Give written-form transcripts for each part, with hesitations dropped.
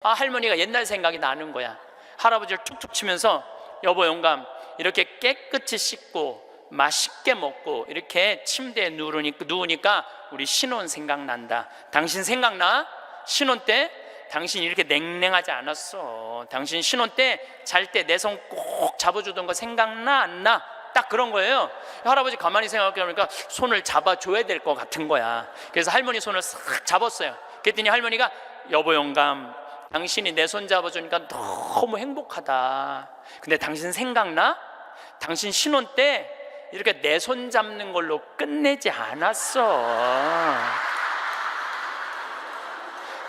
할머니가 옛날 생각이 나는 거야. 할아버지를 툭툭 치면서 여보 영감, 이렇게 깨끗이 씻고 맛있게 먹고 이렇게 침대에 누우니까 우리 신혼 생각난다. 당신 생각나? 신혼 때 당신 이렇게 냉랭하지 않았어. 당신 신혼 때 잘 때 내 손 꼭 잡아주던 거 생각나 안 나? 딱 그런 거예요. 할아버지 가만히 생각해 보니까 손을 잡아줘야 될 것 같은 거야. 그래서 할머니 손을 싹 잡았어요. 그랬더니 할머니가 여보 영감, 당신이 내 손 잡아주니까 너무 행복하다. 근데 당신 생각나? 당신 신혼 때 이렇게 내 손 잡는 걸로 끝내지 않았어.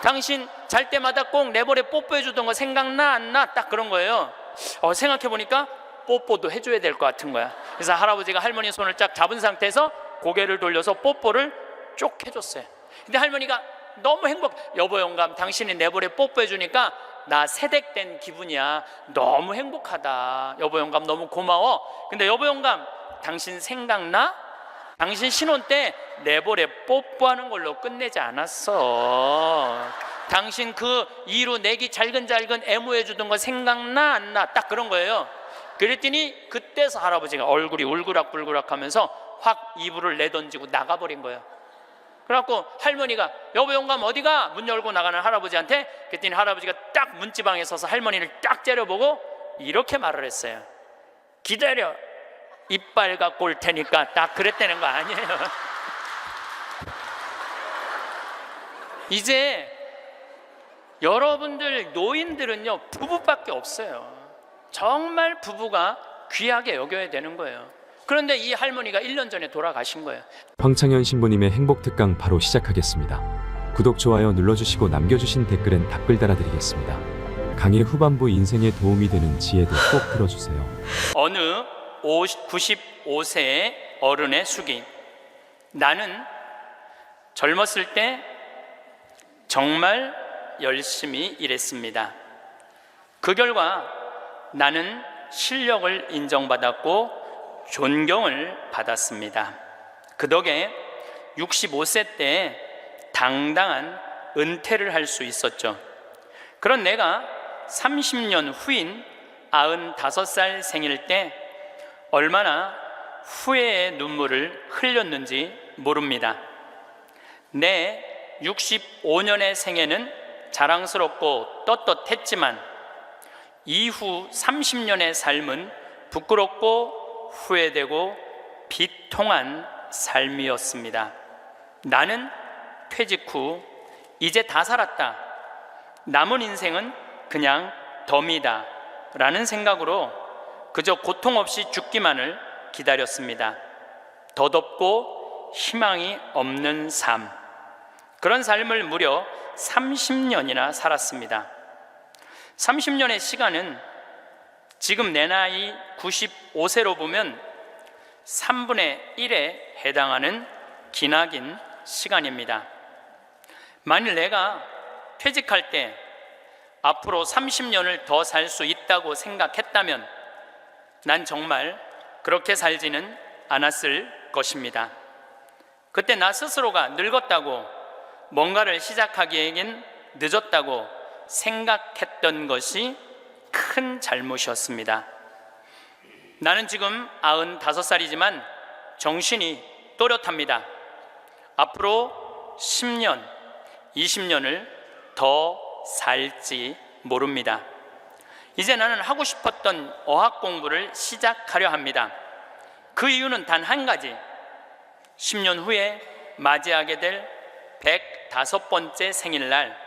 당신 잘 때마다 꼭 내버려 뽀뽀해 주던 거 생각나 안 나? 딱 그런 거예요. 생각해 보니까 뽀뽀도 해줘야 될 것 같은 거야. 그래서 할아버지가 할머니 손을 쫙 잡은 상태에서 고개를 돌려서 뽀뽀를 쭉 해줬어요. 근데 할머니가 너무 여보 영감, 당신이 내버려 뽀뽀해 주니까 나 새댁된 기분이야. 너무 행복하다. 여보 영감 너무 고마워. 근데 여보 영감, 당신 생각나? 당신 신혼 때 내버려 뽀뽀하는 걸로 끝내지 않았어. 당신 그 이로 내기 잘근잘근 애무해 주던 거 생각나 안 나? 딱 그런 거예요. 그랬더니 그때서 할아버지가 얼굴이 울그락불그락 하면서 확 이불을 내던지고 나가버린 거예요. 그래갖고 할머니가 여보 영감 어디가? 문 열고 나가는 할아버지한테, 그랬더니 할아버지가 딱 문지방에 서서 할머니를 딱 째려보고 이렇게 말을 했어요. 기다려, 이빨 갖고 올 테니까. 딱 그랬다는 거 아니에요. 이제 여러분들 노인들은요 부부밖에 없어요. 정말 부부가 귀하게 여겨야 되는 거예요. 그런데 이 할머니가 1년 전에 돌아가신 거예요. 황창현 신부님의 행복특강 바로 시작하겠습니다. 구독, 좋아요 눌러주시고 남겨주신 댓글엔 답글 달아드리겠습니다. 강의 후반부 인생에 도움이 되는 지혜도 꼭 들어주세요. 어느 95세의 어른의 수기. 나는 젊었을 때 정말 열심히 일했습니다. 그 결과 나는 실력을 인정받았고 존경을 받았습니다. 그 덕에 65세 때 당당한 은퇴를 할 수 있었죠. 그런 내가 30년 후인 95살 생일 때 얼마나 후회의 눈물을 흘렸는지 모릅니다. 내 65년의 생애는 자랑스럽고 떳떳했지만 이후 30년의 삶은 부끄럽고 후회되고 비통한 삶이었습니다. 나는 퇴직 후 이제 다 살았다, 남은 인생은 그냥 덤이다 라는 생각으로 그저 고통 없이 죽기만을 기다렸습니다. 덧없고 희망이 없는 삶, 그런 삶을 무려 30년이나 살았습니다. 30년의 시간은 지금 내 나이 95세로 보면 3분의 1에 해당하는 기나긴 시간입니다. 만일 내가 퇴직할 때 앞으로 30년을 더 살 수 있다고 생각했다면 난 정말 그렇게 살지는 않았을 것입니다. 그때 나 스스로가 늙었다고, 뭔가를 시작하기에는 늦었다고 생각했던 것이 큰 잘못이었습니다. 나는 지금 95살이지만 정신이 또렷합니다. 앞으로 10년, 20년을 더 살지 모릅니다. 이제 나는 하고 싶었던 어학 공부를 시작하려 합니다. 그 이유는 단 한 가지, 10년 후에 맞이하게 될 105번째 생일날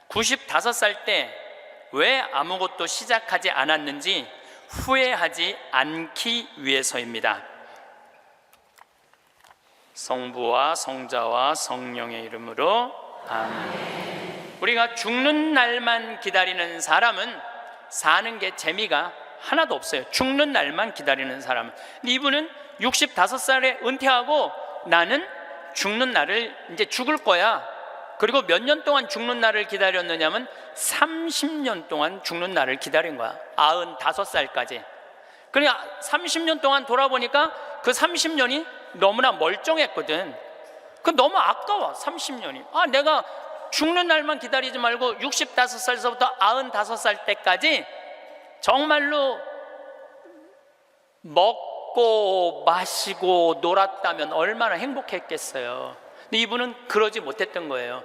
95살 때 왜 아무것도 시작하지 않았는지 후회하지 않기 위해서입니다. 성부와 성자와 성령의 이름으로 아멘. 우리가 죽는 날만 기다리는 사람은 사는 게 재미가 하나도 없어요. 죽는 날만 기다리는 사람은. 근데 이분은 65살에 은퇴하고 나는 죽는 날을 이제 죽을 거야. 그리고 몇 년 동안 죽는 날을 기다렸느냐면 30년 동안 죽는 날을 기다린 거야. 95살까지. 그러니까 30년 동안 돌아보니까 그 30년이 너무나 멀쩡했거든. 그 너무 아까워. 30년이. 내가 죽는 날만 기다리지 말고 65살서부터 95살 때까지 정말로 먹고 마시고 놀았다면 얼마나 행복했겠어요. 근데 이분은 그러지 못했던 거예요.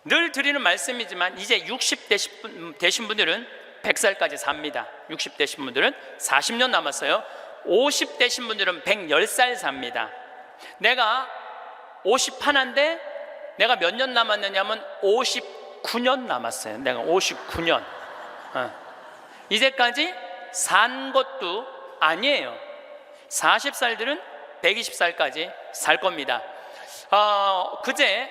늘 드리는 말씀이지만 이제 60 되신 분들은 100살까지 삽니다. 60 되신 분들은 40년 남았어요. 50 되신 분들은 110살 삽니다. 내가 51인데 내가 몇 년 남았느냐면 59년 남았어요. 내가 59년. 이제까지 산 것도 아니에요. 40살들은 120살까지 살 겁니다. 그제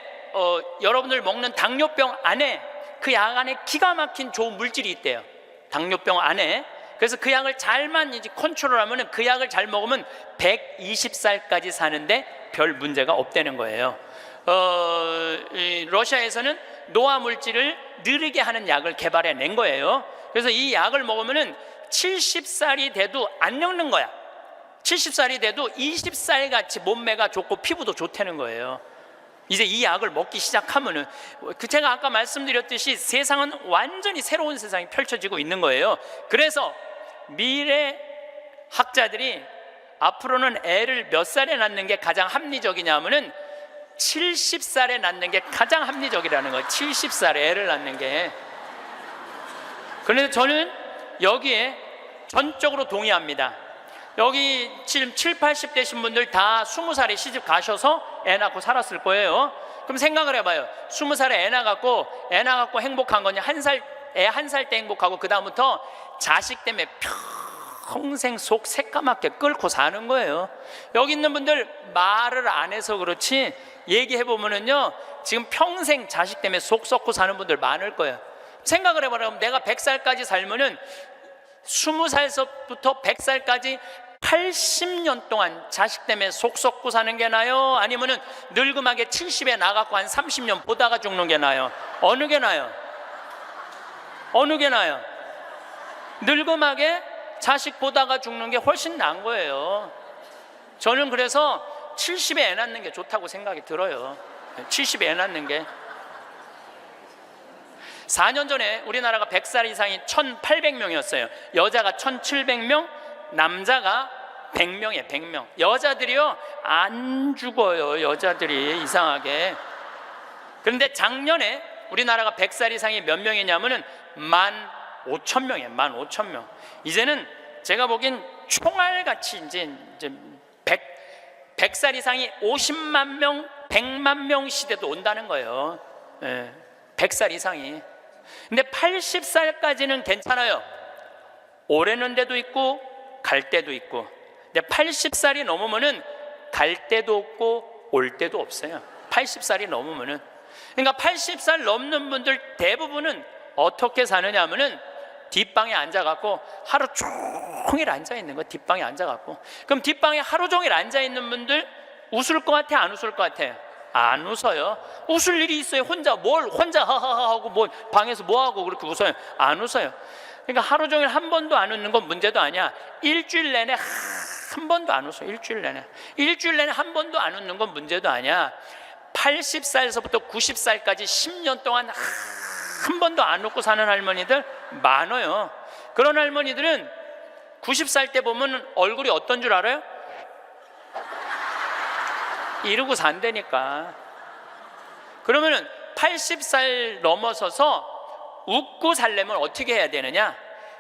여러분들 먹는 당뇨병 안에 그 약 안에 기가 막힌 좋은 물질이 있대요. 당뇨병 안에. 그래서 그 약을 잘만 이제 컨트롤하면, 그 약을 잘 먹으면 120살까지 사는데 별 문제가 없다는 거예요. 러시아에서는 노화 물질을 느리게 하는 약을 개발해낸 거예요. 그래서 이 약을 먹으면 70살이 돼도 안 늙는 거야. 70살이 돼도 20살 같이 몸매가 좋고 피부도 좋다는 거예요. 이제 이 약을 먹기 시작하면은, 제가 아까 말씀드렸듯이 세상은 완전히 새로운 세상이 펼쳐지고 있는 거예요. 그래서 미래 학자들이 앞으로는 애를 몇 살에 낳는 게 가장 합리적이냐면은 70살에 낳는 게 가장 합리적이라는 거예요. 70살에 애를 낳는 게. 그런데 저는 여기에 전적으로 동의합니다. 여기 지금 7, 80 되신 분들 다 20살에 시집 가셔서 애 낳고 살았을 거예요. 그럼 생각을 해봐요. 20살에 애 낳고 행복한 거냐? 애 한 살 때 행복하고 그 다음부터 자식 때문에 평생 속 새까맣게 끓고 사는 거예요. 여기 있는 분들 말을 안 해서 그렇지 얘기해보면은요, 지금 평생 자식 때문에 속 썩고 사는 분들 많을 거예요. 생각을 해봐요. 내가 100살까지 살면은 20살부터 100살까지 80년 동안 자식 때문에 속 썩고 사는 게 나요? 아니면은 늙음하게 70에 나가고 한 30년 보다가 죽는 게 나요? 어느 게 나요? 어느 게 나요? 늙음하게 자식 보다가 죽는 게 훨씬 나은 거예요. 저는 그래서 70에 애 낳는 게 좋다고 생각이 들어요. 70에 애 낳는 게. 4년 전에 우리나라가 100살 이상이 1,800명이었어요. 여자가 1,700명, 남자가 100명이에요. 100명. 여자들이요 안 죽어요. 여자들이 이상하게. 그런데 작년에 우리나라가 100살 이상이 몇 명이냐면은 15,000명이에요. 15,000명. 이제는 제가 보기엔 총알같이 이제 100살 이상이 50만 명, 100만 명 시대도 온다는 거예요. 100살 이상이. 근데 80살까지는 괜찮아요. 오래는 데도 있고 갈 때도 있고. 근데 80살이 넘으면은 갈 때도 없고 올 때도 없어요. 80살이 넘으면은. 그러니까 80살 넘는 분들 대부분은 어떻게 사느냐 하면은 뒷방에 앉아갖고 하루 종일 앉아있는 거. 뒷방에 앉아갖고. 그럼 뒷방에 하루 종일 앉아있는 분들 웃을 것 같아? 안 웃을 것 같아요? 안 웃어요. 웃을 일이 있어요? 혼자 하하하 하고 뭐 방에서 뭐 하고 그렇게 웃어요? 안 웃어요. 그러니까 하루 종일 한 번도 안 웃는 건 문제도 아니야. 일주일 내내 한 번도 안 웃어. 일주일 내내 한 번도 안 웃는 건 문제도 아니야. 80살에서부터 90살까지 10년 동안 한 번도 안 웃고 사는 할머니들 많아요. 그런 할머니들은 90살 때 보면 얼굴이 어떤 줄 알아요? 이러고 산다니까. 그러면은 80살 넘어서서 웃고 살려면 어떻게 해야 되느냐?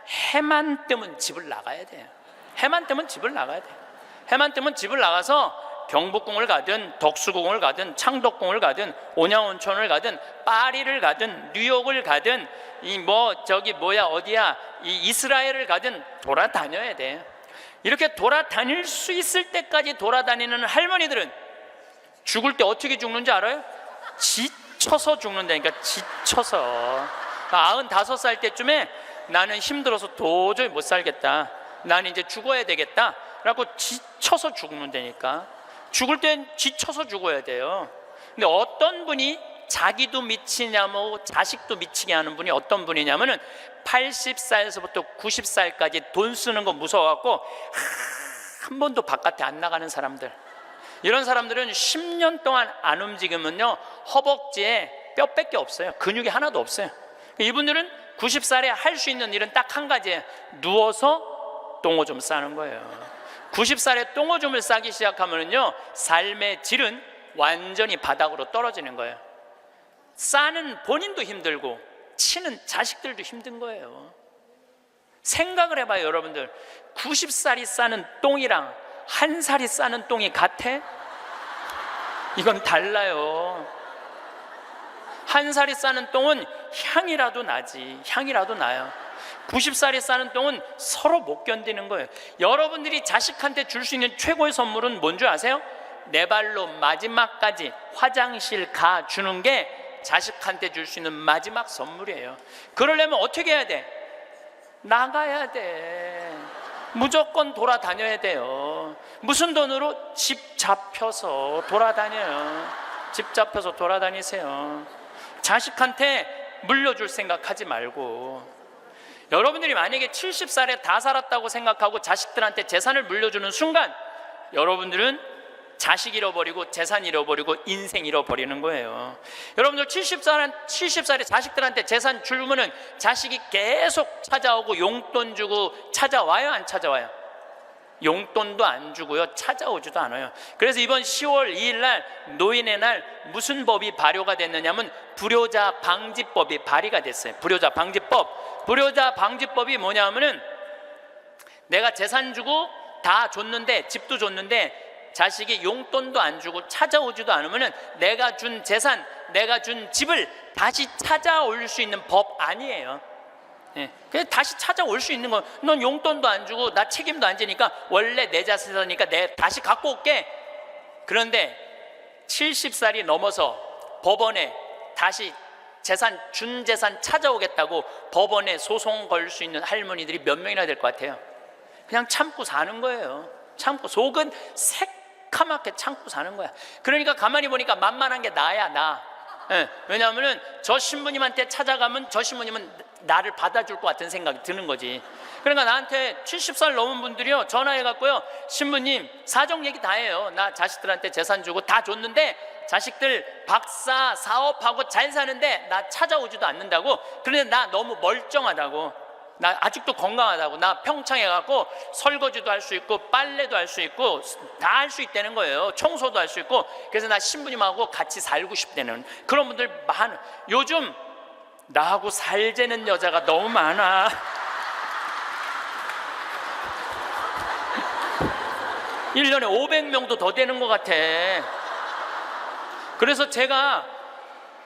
해만 뜨면 집을 나가야 돼요. 해만 뜨면 집을 나가야 돼요. 해만 뜨면 집을 나가서 경복궁을 가든 덕수궁을 가든 창덕궁을 가든 온양온천을 가든 파리를 가든 뉴욕을 가든 이스라엘을 가든 돌아다녀야 돼. 이렇게 돌아다닐 수 있을 때까지 돌아다니는 할머니들은 죽을 때 어떻게 죽는지 알아요? 지쳐서 죽는다니까. 지쳐서. 95살 때쯤에 나는 힘들어서 도저히 못 살겠다, 나는 이제 죽어야 되겠다 라고 지쳐서 죽는다니까. 죽을 땐 지쳐서 죽어야 돼요. 근데 어떤 분이 자기도 미치냐면 자식도 미치게 하는 분이 어떤 분이냐면은 80살에서부터 90살까지 돈 쓰는 거 무서워갖고 한 번도 바깥에 안 나가는 사람들. 이런 사람들은 10년 동안 안 움직이면요 허벅지에 뼈밖에 없어요. 근육이 하나도 없어요. 이분들은 90살에 할 수 있는 일은 딱 한 가지예요. 누워서 똥오줌 싸는 거예요. 90살에 똥오줌을 싸기 시작하면요, 삶의 질은 완전히 바닥으로 떨어지는 거예요. 싸는 본인도 힘들고 치는 자식들도 힘든 거예요. 생각을 해봐요, 여러분들. 90살이 싸는 똥이랑 1살이 싸는 똥이 같아? 이건 달라요. 1살이 싸는 똥은 향이라도 나지, 향이라도 나요. 90살이 싸는 똥은 서로 못 견디는 거예요. 여러분들이 자식한테 줄 수 있는 최고의 선물은 뭔 줄 아세요? 내 발로 마지막까지 화장실 가 주는 게 자식한테 줄 수 있는 마지막 선물이에요. 그러려면 어떻게 해야 돼? 나가야 돼. 무조건 돌아다녀야 돼요. 무슨 돈으로? 집 잡혀서 돌아다녀요. 집 잡혀서 돌아다니세요. 자식한테 물려줄 생각하지 말고. 여러분들이 만약에 70살에 다 살았다고 생각하고 자식들한테 재산을 물려주는 순간, 여러분들은 자식 잃어버리고 재산 잃어버리고 인생 잃어버리는 거예요. 여러분들 70살에 자식들한테 재산 주면은 자식이 계속 찾아오고 용돈 주고 찾아와요, 안 찾아와요? 용돈도 안 주고요, 찾아오지도 않아요. 그래서 이번 10월 2일 날 노인의 날 무슨 법이 발효가 됐느냐면 불효자 방지법이 발의가 됐어요. 불효자 방지법. 불효자 방지법이 뭐냐면은 내가 재산 주고 다 줬는데, 집도 줬는데 자식이 용돈도 안 주고 찾아오지도 않으면은 내가 준 재산, 내가 준 집을 다시 찾아올 수 있는 법 아니에요. 예, 그냥 다시 찾아올 수 있는 거. 넌 용돈도 안 주고 나 책임도 안 지니까 원래 내 자산이니까 내 다시 갖고 올게. 그런데 70살이 넘어서 법원에 다시 재산, 준 재산 찾아오겠다고 법원에 소송 걸 수 있는 할머니들이 몇 명이나 될 것 같아요? 그냥 참고 사는 거예요. 참고, 속은 새카맣게 참고 사는 거야. 그러니까 가만히 보니까 만만한 게 나야, 나. 예, 왜냐하면 저 신부님한테 찾아가면 저 신부님은 나를 받아줄 것 같은 생각이 드는 거지. 그러니까 나한테 70살 넘은 분들이요, 전화해갖고요, 신부님 사정 얘기 다 해요. 나 자식들한테 재산 주고 다 줬는데 자식들 박사 사업하고 잘 사는데 나 찾아오지도 않는다고. 그런데 나 너무 멀쩡하다고, 나 아직도 건강하다고, 나 평창에 갖고 설거지도 할 수 있고 빨래도 할 수 있고 다 할 수 있다는 거예요. 청소도 할 수 있고. 그래서 나 신부님하고 같이 살고 싶다는 그런 분들 많아. 요즘 나하고 살자는 여자가 너무 많아. 일년에 500명도 더 되는 것 같아. 그래서 제가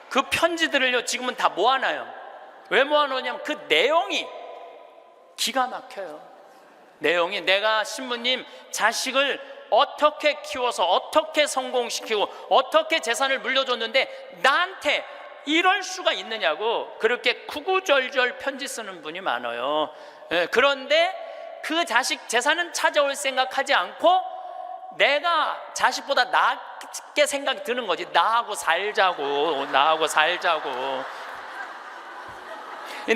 그 편지들을요, 지금은 다 모아놔요. 왜 모아놓냐면 그 내용이 기가 막혀요. 내용이, 내가 신부님 자식을 어떻게 키워서 어떻게 성공시키고 어떻게 재산을 물려줬는데 나한테 이럴 수가 있느냐고 그렇게 구구절절 편지 쓰는 분이 많아요. 예, 그런데 그 자식 재산은 찾아올 생각하지 않고 내가 자식보다 낫게 생각이 드는 거지. 나하고 살자고, 나하고 살자고.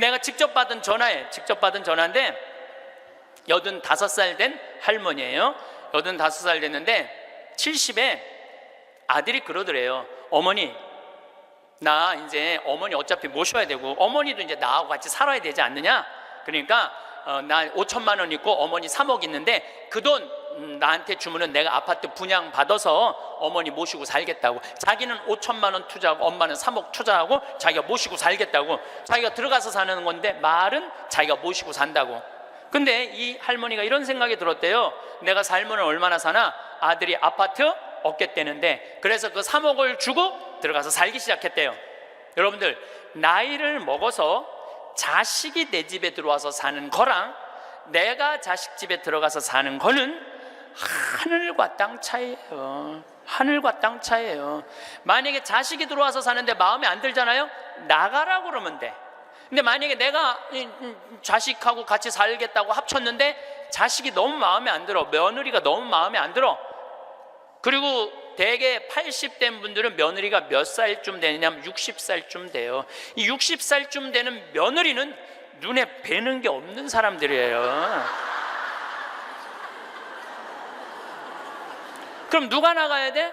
내가 직접 받은 전화인데 85살 된 할머니예요. 85살 됐는데 70에 아들이 그러더래요. 어머니, 나 이제 어머니 어차피 모셔야 되고 어머니도 이제 나하고 같이 살아야 되지 않느냐. 그러니까 나 5천만 원 있고 어머니 3억 있는데 그 돈 나한테 주면은 내가 아파트 분양 받아서 어머니 모시고 살겠다고. 자기는 5천만 원 투자하고 엄마는 3억 투자하고 자기가 모시고 살겠다고. 자기가 들어가서 사는 건데 말은 자기가 모시고 산다고. 근데 이 할머니가 이런 생각이 들었대요. 내가 살면 얼마나 사나? 아들이 아파트 얻겠다는데, 그래서 그 3억을 주고 들어가서 살기 시작했대요. 여러분들, 나이를 먹어서 자식이 내 집에 들어와서 사는 거랑 내가 자식 집에 들어가서 사는 거는 하늘과 땅 차이예요. 하늘과 땅 차이예요. 만약에 자식이 들어와서 사는데 마음에 안 들잖아요? 나가라고 그러면 돼. 근데 만약에 내가 자식하고 같이 살겠다고 합쳤는데 자식이 너무 마음에 안 들어, 며느리가 너무 마음에 안 들어. 그리고 대개 80된 분들은 며느리가 몇 살쯤 되냐면 60살쯤 돼요. 이 60살쯤 되는 며느리는 눈에 뵈는 게 없는 사람들이에요. 그럼 누가 나가야 돼?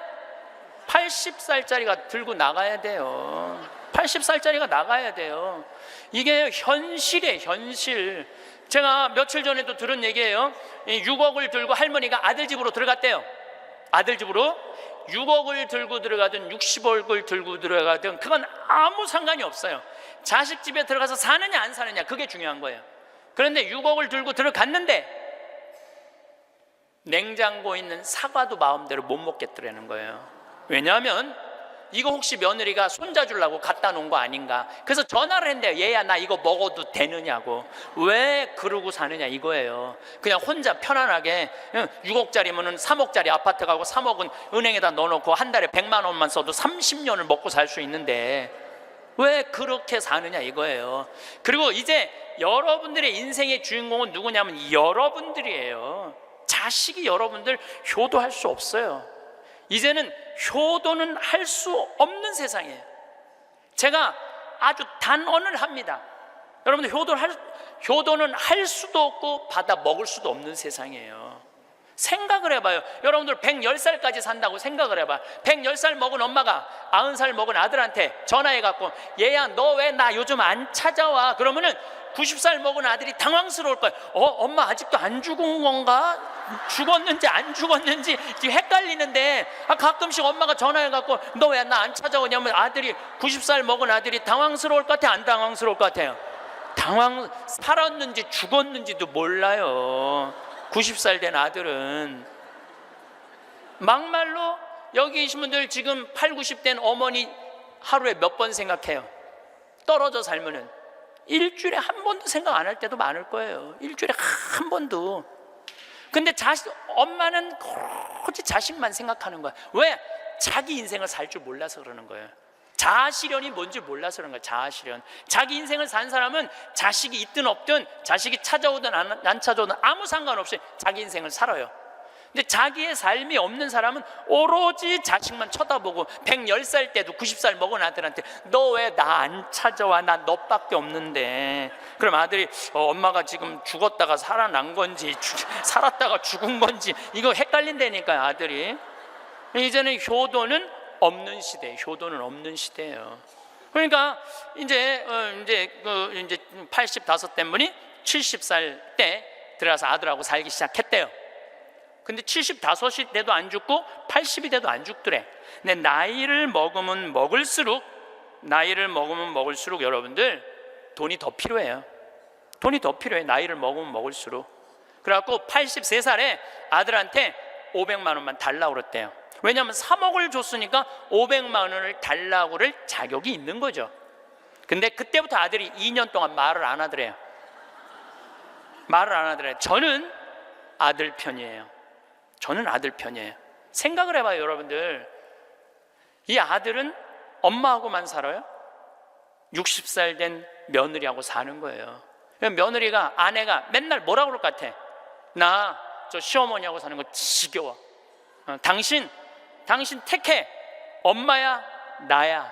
80살짜리가 들고 나가야 돼요. 80살짜리가 나가야 돼요. 이게 현실이에요, 현실. 제가 며칠 전에도 들은 얘기예요. 6억을 들고 할머니가 아들 집으로 들어갔대요. 아들 집으로 6억을 들고 들어가든 60억을 들고 들어가든 그건 아무 상관이 없어요. 자식 집에 들어가서 사느냐 안 사느냐, 그게 중요한 거예요. 그런데 6억을 들고 들어갔는데 냉장고에 있는 사과도 마음대로 못 먹겠더라는 거예요. 왜냐하면 이거 혹시 며느리가 손자 주려고 갖다 놓은 거 아닌가. 그래서 전화를 했는데요. 얘야, 나 이거 먹어도 되느냐고. 왜 그러고 사느냐 이거예요. 그냥 혼자 편안하게 6억짜리면 3억짜리 아파트 가고 3억은 은행에다 넣어놓고 한 달에 100만 원만 써도 30년을 먹고 살 수 있는데 왜 그렇게 사느냐 이거예요. 그리고 이제 여러분들의 인생의 주인공은 누구냐면 여러분들이에요. 자식이 여러분들 효도할 수 없어요. 이제는 효도는 할 수 없는 세상이에요. 제가 아주 단언을 합니다. 여러분들 효도는 할 수도 없고 받아 먹을 수도 없는 세상이에요. 생각을 해봐요. 여러분들 110살까지 산다고 생각을 해봐요. 110살 먹은 엄마가 90살 먹은 아들한테 전화해갖고 얘야, 너 왜 나 요즘 안 찾아와? 그러면은 90살 먹은 아들이 당황스러울 거예요. 엄마 아직도 안 죽은 건가? 죽었는지 안 죽었는지 지금 헷갈리는데, 가끔씩 엄마가 전화해갖고 너 왜 나 안 찾아오냐면 아들이 90살 먹은 아들이 당황스러울 것 같아요, 안 당황스러울 것 같아요? 살았는지 죽었는지도 몰라요. 90살 된 아들은. 막말로 여기 계신 분들 지금 8, 90 된 어머니 하루에 몇 번 생각해요? 떨어져 살면은 일주일에 한 번도 생각 안 할 때도 많을 거예요. 일주일에 한 번도. 근데 엄마는 오로지 자식만 생각하는 거야. 왜? 자기 인생을 살 줄 몰라서 그러는 거예요. 자아실현이 뭔지 몰라서 그런 거예요. 자아실현. 자기 인생을 산 사람은 자식이 있든 없든, 자식이 찾아오든 안 찾아오든 아무 상관없이 자기 인생을 살아요. 근데 자기의 삶이 없는 사람은 오로지 자식만 쳐다보고 110살 때도 90살 먹은 아들한테 너 왜 나 안 찾아와? 나 너밖에 없는데. 그럼 아들이 엄마가 지금 죽었다가 살아난 건지 살았다가 죽은 건지 이거 헷갈린다니까요, 아들이. 이제는 효도는 없는 시대예요. 효도는 없는 시대예요. 그러니까 이제 85된 분이 70살 때 들어가서 아들하고 살기 시작했대요. 근데 75이 돼도 안 죽고 80이 돼도 안 죽더래. 근데 나이를 먹으면 먹을수록 여러분들 돈이 더 필요해요. 돈이 더 필요해. 나이를 먹으면 먹을수록. 그래갖고 83살에 아들한테 500만 원만 달라고 그랬대요. 왜냐하면 3억을 줬으니까 500만 원을 달라고 그럴 자격이 있는 거죠. 근데 그때부터 아들이 2년 동안 말을 안 하더래요. 말을 안 하더래요. 저는 아들 편이에요. 생각을 해봐요, 여러분들. 이 아들은 엄마하고만 살아요? 60살 된 며느리하고 사는 거예요. 며느리가, 아내가 맨날 뭐라고 그럴 것 같아? 나 저 시어머니하고 사는 거 지겨워. 당신 택해. 엄마야, 나야.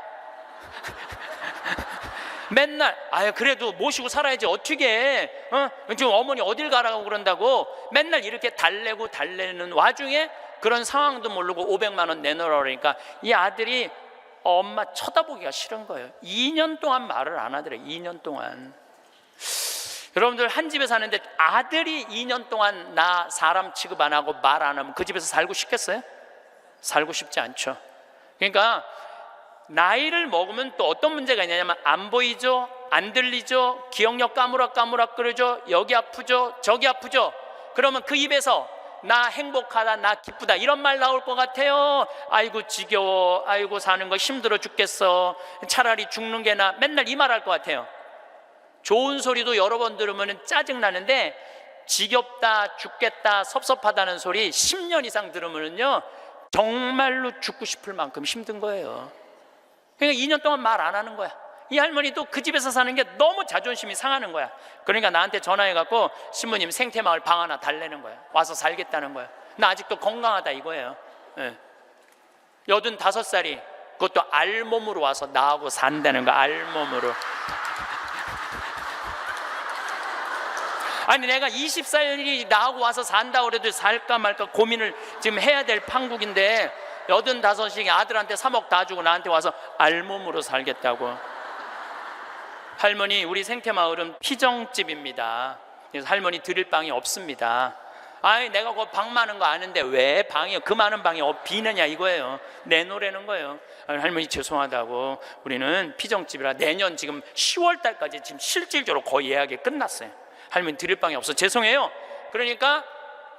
맨날 그래도 모시고 살아야지 어떻게 해? 지금 어머니 어딜 가라고 그런다고 맨날 이렇게 달래는 와중에 그런 상황도 모르고 500만 원 내놓으라 그러니까 이 아들이 엄마 쳐다보기가 싫은 거예요. 2년 동안 말을 안 하더래요. 2년 동안. 여러분들 한 집에 사는데 아들이 2년 동안 나 사람 취급 안 하고 말 안 하면 그 집에서 살고 싶겠어요? 살고 싶지 않죠. 그러니까 나이를 먹으면 또 어떤 문제가 있냐면 안 보이죠, 안 들리죠, 기억력 까무락까무락거리죠, 여기 아프죠, 저기 아프죠. 그러면 그 입에서 나 행복하다, 나 기쁘다 이런 말 나올 것 같아요. 아이고 지겨워, 아이고 사는 거 힘들어 죽겠어, 차라리 죽는 게 나, 맨날 이 말 할 것 같아요. 좋은 소리도 여러 번 들으면 짜증나는데 지겹다, 죽겠다, 섭섭하다는 소리 10년 이상 들으면요 정말로 죽고 싶을 만큼 힘든 거예요. 그러니까 2년 동안 말 안 하는 거야. 이 할머니도 그 집에서 사는 게 너무 자존심이 상하는 거야. 그러니까 나한테 전화해갖고 신부님 생태마을 방 하나 달래는 거야. 와서 살겠다는 거야. 나 아직도 건강하다 이거예요. 85살이 그것도 알몸으로 와서 나하고 산다는 거야. 알몸으로. 아니 내가 20살이 나하고 와서 산다고 그래도 살까 말까 고민을 지금 해야 될 판국인데 85이 아들한테 3억 다 주고 나한테 와서 알몸으로 살겠다고. 할머니, 우리 생태마을은 피정집입니다. 그래서 할머니 드릴 방이 없습니다. 아이, 내가 그 방 많은 거 아는데 왜 방이, 그 많은 방이 비느냐 이거예요. 내놓으라는 거예요. 할머니 죄송하다고, 우리는 피정집이라 내년 지금 10월 달까지 지금 실질적으로 거의 예약이 끝났어요. 할머니 드릴 방이 없어, 죄송해요. 그러니까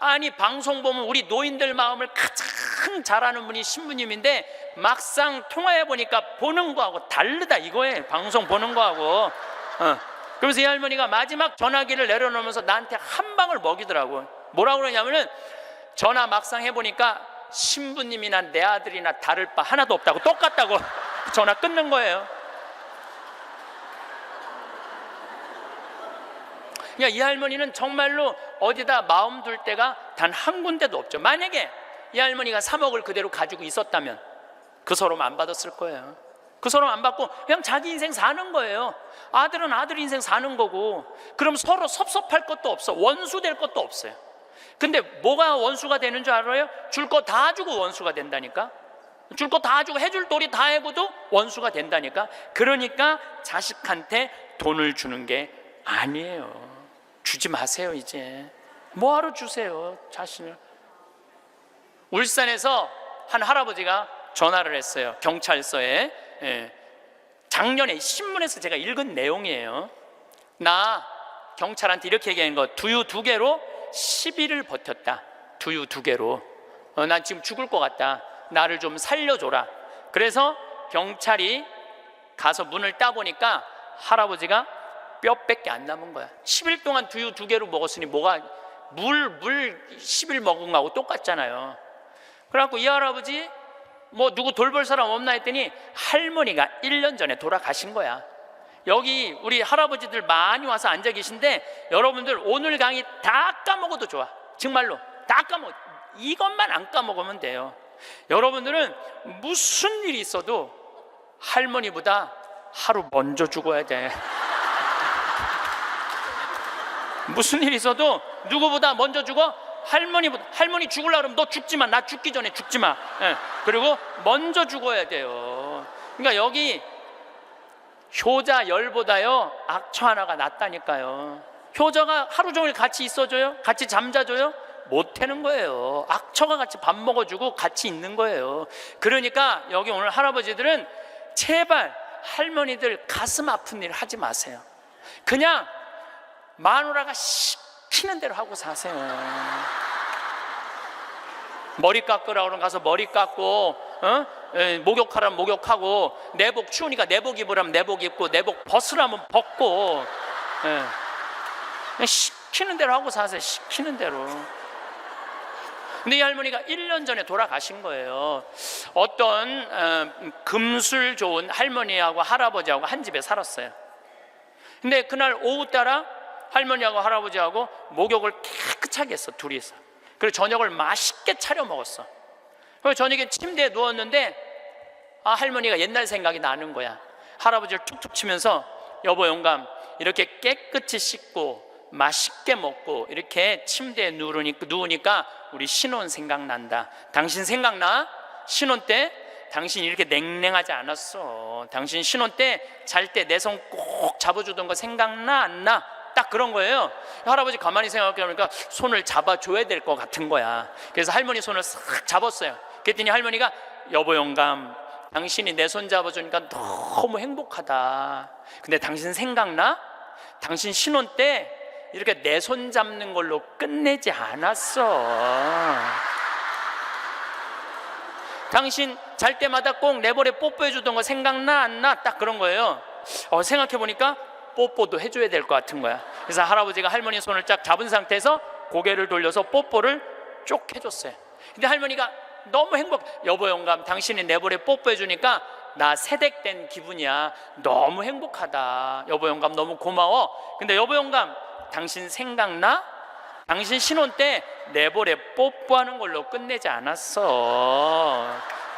아니, 방송 보면 우리 노인들 마음을 가장 잘 아는 분이 신부님인데 막상 통화해 보니까 보는 거하고 다르다 이거예요. 방송 보는 거하고. 그러면서 이 할머니가 마지막 전화기를 내려놓으면서 나한테 한 방을 먹이더라고. 뭐라고 그러냐면은, 전화 막상 해보니까 신부님이나 내 아들이나 다를 바 하나도 없다고, 똑같다고 전화 끊는 거예요. 그러니까 이 할머니는 정말로 어디다 마음 둘 데가 단 한 군데도 없죠. 만약에 이 할머니가 3억을 그대로 가지고 있었다면 그 서름 안 받았을 거예요. 그 서름 안 받고 그냥 자기 인생 사는 거예요. 아들은 아들 인생 사는 거고. 그럼 서로 섭섭할 것도 없어. 원수 될 것도 없어요. 근데 뭐가 원수가 되는 줄 알아요? 줄 거 다 주고 원수가 된다니까. 줄 거 다 주고 해줄 도리 다 해고도 원수가 된다니까. 그러니까 자식한테 돈을 주는 게 아니에요. 주지 마세요. 이제 뭐하러 주세요, 자신을. 울산에서 한 할아버지가 전화를 했어요. 경찰서에. 작년에 신문에서 제가 읽은 내용이에요. 나 경찰한테 이렇게 얘기한 거, 두유 2개로 10일을 버텼다. 두유 2개로. 난 지금 죽을 것 같다. 나를 좀 살려줘라. 그래서 경찰이 가서 문을 따보니까 할아버지가 뼈밖에 안 남은 거야. 10일 동안 두유 2개로 먹었으니 뭐가, 물 10일 먹은 거하고 똑같잖아요. 그래갖고 이 할아버지 뭐 누구 돌볼 사람 없나 했더니 할머니가 1년 전에 돌아가신 거야. 여기 우리 할아버지들 많이 와서 앉아 계신데 여러분들 오늘 강의 다 까먹어도 좋아. 정말로 다 까먹어. 이것만 안 까먹으면 돼요. 여러분들은 무슨 일이 있어도 할머니보다 하루 먼저 죽어야 돼. 무슨 일이 있어도 누구보다 먼저 죽어? 할머니 죽으려고 그러면 너 죽지 마. 나 죽기 전에 죽지 마. 그리고 먼저 죽어야 돼요. 그러니까 여기 효자 열보다요 악처 하나가 낫다니까요. 효자가 하루 종일 같이 있어줘요? 같이 잠자줘요? 못하는 거예요. 악처가 같이 밥 먹어주고 같이 있는 거예요. 그러니까 여기 오늘 할아버지들은 제발 할머니들 가슴 아픈 일 하지 마세요. 그냥 마누라가 시키는 대로 하고 사세요. 머리 깎으라 그러면 가서 머리 깎고, 목욕하라면 목욕하고, 내복 추우니까 내복 입으라면 내복 입고, 내복 벗으라면 벗고, 시키는 대로 하고 사세요. 시키는 대로. 근데 이 할머니가 1년 전에 돌아가신 거예요. 어떤 금술 좋은 할머니하고 할아버지하고 한 집에 살았어요. 근데 그날 오후 따라 할머니하고 할아버지하고 목욕을 깨끗하게 했어, 둘이서. 그리고 저녁을 맛있게 차려 먹었어. 그래서 저녁에 침대에 누웠는데 할머니가 옛날 생각이 나는 거야. 할아버지를 툭툭 치면서, 여보 영감, 이렇게 깨끗이 씻고 맛있게 먹고 이렇게 침대에 누우니까 우리 신혼 생각난다. 당신 생각나? 신혼 때 당신 이렇게 냉랭하지 않았어. 당신 신혼 때 잘 때 내 손 꼭 잡아주던 거 생각나 안 나? 딱 그런 거예요. 할아버지 가만히 생각해 보니까 손을 잡아줘야 될 것 같은 거야. 그래서 할머니 손을 싹 잡았어요. 그랬더니 할머니가, 여보 영감, 당신이 내 손 잡아주니까 너무 행복하다. 근데 당신 생각나? 당신 신혼 때 이렇게 내 손 잡는 걸로 끝내지 않았어. 당신 잘 때마다 꼭 내버려 뽀뽀해 주던 거 생각나 안 나? 딱 그런 거예요. 생각해 보니까 뽀뽀도 해줘야 될 것 같은 거야. 그래서 할아버지가 할머니 손을 쫙 잡은 상태에서 고개를 돌려서 뽀뽀를 쭉 해줬어요. 근데 할머니가 너무 여보 영감, 당신이 내버려 뽀뽀해 주니까 나 세댁된 기분이야. 너무 행복하다. 여보 영감 너무 고마워. 근데 여보 영감, 당신 생각나? 당신 신혼 때 내버려 뽀뽀하는 걸로 끝내지 않았어.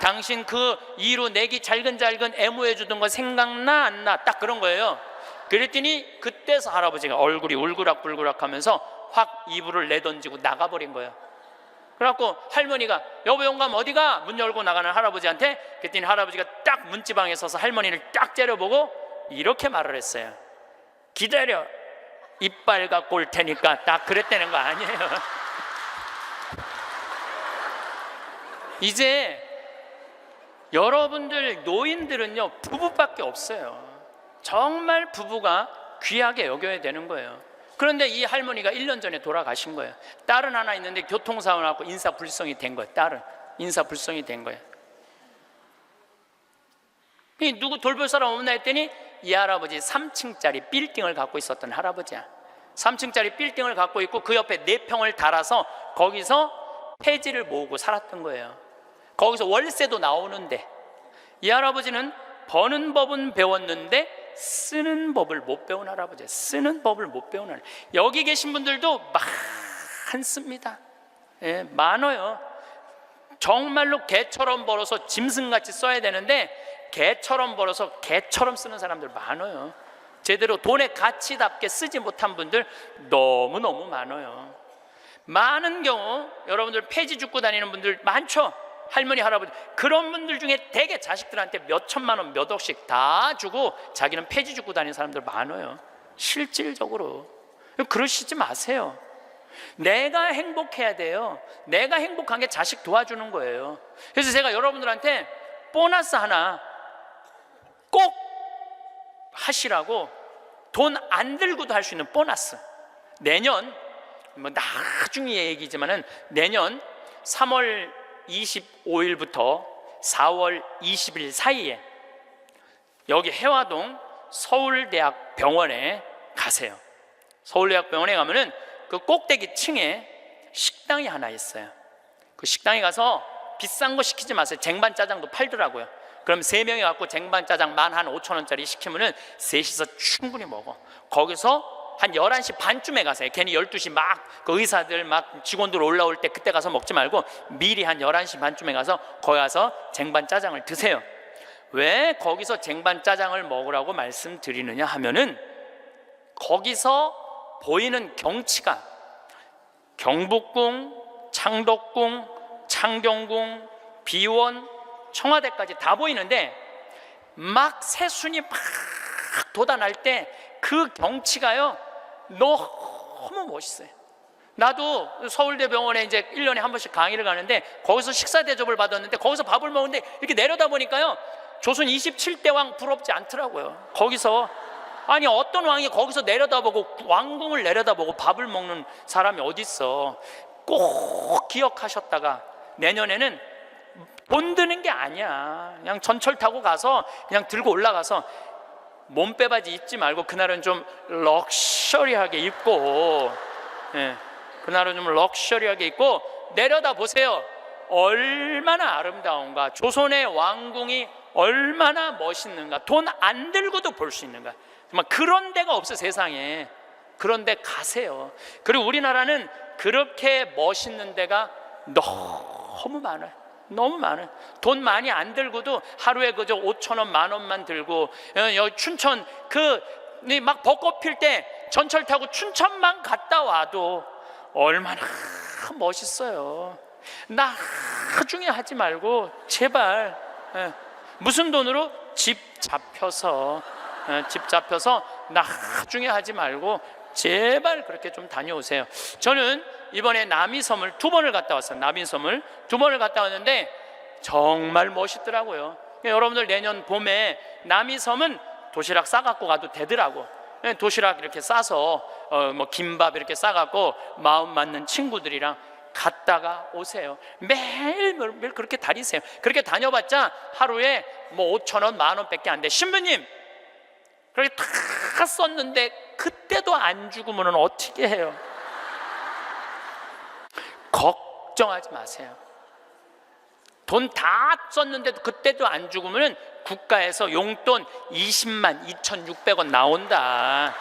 당신 그 이루 내기 잘근잘근 애무해 주던 거 생각나 안 나? 딱 그런 거예요. 그랬더니 그때서 할아버지가 얼굴이 울그락불그락 하면서 확 이불을 내던지고 나가버린 거예요. 그래갖고 할머니가, 여보 영감 어디가? 문 열고 나가는 할아버지한테. 그랬더니 할아버지가 딱 문지방에 서서 할머니를 딱 째려보고 이렇게 말을 했어요. 기다려, 이빨 갖고 올 테니까. 딱 그랬다는 거 아니에요. 이제 여러분들 노인들은요, 부부밖에 없어요. 정말 부부가 귀하게 여겨야 되는 거예요. 그런데 이 할머니가 1년 전에 돌아가신 거예요. 딸은 하나 있는데 교통사고 나고 인사불성이 된 거예요. 딸은 인사불성이 된 거예요. 누구 돌볼 사람 없나 했더니 이 할아버지 3층짜리 빌딩을 갖고 있었던 할아버지야. 3층짜리 빌딩을 갖고 있고 그 옆에 4평을 달아서 거기서 폐지를 모으고 살았던 거예요. 거기서 월세도 나오는데 이 할아버지는 버는 법은 배웠는데 쓰는 법을 못 배운 할아버지예요. 쓰는 법을 못 배운 할아버지. 여기 계신 분들도 많습니다. 예, 많아요. 정말로 개처럼 벌어서 짐승같이 써야 되는데 개처럼 벌어서 개처럼 쓰는 사람들 많아요. 제대로 돈의 가치답게 쓰지 못한 분들 너무너무 많아요. 많은 경우 여러분들 폐지 줍고 다니는 분들 많죠. 할머니 할아버지 그런 분들 중에 대개 자식들한테 몇 천만 원 몇 억씩 다 주고 자기는 폐지 줍고 다니는 사람들 많아요. 실질적으로 그러시지 마세요. 내가 행복해야 돼요. 내가 행복한 게 자식 도와주는 거예요. 그래서 제가 여러분들한테 보너스 하나 꼭 하시라고, 돈 안 들고도 할 수 있는 보너스. 내년 뭐 나중에 얘기지만은 내년 3월 25일부터 4월 20일 사이에 여기 해화동 서울대학병원에 가세요. 서울대학병원에 가면은 그 꼭대기 층에 식당이 하나 있어요. 그 식당에 가서 비싼 거 시키지 마세요. 쟁반짜장도 팔더라고요. 그럼 3명이 갖고 쟁반짜장 15,000원짜리 시키면은 셋이서 충분히 먹어. 거기서 한 11시 반쯤에 가세요. 괜히 12시 막 그 의사들 막 직원들 올라올 때 그때 가서 먹지 말고 미리 한 11시 반쯤에 가서 거기 가서 쟁반짜장을 드세요. 왜 거기서 쟁반짜장을 먹으라고 말씀드리느냐 하면은 거기서 보이는 경치가 경복궁, 창덕궁, 창경궁, 비원, 청와대까지 다 보이는데 막 새순이 막 돋아날 때 그 경치가요 너무 멋있어요. 나도 서울대병원에 이제 1년에 한 번씩 강의를 가는데 거기서 식사 대접을 받았는데 거기서 밥을 먹는데 이렇게 내려다 보니까요 조선 27대 왕 부럽지 않더라고요. 거기서 아니 어떤 왕이 거기서 내려다보고 왕궁을 내려다보고 밥을 먹는 사람이 어디 있어. 꼭 기억하셨다가 내년에는 돈 드는 게 아니야. 그냥 전철 타고 가서 그냥 들고 올라가서 몸빼바지 입지 말고 그날은 좀 럭셔리하게 입고, 예, 그날은 좀 럭셔리하게 입고 내려다 보세요. 얼마나 아름다운가. 조선의 왕궁이 얼마나 멋있는가. 돈 안 들고도 볼 수 있는가. 정말 그런 데가 없어 세상에. 그런 데 가세요. 그리고 우리나라는 그렇게 멋있는 데가 너무 많아요. 너무 많아요. 돈 많이 안 들고도 하루에 그저 5,000원, 10,000원만 들고 여기 춘천 그 막 벚꽃 필 때 전철 타고 춘천만 갔다 와도 얼마나 멋있어요. 나중에 하지 말고 제발 무슨 돈으로 집 잡혀서 나중에 하지 말고 제발 그렇게 좀 다녀오세요. 저는 이번에 남이섬을 2번을 갔다 왔어요. 남이섬을 2번을 갔다 왔는데 정말 멋있더라고요. 여러분들 내년 봄에 남이섬은 도시락 싸갖고 가도 되더라고. 도시락 이렇게 싸서 뭐 김밥 이렇게 싸갖고 마음 맞는 친구들이랑 갔다가 오세요. 매일 그렇게 다니세요. 그렇게 다녀봤자 하루에 뭐 5,000원, 10,000원밖에 안 돼. 신부님 그렇게 다 썼는데 그때도 안 죽으면 어떻게 해요? 걱정하지 마세요. 돈 다 썼는데도 그때도 안 죽으면 국가에서 용돈 20만 2,600원 나온다.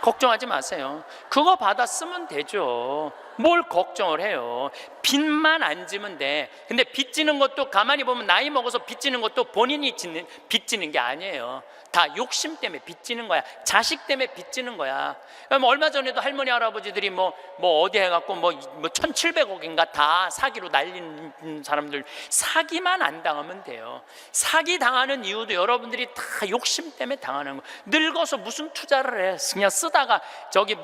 걱정하지 마세요. 그거 받아 쓰면 되죠. 뭘 걱정을 해요? 빚만 안 지면 돼. 근데 빚지는 것도 가만히 보면 나이 먹어서 빚지는 것도 본인이 빚지는 게 아니에요. 다 욕심 때문에 빚지는 거야. 자식 때문에 빚지는 거야. 얼마 전에도 할머니 할아버지들이 뭐 어디 해갖고 뭐 1,700억인가 다 사기로 날린 사람들, 사기만 안 당하면 돼요. 사기 당하는 이유도 여러분들이 다 욕심 때문에 당하는 거. 늙어서 무슨 투자를 해? 그냥 쓰다가 저기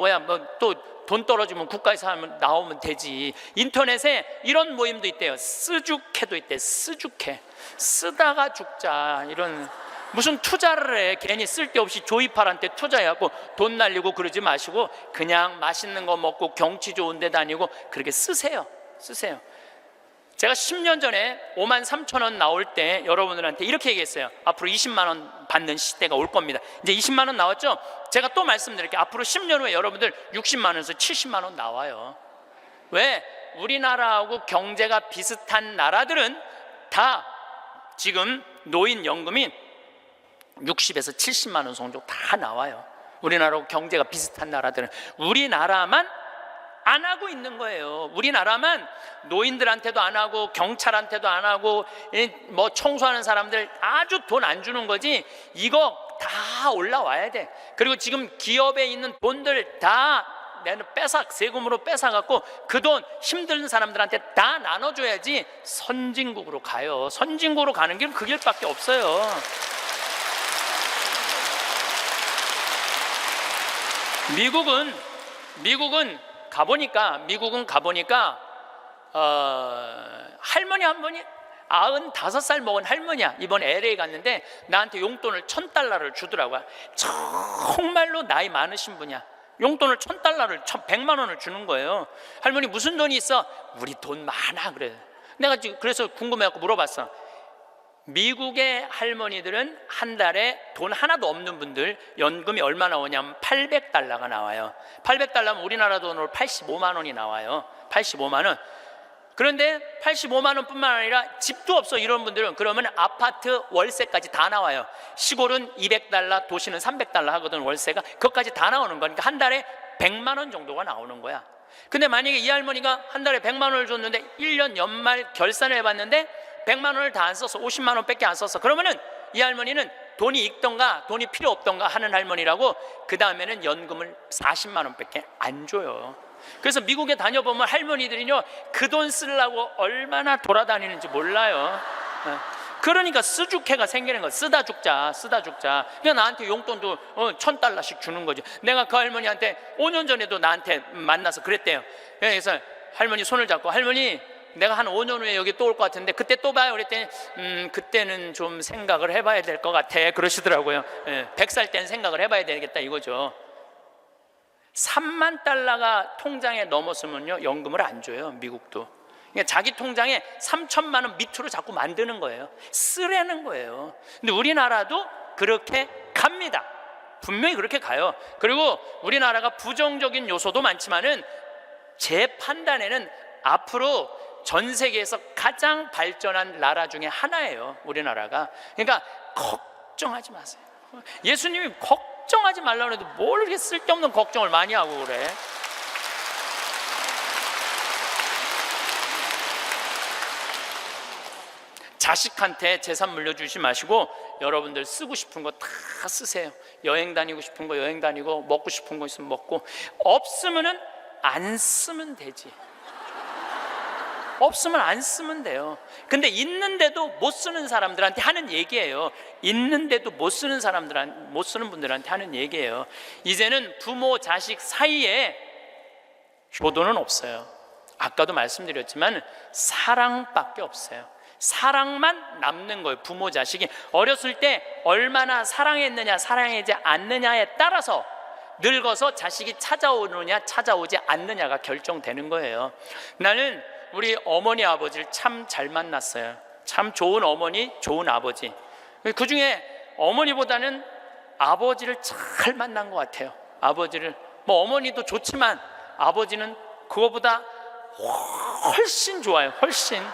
또 돈 떨어지면 국가에서 나오면 되지. 인터넷에 이런 모임도 있대요. 쓰주캐도 있대. 쓰주캐. 쓰다가 죽자. 이런 무슨 투자를 해. 괜히 쓸데없이 조이팔한테 투자해갖고 돈 날리고 그러지 마시고 그냥 맛있는 거 먹고 경치 좋은 데 다니고 그렇게 쓰세요. 제가 10년 전에 53,000원 나올 때 여러분들한테 이렇게 얘기했어요. 앞으로 20만 원 받는 시대가 올 겁니다. 이제 20만 원 나왔죠? 제가 또 말씀드릴게요. 앞으로 10년 후에 여러분들 60만 원에서 70만 원 나와요. 왜? 우리나라하고 경제가 비슷한 나라들은 다 지금 노인연금이 60에서 70만 원 정도 다 나와요. 우리나라하고 경제가 비슷한 나라들은. 우리나라만 안 하고 있는 거예요. 우리나라만 노인들한테도 안 하고 경찰한테도 안 하고 뭐 청소하는 사람들 아주 돈 안 주는 거지. 이거 다 올라와야 돼. 그리고 지금 기업에 있는 돈들 다 내는 세금으로 뺏어갖고 그 돈 힘든 사람들한테 다 나눠줘야지 선진국으로 가요. 선진국으로 가는 길은 그 길밖에 없어요. 미국은 가보니까 할머니 한 분이 95살 먹은 할머니야. 이번 LA 갔는데 나한테 용돈을 $1,000를 주더라고요. 정말로 나이 많으신 분이야. 용돈을 $1,000를 100만 원을 주는 거예요. 할머니 무슨 돈이 있어? 우리 돈 많아. 그래. 내가 지금 그래서 궁금해갖고 물어봤어. 미국의 할머니들은 한 달에 돈 하나도 없는 분들 연금이 얼마 나오냐면 $800가 나와요. $800면 우리나라 돈으로 85만 원이 나와요. 85만 원. 그런데 85만 원뿐만 아니라 집도 없어 이런 분들은 그러면 아파트 월세까지 다 나와요. 시골은 $200, 도시는 $300 하거든 월세가. 그것까지 다 나오는 거니까 한 달에 100만 원 정도가 나오는 거야. 근데 만약에 이 할머니가 한 달에 100만 원을 줬는데 1년 연말 결산을 해봤는데 100만 원을 다 안 썼어. 50만 원밖에 안 썼어. 그러면은 이 할머니는 돈이 있던가 돈이 필요 없던가 하는 할머니라고. 그 다음에는 연금을 40만 원밖에 안 줘요. 그래서 미국에 다녀보면 할머니들이요 그 돈 쓰려고 얼마나 돌아다니는지 몰라요. 그러니까 쓰주캐가 생기는 거야. 쓰다 죽자. 그냥 나한테 용돈도 $1,000씩 주는 거지. 내가 그 할머니한테 5년 전에도 나한테 만나서 그랬대요. 그래서 할머니 손을 잡고 할머니 내가 한 5년 후에 여기 또 올 것 같은데 그때 또 봐요. 그랬더니 그때는 좀 생각을 해봐야 될 것 같아 그러시더라고요. 100살 때는 생각을 해봐야 되겠다 이거죠. $30,000가 통장에 넘었으면요 연금을 안 줘요. 미국도. 그러니까 자기 통장에 3천만 원 밑으로 자꾸 만드는 거예요. 쓰라는 거예요. 근데 우리나라도 그렇게 갑니다. 분명히 그렇게 가요. 그리고 우리나라가 부정적인 요소도 많지만은 제 판단에는 앞으로 전 세계에서 가장 발전한 나라 중에 하나예요. 우리나라가. 그러니까 걱정하지 마세요. 예수님이 걱정하지 말라고 해도 뭘 이렇게 쓸데없는 걱정을 많이 하고 그래. 자식한테 재산 물려주지 마시고 여러분들 쓰고 싶은 거 다 쓰세요. 여행 다니고 싶은 거 여행 다니고 먹고 싶은 거 있으면 먹고 없으면은 안 쓰면 되지. 없으면 안 쓰면 돼요. 근데 있는데도 못 쓰는 사람들한테 하는 얘기예요. 있는데도 못 쓰는 분들한테 하는 얘기예요. 이제는 부모 자식 사이에 효도는 없어요. 아까도 말씀드렸지만 사랑밖에 없어요. 사랑만 남는 거예요. 부모 자식이 어렸을 때 얼마나 사랑했느냐 사랑하지 않느냐에 따라서 늙어서 자식이 찾아오느냐 찾아오지 않느냐가 결정되는 거예요. 나는 우리 어머니 아버지를 참 잘 만났어요. 참 좋은 어머니 좋은 아버지. 그 중에 어머니보다는 아버지를 잘 만난 것 같아요. 아버지를 뭐 어머니도 좋지만 아버지는 그거보다 훨씬 좋아요. 훨씬.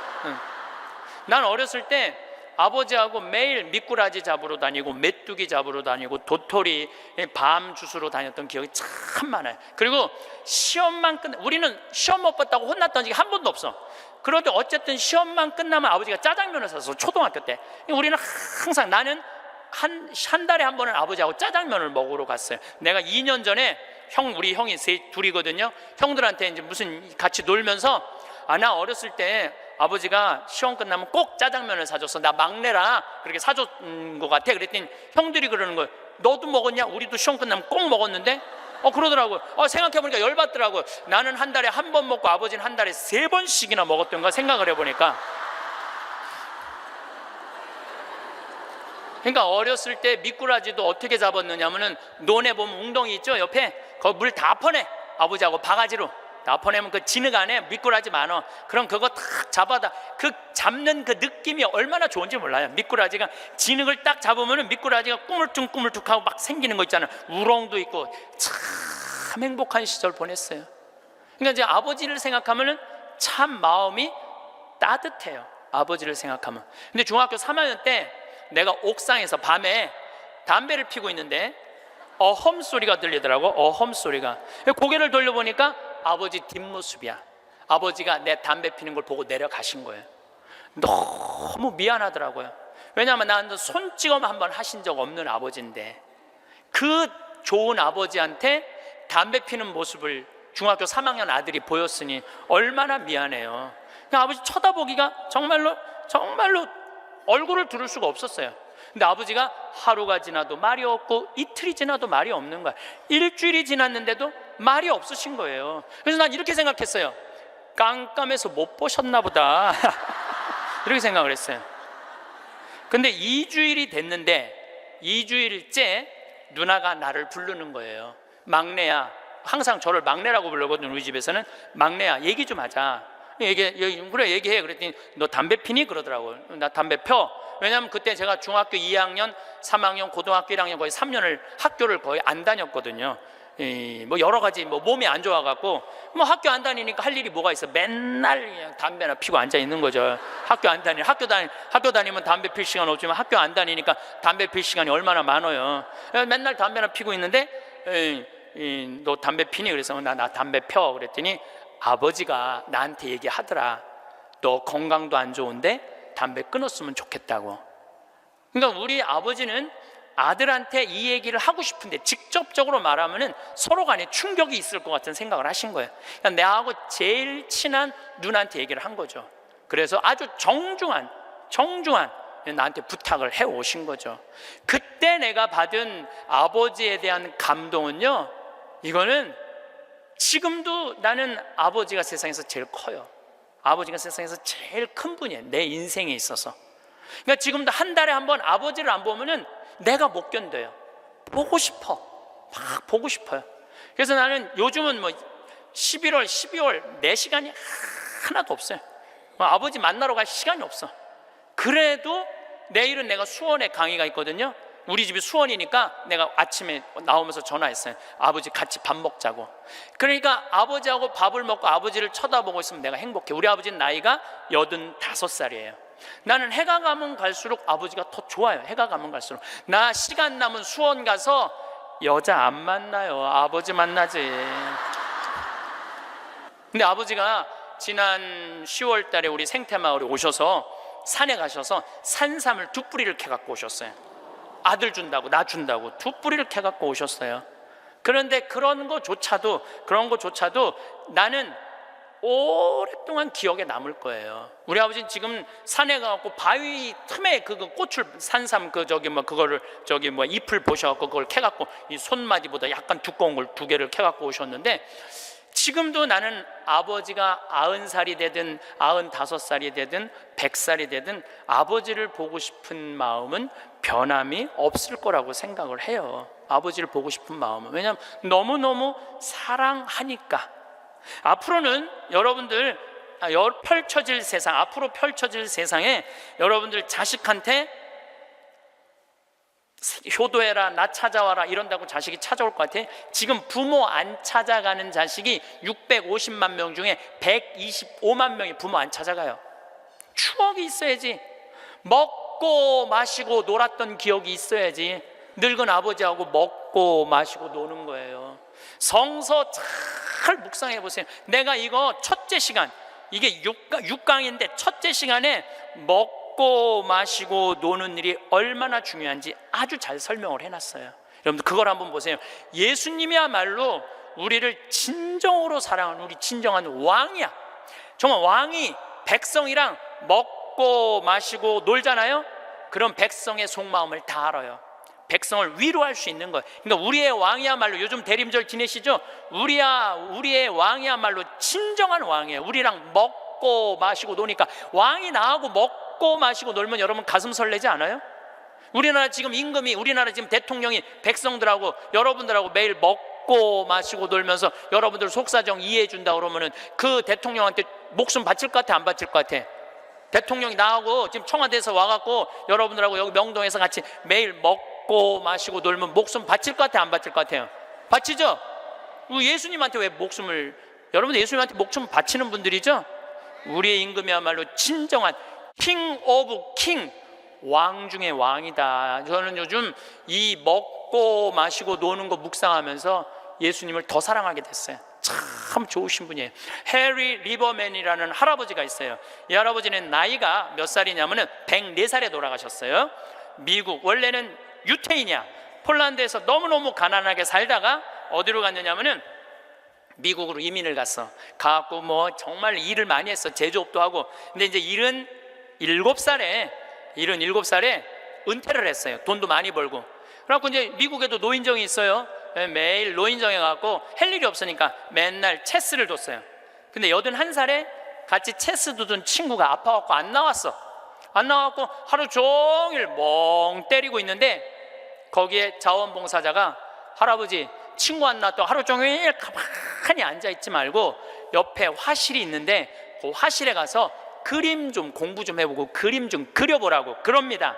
난 어렸을 때 아버지하고 매일 미꾸라지 잡으러 다니고 메뚜기 잡으러 다니고 도토리 밤 주스로 다녔던 기억이 참 많아요. 그리고 시험만 우리는 시험 못 봤다고 혼났던 적이 한 번도 없어. 그런데 어쨌든 시험만 끝나면 아버지가 짜장면을 사서, 초등학교 때 우리는 항상, 나는 한 달에 한 번은 아버지하고 짜장면을 먹으러 갔어요. 내가 2년 전에 우리 형이 둘이거든요. 형들한테 이제 무슨 같이 놀면서, 나 어렸을 때 아버지가 시험 끝나면 꼭 짜장면을 사줬어. 나 막내라 그렇게 사줬던 것 같아. 그랬더니 형들이 그러는 거예요. 너도 먹었냐? 우리도 시험 끝나면 꼭 먹었는데? 그러더라고요. 생각해보니까 열받더라고요. 나는 한 달에 한 번 먹고 아버지는 한 달에 3번씩이나 먹었던가 생각을 해보니까. 그러니까 어렸을 때 미꾸라지도 어떻게 잡았느냐면은, 논에 보면 웅덩이 있죠, 옆에. 거기 물 다 퍼내. 아버지하고 바가지로 다 퍼내면 그 진흙 안에 미꾸라지 많아. 그럼 그거 탁 잡아다, 그 잡는 그 느낌이 얼마나 좋은지 몰라요. 미꾸라지가 진흙을 딱 잡으면은 미꾸라지가 꾸물쭉꾸물쭉하고 막 생기는 거 있잖아요. 우렁도 있고. 참 행복한 시절 보냈어요. 그러니까 이제 아버지를 생각하면은 참 마음이 따뜻해요. 아버지를 생각하면. 근데 중학교 3학년 때 내가 옥상에서 밤에 담배를 피고 있는데 어험 소리가 들리더라고. 어험 소리가. 고개를 돌려보니까 아버지 뒷모습이야. 아버지가 내 담배 피는 걸 보고 내려가신 거예요. 너무 미안하더라고요. 왜냐하면 나는 손찌검 한번 하신 적 없는 아버지인데, 그 좋은 아버지한테 담배 피는 모습을 중학교 3학년 아들이 보였으니 얼마나 미안해요. 그냥 아버지 쳐다보기가 정말로 얼굴을 들을 수가 없었어요. 근데 아버지가 하루가 지나도 말이 없고 이틀이 지나도 말이 없는 거야. 일주일이 지났는데도 말이 없으신 거예요. 그래서 난 이렇게 생각했어요. 깜깜해서 못 보셨나 보다. 이렇게 생각을 했어요. 근데 2주일이 됐는데 2주일째 누나가 나를 부르는 거예요. 막내야. 항상 저를 막내라고 부르거든요. 우리 집에서는. 막내야, 얘기 좀 하자. 그래, 얘기해. 그랬더니 너 담배 피니? 그러더라고요. 나 담배 펴. 왜냐하면 그때 제가 중학교 2학년, 3학년, 고등학교 1학년 거의 3년을 학교를 거의 안 다녔거든요. 뭐 여러 가지 몸이 안 좋아갖고 학교 안 다니니까 할 일이 뭐가 있어. 맨날 그냥 담배나 피고 앉아 있는 거죠. 학교 다니면 담배 필 시간 없지만 학교 안 다니니까 담배 필 시간이 얼마나 많아요. 맨날 담배나 피고 있는데 너 담배 피니? 그래서 나 담배 펴. 그랬더니 아버지가 나한테 얘기하더라. 너 건강도 안 좋은데 담배 끊었으면 좋겠다고. 그러니까 우리 아버지는 아들한테 이 얘기를 하고 싶은데 직접적으로 말하면은 서로 간에 충격이 있을 것 같은 생각을 하신 거예요. 그러니까 내하고 제일 친한 누나한테 얘기를 한 거죠. 그래서 아주 정중한 나한테 부탁을 해 오신 거죠. 그때 내가 받은 아버지에 대한 감동은요, 이거는 지금도 나는 아버지가 세상에서 제일 커요. 아버지가 세상에서 제일 큰 분이에요. 내 인생에 있어서. 그러니까 지금도 한 달에 한 번 아버지를 안 보면은 내가 못 견뎌요. 보고 싶어. 막 보고 싶어요. 그래서 나는 요즘은 11월, 12월 내 시간이 하나도 없어요. 아버지 만나러 갈 시간이 없어. 그래도 내일은 내가 수원에 강의가 있거든요. 우리 집이 수원이니까 내가 아침에 나오면서 전화했어요. 아버지 같이 밥 먹자고. 그러니까 아버지하고 밥을 먹고 아버지를 쳐다보고 있으면 내가 행복해. 우리 아버지는 나이가 85살이에요. 나는 해가 가면 갈수록 아버지가 더 좋아요. 해가 가면 갈수록. 나 시간 남은 수원 가서 여자 안 만나요. 아버지 만나지. 근데 아버지가 지난 10월 달에 우리 생태마을에 오셔서 산에 가셔서 산삼을 2뿌리를 캐갖고 오셨어요. 아들 준다고, 나 준다고 2뿌리를 캐갖고 오셨어요. 그런데 그런 거조차도 나는 오랫동안 기억에 남을 거예요. 우리 아버지는 지금 산에 가갖고 바위 틈에 그 꽃을, 산삼 그거를 잎을 보셔갖고 그걸 캐갖고 이 손마디보다 약간 두꺼운 걸 2개를 캐갖고 오셨는데, 지금도 나는 아버지가 90살이 되든 95살이 되든 100살이 되든 아버지를 보고 싶은 마음은 변함이 없을 거라고 생각을 해요. 아버지를 보고 싶은 마음은. 왜냐하면 너무너무 사랑하니까. 앞으로는 여러분들 앞으로 펼쳐질 세상에 여러분들 자식한테 효도해라, 나 찾아와라 이런다고 자식이 찾아올 것 같아. 지금 부모 안 찾아가는 자식이 650만 명 중에 125만 명이 부모 안 찾아가요. 추억이 있어야지. 먹고 먹고 마시고 놀았던 기억이 있어야지. 늙은 아버지하고 먹고 마시고 노는 거예요. 성서 잘 묵상해 보세요. 내가 이거 첫째 시간, 이게 6강인데 첫째 시간에 먹고 마시고 노는 일이 얼마나 중요한지 아주 잘 설명을 해놨어요. 여러분들 그걸 한번 보세요. 예수님이야말로 우리를 진정으로 사랑하는 우리 진정한 왕이야. 정말 왕이 백성이랑 먹고 마시고 놀잖아요. 그럼 백성의 속마음을 다 알아요. 백성을 위로할 수 있는 거예요. 그러니까 우리의 왕이야말로, 요즘 대림절 지내시죠? 우리의 왕이야말로 진정한 왕이에요. 우리랑 먹고 마시고 노니까. 왕이 나하고 먹고 마시고 놀면 여러분 가슴 설레지 않아요? 우리나라 지금 임금이, 우리나라 지금 대통령이 백성들하고 여러분들하고 매일 먹고 마시고 놀면서 여러분들 속사정 이해해 준다 그러면은 그 대통령한테 목숨 바칠 것 같아, 안 바칠 것 같아? 대통령이 나하고 지금 청와대에서 와갖고 여러분들하고 여기 명동에서 같이 매일 먹고 마시고 놀면 목숨 바칠 것 같아, 안 바칠 것 같아요? 바치죠? 예수님한테 왜 목숨을, 여러분 예수님한테 목숨 바치는 분들이죠? 우리의 임금이야말로 진정한 킹 오브 킹, 왕 중의 왕이다. 저는 요즘 이 먹고 마시고 노는 거 묵상하면서 예수님을 더 사랑하게 됐어요. 참 좋으신 분이에요. 해리 리버맨이라는 할아버지가 있어요. 이 할아버지는 나이가 몇 살이냐면은 104살에 돌아가셨어요. 미국, 원래는 유태인이야. 폴란드에서 너무너무 가난하게 살다가 어디로 갔느냐면은 미국으로 이민을 갔어. 가갖고 뭐 정말 일을 많이 했어. 제조업도 하고. 근데 이제 77살에 은퇴를 했어요. 돈도 많이 벌고. 그래갖고 이제 미국에도 노인정이 있어요. 매일 노인정에 가갖고 할 일이 없으니까 맨날 체스를 뒀어요. 근데 81살에 같이 체스 두던 친구가 아파갖고 안 나왔어. 안 나와갖고 하루 종일 멍 때리고 있는데 거기에 자원봉사자가, 할아버지 친구 안 나왔다고 하루 종일 가만히 앉아있지 말고 옆에 화실이 있는데 그 화실에 가서 그림 좀 공부 좀 해보고 그림 좀 그려보라고 그럽니다.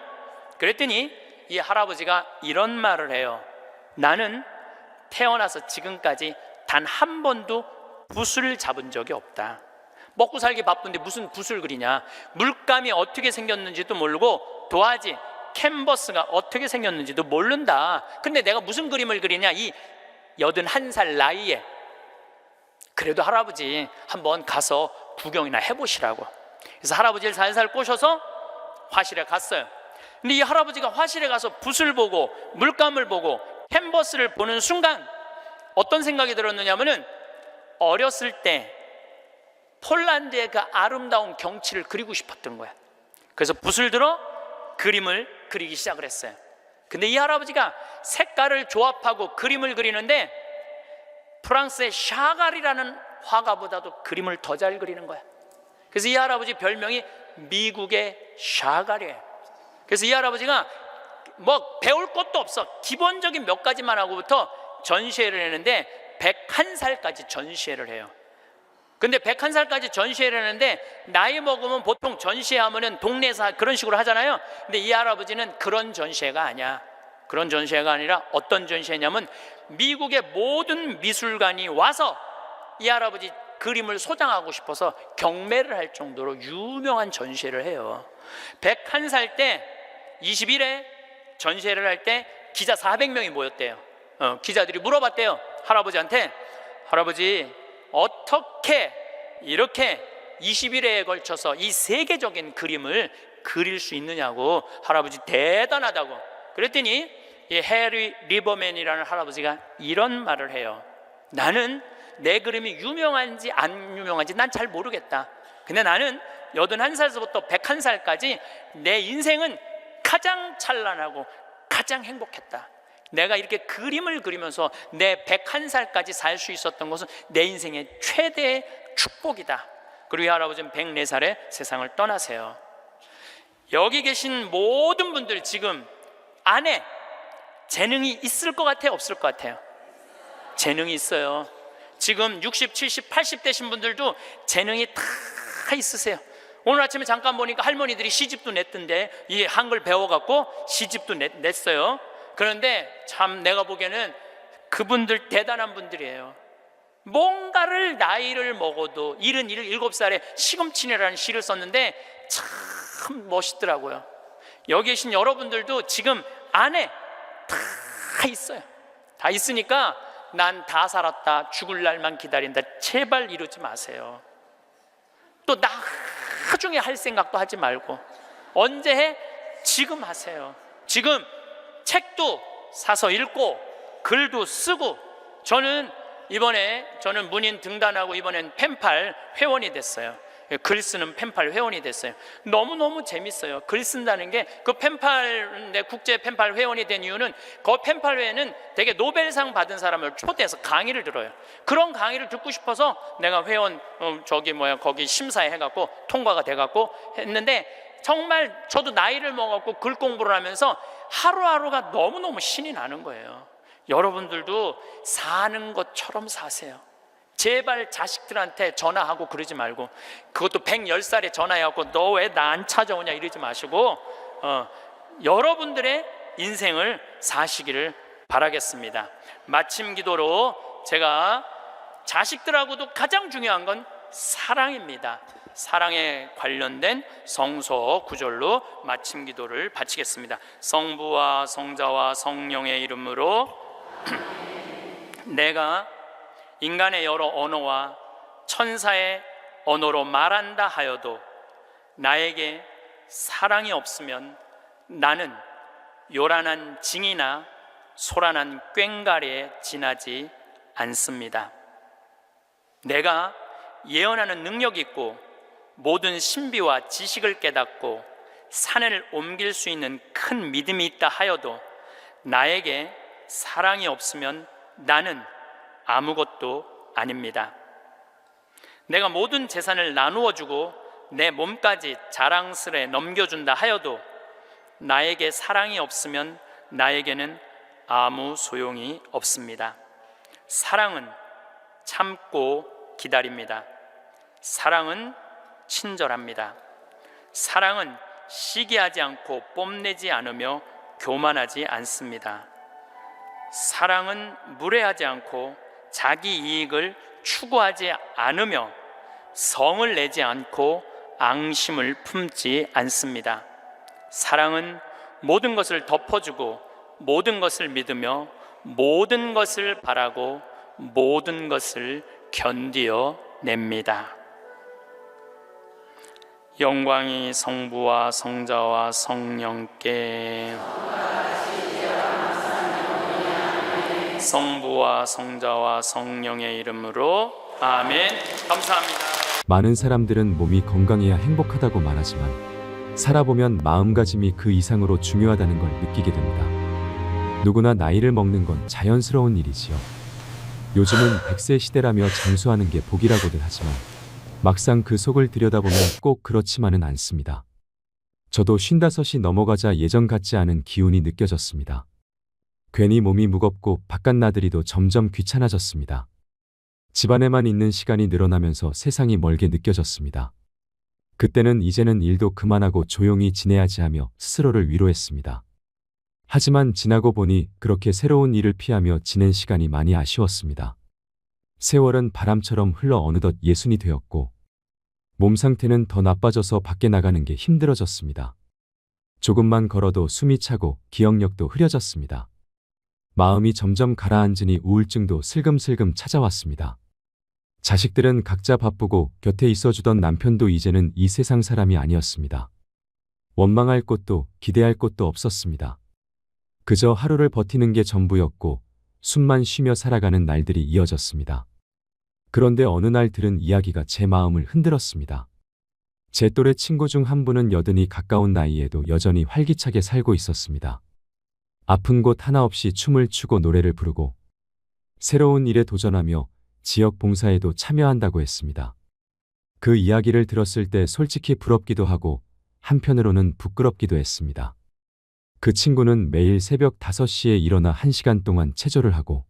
그랬더니 이 할아버지가 이런 말을 해요. 나는 태어나서 지금까지 단 한 번도 붓을 잡은 적이 없다. 먹고 살기 바쁜데 무슨 붓을 그리냐. 물감이 어떻게 생겼는지도 모르고 도화지, 캔버스가 어떻게 생겼는지도 모른다. 근데 내가 무슨 그림을 그리냐, 이 81살 나이에. 그래도 할아버지 한번 가서 구경이나 해보시라고. 그래서 할아버지를 살살 꼬셔서 화실에 갔어요. 근데 이 할아버지가 화실에 가서 붓을 보고 물감을 보고 캔버스를 보는 순간 어떤 생각이 들었느냐면은 어렸을 때 폴란드의 그 아름다운 경치를 그리고 싶었던 거야. 그래서 붓을 들어 그림을 그리기 시작을 했어요. 근데 이 할아버지가 색깔을 조합하고 그림을 그리는데 프랑스의 샤갈이라는 화가보다도 그림을 더 잘 그리는 거야. 그래서 이 할아버지 별명이 미국의 샤갈이에요. 그래서 이 할아버지가 뭐 배울 것도 없어. 기본적인 몇 가지만 하고부터 전시회를 했는데 101살까지 전시회를 해요. 근데 101살까지 전시회를 하는데 나이 먹으면 보통 전시회하면은 동네에서 그런 식으로 하잖아요. 근데 이 할아버지는 그런 전시회가 아니야. 그런 전시회가 아니라 어떤 전시회냐면 미국의 모든 미술관이 와서 이 할아버지 그림을 소장하고 싶어서 경매를 할 정도로 유명한 전시회를 해요. 101살 때 20일에 전시회를 할 때 기자 400명이 모였대요. 기자들이 물어봤대요. 할아버지한테, 할아버지 어떻게 이렇게 20일에 걸쳐서 이 세계적인 그림을 그릴 수 있느냐고. 할아버지 대단하다고. 그랬더니 이 해리 리버맨이라는 할아버지가 이런 말을 해요. 나는 내 그림이 유명한지 안 유명한지 난 잘 모르겠다. 근데 나는 81살부터 101살까지 내 인생은 가장 찬란하고 가장 행복했다. 내가 이렇게 그림을 그리면서 내 101살까지 살 수 있었던 것은 내 인생의 최대의 축복이다. 그리고 이 할아버지는 104살에 세상을 떠나세요. 여기 계신 모든 분들 지금 안에 재능이 있을 것 같아요, 없을 것 같아요? 재능이 있어요. 지금 60, 70, 80 되신 분들도 재능이 다 있으세요. 오늘 아침에 잠깐 보니까 할머니들이 시집도 냈던데, 이 한글 배워갖고 시집도 냈어요. 그런데 참 내가 보기에는 그분들 대단한 분들이에요. 뭔가를 나이를 먹어도 77살에 시금치네라는 시를 썼는데 참 멋있더라고요. 여기 계신 여러분들도 지금 안에 다 있어요. 다 있으니까 난 다 살았다, 죽을 날만 기다린다, 제발 이러지 마세요. 또 나중에 할 생각도 하지 말고, 언제 해? 지금 하세요. 지금 책도 사서 읽고 글도 쓰고, 저는 문인 등단하고 이번엔 펜팔 회원이 됐어요. 글 쓰는 펜팔 회원이 됐어요. 너무너무 재밌어요. 글 쓴다는 게, 그 펜팔, 내 국제 펜팔 회원이 된 이유는 그 펜팔 회에는 되게 노벨상 받은 사람을 초대해서 강의를 들어요. 그런 강의를 듣고 싶어서 내가 회원 거기 심사해 해갖고 통과가 돼갖고 했는데, 정말 저도 나이를 먹었고 글 공부를 하면서 하루하루가 너무너무 신이 나는 거예요. 여러분들도 사는 것처럼 사세요. 제발 자식들한테 전화하고 그러지 말고, 그것도 110살에 전화해갖고 너 왜 나 안 찾아오냐 이러지 마시고, 여러분들의 인생을 사시기를 바라겠습니다. 마침 기도로 제가 자식들하고도 가장 중요한 건 사랑입니다. 사랑에 관련된 성서 구절로 마침 기도를 바치겠습니다. 성부와 성자와 성령의 이름으로 내가 인간의 여러 언어와 천사의 언어로 말한다 하여도 나에게 사랑이 없으면 나는 요란한 징이나 소란한 꽹과리에 지나지 않습니다. 내가 예언하는 능력이 있고 모든 신비와 지식을 깨닫고 산을 옮길 수 있는 큰 믿음이 있다 하여도 나에게 사랑이 없으면 나는 아무것도 아닙니다. 내가 모든 재산을 나누어 주고 내 몸까지 자랑스레 넘겨준다 하여도 나에게 사랑이 없으면 나에게는 아무 소용이 없습니다. 사랑은 참고 기다립니다. 사랑은 친절합니다. 사랑은 시기하지 않고 뽐내지 않으며 교만하지 않습니다. 사랑은 무례하지 않고 자기 이익을 추구하지 않으며 성을 내지 않고 앙심을 품지 않습니다. 사랑은 모든 것을 덮어주고 모든 것을 믿으며 모든 것을 바라고 모든 것을 견디어 냅니다. 영광이 성부와 성자와 성령께, 성부와 성자와 성령의 이름으로 아멘. 감사합니다. 많은 사람들은 몸이 건강해야 행복하다고 말하지만 살아보면 마음가짐이 그 이상으로 중요하다는 걸 느끼게 됩니다. 누구나 나이를 먹는 건 자연스러운 일이지요. 요즘은 100세 시대라며 장수하는 게 복이라고들 하지만 막상 그 속을 들여다보면 꼭 그렇지만은 않습니다. 저도 55이 넘어가자 예전 같지 않은 기운이 느껴졌습니다. 괜히 몸이 무겁고 바깥 나들이도 점점 귀찮아졌습니다. 집안에만 있는 시간이 늘어나면서 세상이 멀게 느껴졌습니다. 그때는 이제는 일도 그만하고 조용히 지내야지 하며 스스로를 위로했습니다. 하지만 지나고 보니 그렇게 새로운 일을 피하며 지낸 시간이 많이 아쉬웠습니다. 세월은 바람처럼 흘러 어느덧 60이 되었고 몸 상태는 더 나빠져서 밖에 나가는 게 힘들어졌습니다. 조금만 걸어도 숨이 차고 기억력도 흐려졌습니다. 마음이 점점 가라앉으니 우울증도 슬금슬금 찾아왔습니다. 자식들은 각자 바쁘고 곁에 있어주던 남편도 이제는 이 세상 사람이 아니었습니다. 원망할 곳도 기대할 곳도 없었습니다. 그저 하루를 버티는 게 전부였고 숨만 쉬며 살아가는 날들이 이어졌습니다. 그런데 어느 날 들은 이야기가 제 마음을 흔들었습니다. 제 또래 친구 중 한 분은 여든이 가까운 나이에도 여전히 활기차게 살고 있었습니다. 아픈 곳 하나 없이 춤을 추고 노래를 부르고 새로운 일에 도전하며 지역 봉사에도 참여한다고 했습니다. 그 이야기를 들었을 때 솔직히 부럽기도 하고 한편으로는 부끄럽기도 했습니다. 그 친구는 매일 새벽 5시에 일어나 1시간 동안 체조를 하고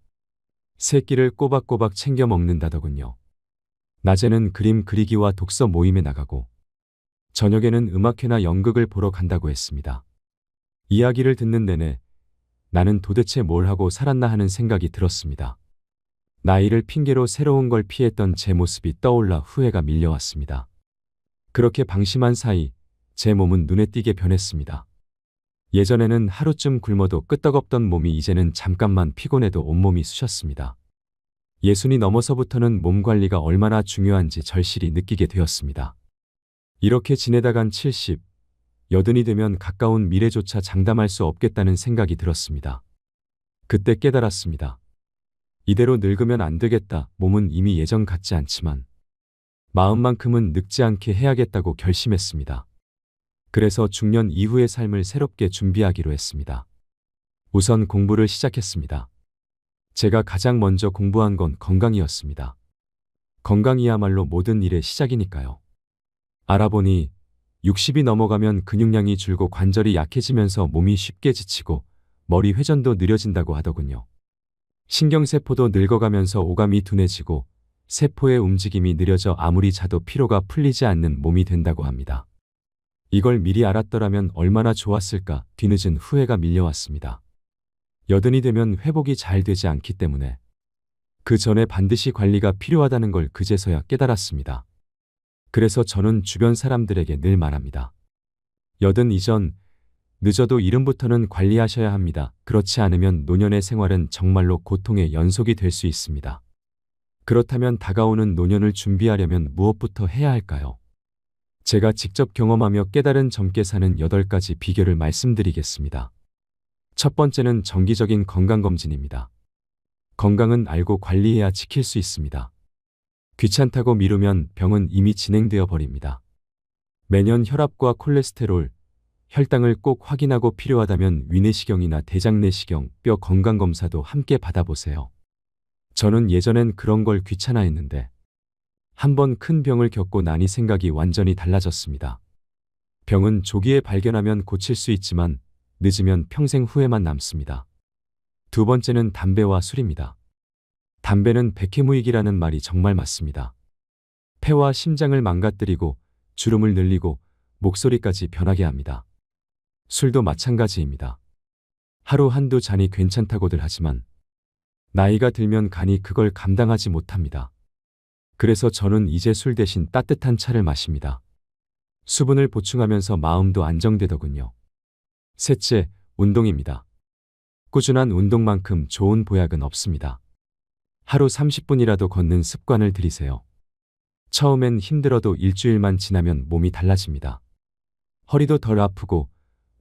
세 끼를 꼬박꼬박 챙겨 먹는다더군요. 낮에는 그림 그리기와 독서 모임에 나가고 저녁에는 음악회나 연극을 보러 간다고 했습니다. 이야기를 듣는 내내 나는 도대체 뭘 하고 살았나 하는 생각이 들었습니다. 나이를 핑계로 새로운 걸 피했던 제 모습이 떠올라 후회가 밀려왔습니다. 그렇게 방심한 사이 제 몸은 눈에 띄게 변했습니다. 예전에는 하루쯤 굶어도 끄떡없던 몸이 이제는 잠깐만 피곤해도 온몸이 쑤셨습니다. 60이 넘어서부터는 몸 관리가 얼마나 중요한지 절실히 느끼게 되었습니다. 이렇게 지내다간 70, 80이 되면 가까운 미래조차 장담할 수 없겠다는 생각이 들었습니다. 그때 깨달았습니다. 이대로 늙으면 안 되겠다. 몸은 이미 예전 같지 않지만 마음만큼은 늙지 않게 해야겠다고 결심했습니다. 그래서 중년 이후의 삶을 새롭게 준비하기로 했습니다. 우선 공부를 시작했습니다. 제가 가장 먼저 공부한 건 건강이었습니다. 건강이야말로 모든 일의 시작이니까요. 알아보니 60이 넘어가면 근육량이 줄고 관절이 약해지면서 몸이 쉽게 지치고 머리 회전도 느려진다고 하더군요. 신경세포도 늙어가면서 오감이 둔해지고 세포의 움직임이 느려져 아무리 자도 피로가 풀리지 않는 몸이 된다고 합니다. 이걸 미리 알았더라면 얼마나 좋았을까. 뒤늦은 후회가 밀려왔습니다. 80이 되면 회복이 잘 되지 않기 때문에 그 전에 반드시 관리가 필요하다는 걸 그제서야 깨달았습니다. 그래서 저는 주변 사람들에게 늘 말합니다. 80 이전, 늦어도 이름부터는 관리하셔야 합니다. 그렇지 않으면 노년의 생활은 정말로 고통의 연속이 될 수 있습니다. 그렇다면 다가오는 노년을 준비하려면 무엇부터 해야 할까요? 제가 직접 경험하며 깨달은 젊게 사는 8가지 비결을 말씀드리겠습니다. 첫 번째는 정기적인 건강검진입니다. 건강은 알고 관리해야 지킬 수 있습니다. 귀찮다고 미루면 병은 이미 진행되어 버립니다. 매년 혈압과 콜레스테롤, 혈당을 꼭 확인하고 필요하다면 위내시경이나 대장내시경, 뼈 건강검사도 함께 받아보세요. 저는 예전엔 그런 걸 귀찮아했는데 한번 큰 병을 겪고 나니 생각이 완전히 달라졌습니다. 병은 조기에 발견하면 고칠 수 있지만 늦으면 평생 후회만 남습니다. 두 번째는 담배와 술입니다. 담배는 백해무익이라는 말이 정말 맞습니다. 폐와 심장을 망가뜨리고 주름을 늘리고 목소리까지 변하게 합니다. 술도 마찬가지입니다. 하루 한두 잔이 괜찮다고들 하지만 나이가 들면 간이 그걸 감당하지 못합니다. 그래서 저는 이제 술 대신 따뜻한 차를 마십니다. 수분을 보충하면서 마음도 안정되더군요. 셋째, 운동입니다. 꾸준한 운동만큼 좋은 보약은 없습니다. 하루 30분이라도 걷는 습관을 들이세요. 처음엔 힘들어도 일주일만 지나면 몸이 달라집니다. 허리도 덜 아프고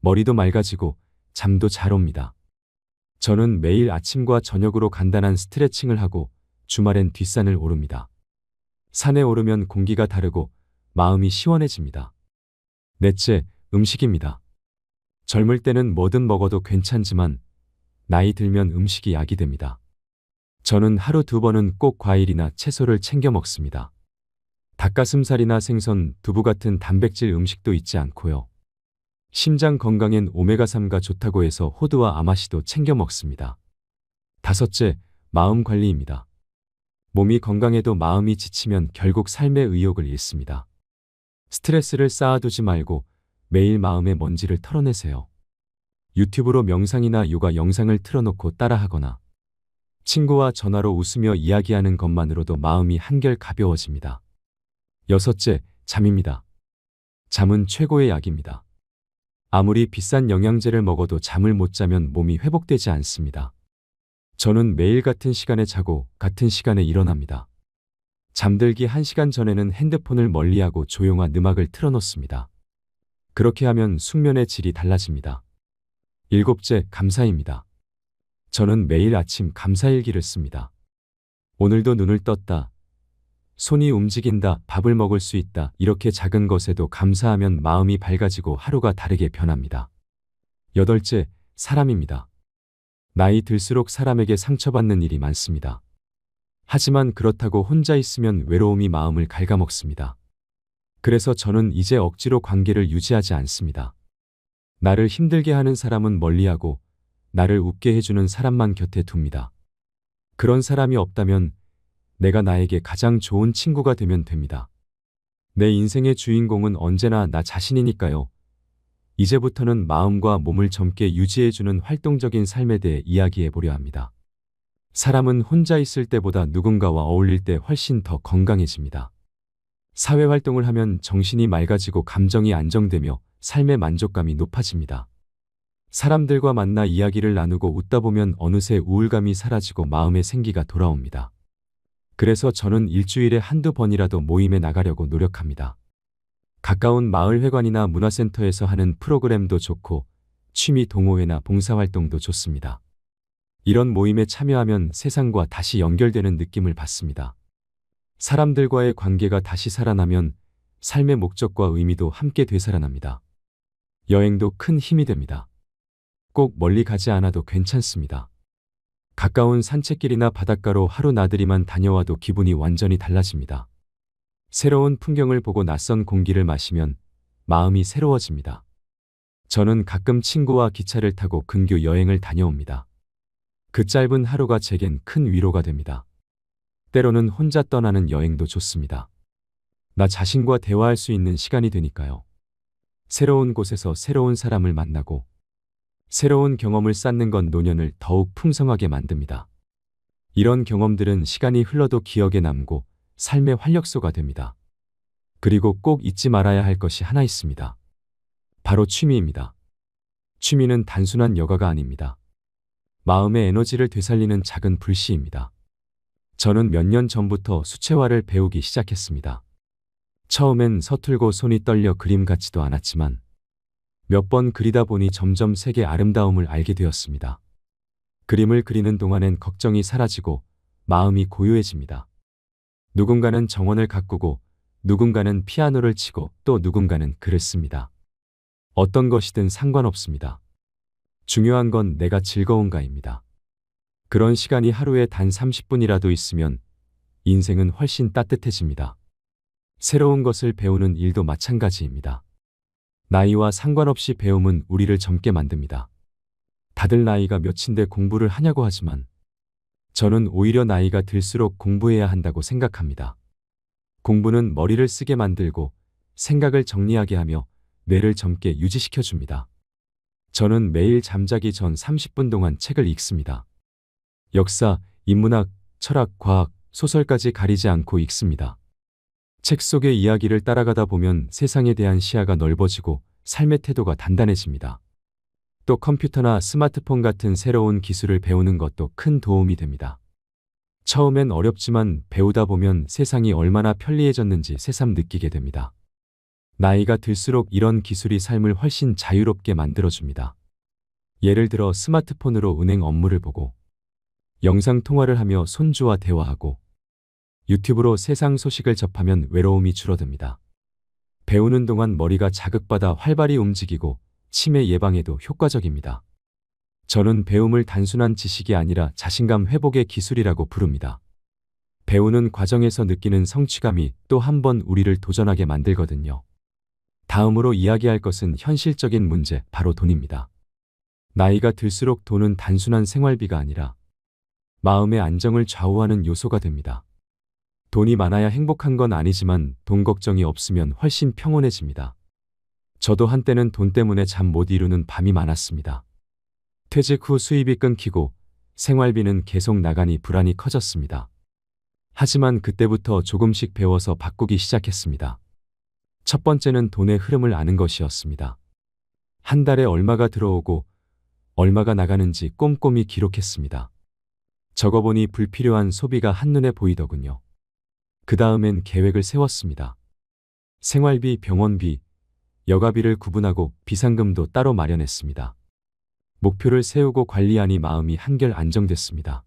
머리도 맑아지고 잠도 잘 옵니다. 저는 매일 아침과 저녁으로 간단한 스트레칭을 하고 주말엔 뒷산을 오릅니다. 산에 오르면 공기가 다르고 마음이 시원해집니다. 넷째, 음식입니다. 젊을 때는 뭐든 먹어도 괜찮지만 나이 들면 음식이 약이 됩니다. 저는 하루 2번은 꼭 과일이나 채소를 챙겨 먹습니다. 닭가슴살이나 생선, 두부 같은 단백질 음식도 잊지 않고요. 심장 건강엔 오메가3가 좋다고 해서 호두와 아마씨도 챙겨 먹습니다. 다섯째, 마음 관리입니다. 몸이 건강해도 마음이 지치면 결국 삶의 의욕을 잃습니다. 스트레스를 쌓아두지 말고 매일 마음의 먼지를 털어내세요. 유튜브로 명상이나 요가 영상을 틀어놓고 따라하거나 친구와 전화로 웃으며 이야기하는 것만으로도 마음이 한결 가벼워집니다. 여섯째, 잠입니다. 잠은 최고의 약입니다. 아무리 비싼 영양제를 먹어도 잠을 못 자면 몸이 회복되지 않습니다. 저는 매일 같은 시간에 자고 같은 시간에 일어납니다. 잠들기 1시간 전에는 핸드폰을 멀리하고 조용한 음악을 틀어놓습니다. 그렇게 하면 숙면의 질이 달라집니다. 일곱째, 감사입니다. 저는 매일 아침 감사일기를 씁니다. 오늘도 눈을 떴다. 손이 움직인다. 밥을 먹을 수 있다. 이렇게 작은 것에도 감사하면 마음이 밝아지고 하루가 다르게 변합니다. 여덟째, 사람입니다. 나이 들수록 사람에게 상처받는 일이 많습니다. 하지만 그렇다고 혼자 있으면 외로움이 마음을 갉아먹습니다. 그래서 저는 이제 억지로 관계를 유지하지 않습니다. 나를 힘들게 하는 사람은 멀리하고 나를 웃게 해주는 사람만 곁에 둡니다. 그런 사람이 없다면 내가 나에게 가장 좋은 친구가 되면 됩니다. 내 인생의 주인공은 언제나 나 자신이니까요. 이제부터는 마음과 몸을 젊게 유지해주는 활동적인 삶에 대해 이야기해 보려 합니다. 사람은 혼자 있을 때보다 누군가와 어울릴 때 훨씬 더 건강해집니다. 사회활동을 하면 정신이 맑아지고 감정이 안정되며 삶의 만족감이 높아집니다. 사람들과 만나 이야기를 나누고 웃다 보면 어느새 우울감이 사라지고 마음의 생기가 돌아옵니다. 그래서 저는 일주일에 한두 번이라도 모임에 나가려고 노력합니다. 가까운 마을회관이나 문화센터에서 하는 프로그램도 좋고 취미 동호회나 봉사활동도 좋습니다. 이런 모임에 참여하면 세상과 다시 연결되는 느낌을 받습니다. 사람들과의 관계가 다시 살아나면 삶의 목적과 의미도 함께 되살아납니다. 여행도 큰 힘이 됩니다. 꼭 멀리 가지 않아도 괜찮습니다. 가까운 산책길이나 바닷가로 하루 나들이만 다녀와도 기분이 완전히 달라집니다. 새로운 풍경을 보고 낯선 공기를 마시면 마음이 새로워집니다. 저는 가끔 친구와 기차를 타고 근교 여행을 다녀옵니다. 그 짧은 하루가 제겐 큰 위로가 됩니다. 때로는 혼자 떠나는 여행도 좋습니다. 나 자신과 대화할 수 있는 시간이 되니까요. 새로운 곳에서 새로운 사람을 만나고 새로운 경험을 쌓는 건 노년을 더욱 풍성하게 만듭니다. 이런 경험들은 시간이 흘러도 기억에 남고 삶의 활력소가 됩니다. 그리고 꼭 잊지 말아야 할 것이 하나 있습니다. 바로 취미입니다. 취미는 단순한 여가가 아닙니다. 마음의 에너지를 되살리는 작은 불씨입니다. 저는 몇 년 전부터 수채화를 배우기 시작했습니다. 처음엔 서툴고 손이 떨려 그림 같지도 않았지만 몇 번 그리다 보니 점점 색의 아름다움을 알게 되었습니다. 그림을 그리는 동안엔 걱정이 사라지고 마음이 고요해집니다. 누군가는 정원을 가꾸고 누군가는 피아노를 치고 또 누군가는 글을 씁니다. 어떤 것이든 상관없습니다. 중요한 건 내가 즐거운가입니다. 그런 시간이 하루에 단 30분이라도 있으면 인생은 훨씬 따뜻해집니다. 새로운 것을 배우는 일도 마찬가지입니다. 나이와 상관없이 배움은 우리를 젊게 만듭니다. 다들 나이가 몇인데 공부를 하냐고 하지만 저는 오히려 나이가 들수록 공부해야 한다고 생각합니다. 공부는 머리를 쓰게 만들고 생각을 정리하게 하며 뇌를 젊게 유지시켜줍니다. 저는 매일 잠자기 전 30분 동안 책을 읽습니다. 역사, 인문학, 철학, 과학, 소설까지 가리지 않고 읽습니다. 책 속의 이야기를 따라가다 보면 세상에 대한 시야가 넓어지고 삶의 태도가 단단해집니다. 또 컴퓨터나 스마트폰 같은 새로운 기술을 배우는 것도 큰 도움이 됩니다. 처음엔 어렵지만 배우다 보면 세상이 얼마나 편리해졌는지 새삼 느끼게 됩니다. 나이가 들수록 이런 기술이 삶을 훨씬 자유롭게 만들어줍니다. 예를 들어 스마트폰으로 은행 업무를 보고 영상 통화를 하며 손주와 대화하고 유튜브로 세상 소식을 접하면 외로움이 줄어듭니다. 배우는 동안 머리가 자극받아 활발히 움직이고 치매 예방에도 효과적입니다. 저는 배움을 단순한 지식이 아니라 자신감 회복의 기술이라고 부릅니다. 배우는 과정에서 느끼는 성취감이 또 한 번 우리를 도전하게 만들거든요. 다음으로 이야기할 것은 현실적인 문제, 바로 돈입니다. 나이가 들수록 돈은 단순한 생활비가 아니라 마음의 안정을 좌우하는 요소가 됩니다. 돈이 많아야 행복한 건 아니지만 돈 걱정이 없으면 훨씬 평온해집니다. 저도 한때는 돈 때문에 잠 못 이루는 밤이 많았습니다. 퇴직 후 수입이 끊기고 생활비는 계속 나가니 불안이 커졌습니다. 하지만 그때부터 조금씩 배워서 바꾸기 시작했습니다. 첫 번째는 돈의 흐름을 아는 것이었습니다. 한 달에 얼마가 들어오고 얼마가 나가는지 꼼꼼히 기록했습니다. 적어보니 불필요한 소비가 한눈에 보이더군요. 그 다음엔 계획을 세웠습니다. 생활비, 병원비, 여가비를 구분하고 비상금도 따로 마련했습니다. 목표를 세우고 관리하니 마음이 한결 안정됐습니다.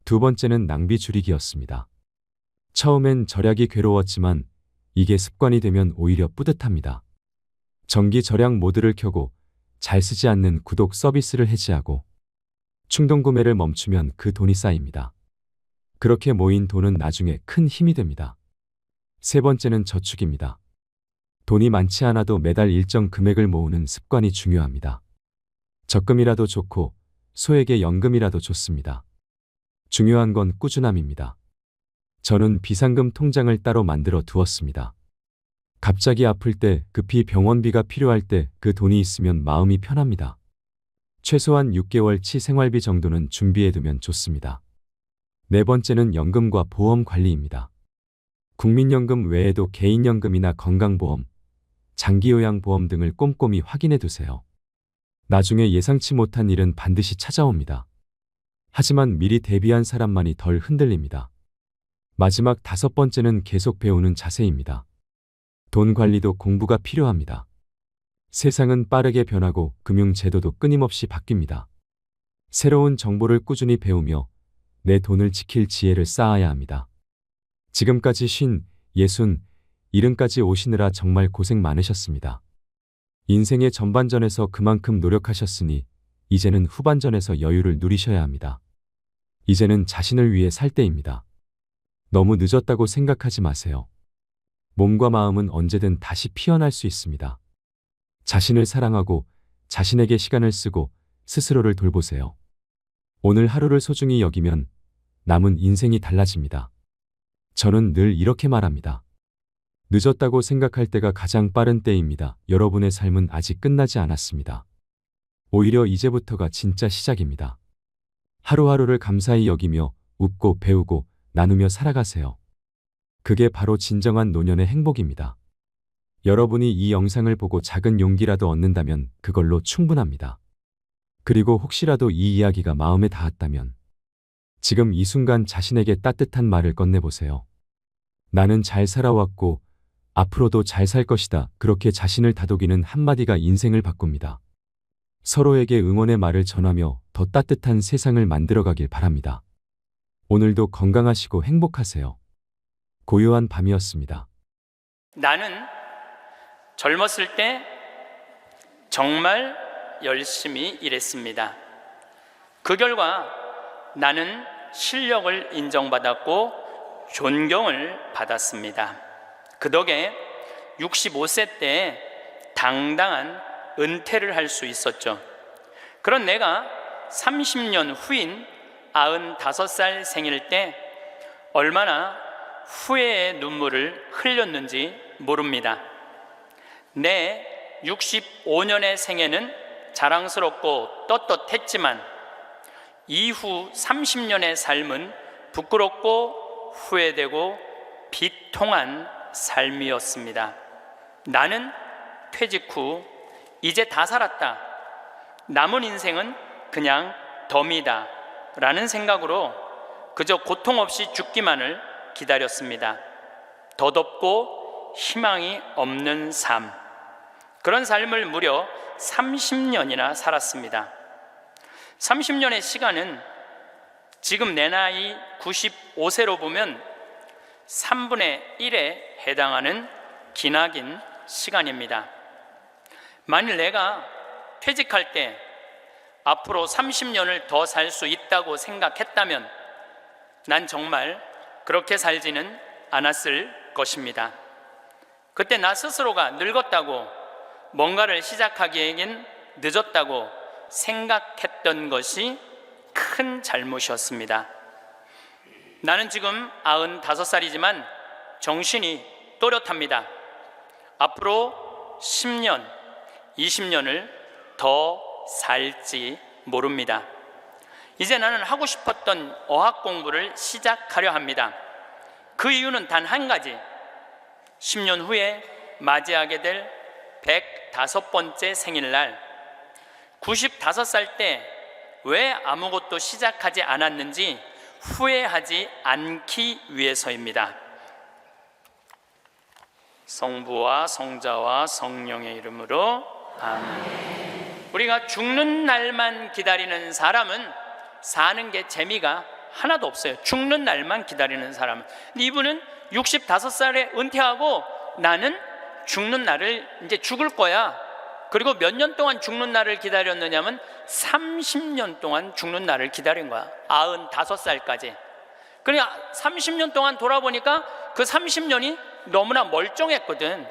두 번째는 낭비 줄이기였습니다. 처음엔 절약이 괴로웠지만 이게 습관이 되면 오히려 뿌듯합니다. 전기 절약 모드를 켜고 잘 쓰지 않는 구독 서비스를 해지하고 충동 구매를 멈추면 그 돈이 쌓입니다. 그렇게 모인 돈은 나중에 큰 힘이 됩니다. 세 번째는 저축입니다. 돈이 많지 않아도 매달 일정 금액을 모으는 습관이 중요합니다. 적금이라도 좋고 소액의 연금이라도 좋습니다. 중요한 건 꾸준함입니다. 저는 비상금 통장을 따로 만들어 두었습니다. 갑자기 아플 때, 급히 병원비가 필요할 때 그 돈이 있으면 마음이 편합니다. 최소한 6개월치 생활비 정도는 준비해두면 좋습니다. 네 번째는 연금과 보험 관리입니다. 국민연금 외에도 개인연금이나 건강보험, 장기요양보험 등을 꼼꼼히 확인해 두세요. 나중에 예상치 못한 일은 반드시 찾아옵니다. 하지만 미리 대비한 사람만이 덜 흔들립니다. 마지막 5번째는 계속 배우는 자세입니다. 돈 관리도 공부가 필요합니다. 세상은 빠르게 변하고 금융제도도 끊임없이 바뀝니다. 새로운 정보를 꾸준히 배우며 내 돈을 지킬 지혜를 쌓아야 합니다. 지금까지 50, 60, 70까지 오시느라 정말 고생 많으셨습니다. 인생의 전반전에서 그만큼 노력하셨으니 이제는 후반전에서 여유를 누리셔야 합니다. 이제는 자신을 위해 살 때입니다. 너무 늦었다고 생각하지 마세요. 몸과 마음은 언제든 다시 피어날 수 있습니다. 자신을 사랑하고 자신에게 시간을 쓰고 스스로를 돌보세요. 오늘 하루를 소중히 여기면 남은 인생이 달라집니다. 저는 늘 이렇게 말합니다. 늦었다고 생각할 때가 가장 빠른 때입니다. 여러분의 삶은 아직 끝나지 않았습니다. 오히려 이제부터가 진짜 시작입니다. 하루하루를 감사히 여기며 웃고 배우고 나누며 살아가세요. 그게 바로 진정한 노년의 행복입니다. 여러분이 이 영상을 보고 작은 용기라도 얻는다면 그걸로 충분합니다. 그리고 혹시라도 이 이야기가 마음에 닿았다면 지금 이 순간 자신에게 따뜻한 말을 건네보세요. 나는 잘 살아왔고 앞으로도 잘 살 것이다. 그렇게 자신을 다독이는 한마디가 인생을 바꿉니다. 서로에게 응원의 말을 전하며 더 따뜻한 세상을 만들어가길 바랍니다. 오늘도 건강하시고 행복하세요. 고요한 밤이었습니다. 나는 젊었을 때 정말 열심히 일했습니다. 그 결과 나는 실력을 인정받았고 존경을 받았습니다. 그 덕에 65세 때 당당한 은퇴를 할 수 있었죠. 그런 내가 30년 후인 95살 생일 때 얼마나 후회의 눈물을 흘렸는지 모릅니다. 내 65년의 생애는 자랑스럽고 떳떳했지만 이후 30년의 삶은 부끄럽고 후회되고 비통한 삶이었습니다. 나는 퇴직 후 이제 다 살았다. 남은 인생은 그냥 덤이다. 라는 생각으로 그저 고통 없이 죽기만을 기다렸습니다. 덧없고 희망이 없는 삶. 그런 삶을 무려 30년이나 살았습니다. 30년의 시간은 지금 내 나이 95세로 보면 3분의 1에 해당하는 기나긴 시간입니다. 만일 내가 퇴직할 때 앞으로 30년을 더 살 수 있다고 생각했다면 난 정말 그렇게 살지는 않았을 것입니다. 그때 나 스스로가 늙었다고 뭔가를 시작하기에는 늦었다고 생각했던 것이 큰 잘못이었습니다. 나는 지금 95살이지만 정신이 또렷합니다. 앞으로 10년, 20년을 더 살지 모릅니다. 이제 나는 하고 싶었던 어학 공부를 시작하려 합니다. 그 이유는 단 한 가지. 10년 후에 맞이하게 될 105번째 생일날 95살 때 왜 아무것도 시작하지 않았는지 후회하지 않기 위해서입니다. 성부와 성자와 성령의 이름으로 아멘. 우리가 죽는 날만 기다리는 사람은 사는 게 재미가 하나도 없어요. 죽는 날만 기다리는 사람은. 근데 이분은 65살에 은퇴하고 나는 죽는 날을 이제 죽을 거야. 그리고 몇 년 동안 죽는 날을 기다렸느냐면 30년 동안 죽는 날을 기다린 거야. 95살까지. 그러니까 30년 동안 돌아보니까 그 30년이 너무나 멀쩡했거든.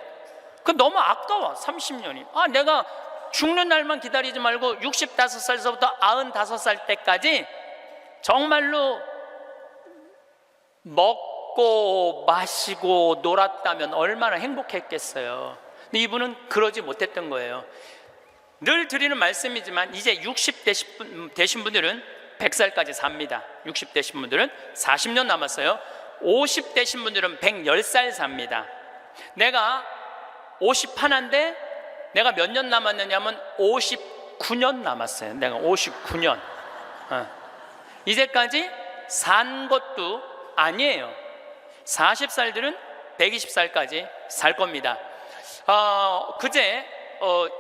그 너무 아까워. 30년이. 내가 죽는 날만 기다리지 말고 65살서부터 95살 때까지 정말로 먹고 마시고 놀았다면 얼마나 행복했겠어요. 근데 이분은 그러지 못했던 거예요. 늘 드리는 말씀이지만 이제 60 되신 분들은 100살까지 삽니다. 60 되신 분들은 40년 남았어요. 50 되신 분들은 110살 삽니다. 내가 51인데 내가 몇 년 남았느냐면 59년 남았어요. 내가 59년. 이제까지 산 것도 아니에요. 40살들은 120살까지 살 겁니다. 그제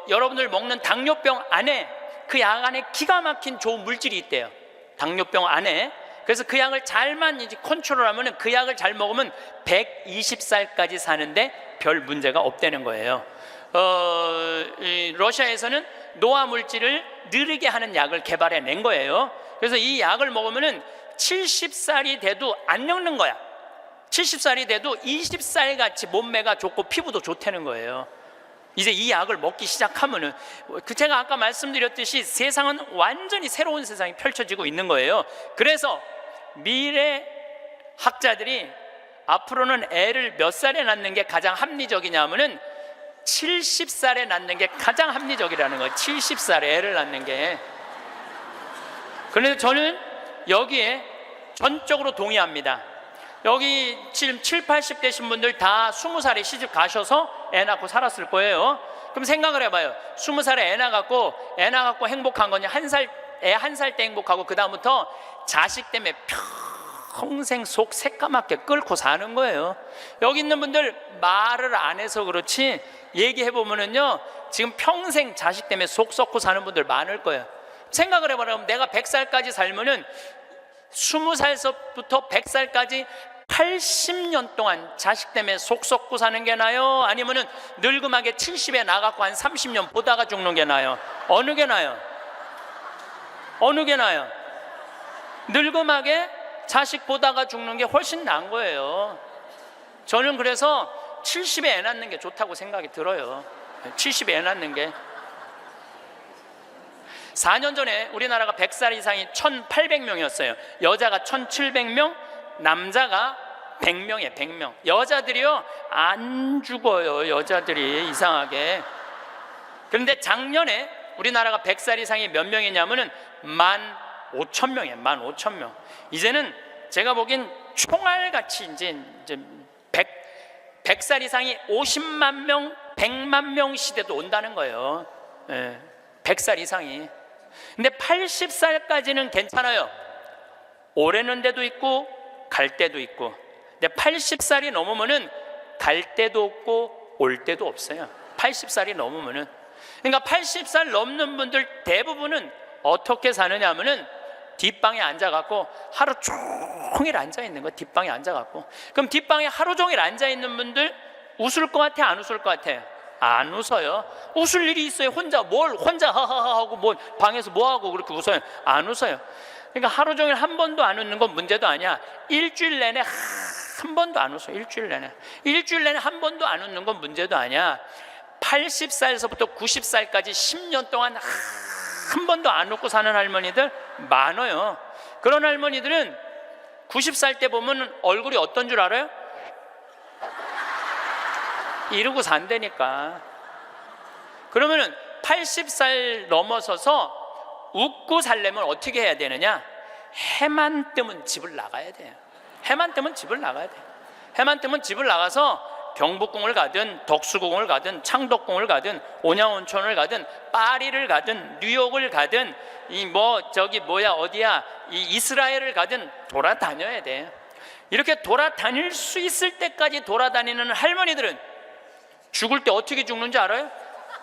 여러분들 먹는 당뇨병 안에, 그 약 안에 기가 막힌 좋은 물질이 있대요. 당뇨병 안에. 그래서 그 약을 잘만 이제 컨트롤하면, 그 약을 잘 먹으면 120살까지 사는데 별 문제가 없다는 거예요. 러시아에서는 노화 물질을 느리게 하는 약을 개발해낸 거예요. 그래서 이 약을 먹으면은 70살이 돼도 안 늙는 거야. 70살이 돼도 20살 같이 몸매가 좋고 피부도 좋다는 거예요. 이제 이 약을 먹기 시작하면은, 제가 아까 말씀드렸듯이 세상은 완전히 새로운 세상이 펼쳐지고 있는 거예요. 그래서 미래 학자들이 앞으로는 애를 몇 살에 낳는 게 가장 합리적이냐면은 70살에 낳는 게 가장 합리적이라는 거예요. 70살에 애를 낳는 게. 그런데 저는 여기에 전적으로 동의합니다. 여기 지금 7, 80 되신 분들 다 20살에 시집 가셔서 애 낳고 살았을 거예요. 그럼 생각을 해봐요. 20살에 애 낳고 행복한 거냐? 애 한 살 때 행복하고 그 다음부터 자식 때문에 평생 속 새까맣게 끓고 사는 거예요. 여기 있는 분들 말을 안 해서 그렇지 얘기해보면은요, 지금 평생 자식 때문에 속 썩고 사는 분들 많을 거예요. 생각을 해봐라. 내가 100살까지 살면은 20살부터 100살까지 80년 동안 자식 때문에 속 썩고 사는 게 나아요? 아니면은 늙음하게 70에 나가고 한 30년 보다가 죽는 게 나아요? 어느 게 나아요? 어느 게 나아요? 늙음하게 자식 보다가 죽는 게 훨씬 나은 거예요. 저는 그래서 70에 애 낳는 게 좋다고 생각이 들어요. 70에 애 낳는 게. 4년 전에 우리나라가 100살 이상이 1,800명이었어요. 여자가 1,700명, 남자가 100명이에요. 100명. 여자들이요 안 죽어요. 여자들이 이상하게. 그런데 작년에 우리나라가 100살 이상이 몇 명이냐면은 15,000명이에요. 15,000명. 이제는 제가 보기엔 총알같이 이제 100살 이상이 50만 명, 100만 명 시대도 온다는 거예요. 100살 이상이. 근데 80살까지는 괜찮아요. 오래는 데도 있고 갈 때도 있고. 근데 80살이 넘으면은 갈 데도 없고 올 데도 없어요. 80살이 넘으면은. 그러니까 80살 넘는 분들 대부분은 어떻게 사느냐 하면은 뒷방에 앉아갖고 하루 종일 앉아있는 거. 뒷방에 앉아갖고. 그럼 뒷방에 하루 종일 앉아있는 분들 웃을 것 같아? 안 웃을 것 같아? 안 웃어요. 웃을 일이 있어요? 혼자 하하하 하고 뭐 방에서 뭐 하고 그렇게 웃어요? 안 웃어요. 그러니까 하루 종일 한 번도 안 웃는 건 문제도 아니야. 일주일 내내 한 번도 안 웃어. 일주일 내내 한 번도 안 웃는 건 문제도 아니야. 80살에서부터 90살까지 10년 동안 한 번도 안 웃고 사는 할머니들 많아요. 그런 할머니들은 90살 때 보면 얼굴이 어떤 줄 알아요? 이러고 산다니까. 그러면은 80살 넘어서서 웃고 살려면 어떻게 해야 되느냐? 해만 뜨면 집을 나가야 돼요. 해만 뜨면 집을 나가야 돼요. 해만 뜨면 집을 나가서 경복궁을 가든 덕수궁을 가든 창덕궁을 가든 온양온천을 가든 파리를 가든 뉴욕을 가든 이스라엘을 가든 돌아다녀야 돼. 이렇게 돌아다닐 수 있을 때까지 돌아다니는 할머니들은 죽을 때 어떻게 죽는지 알아요?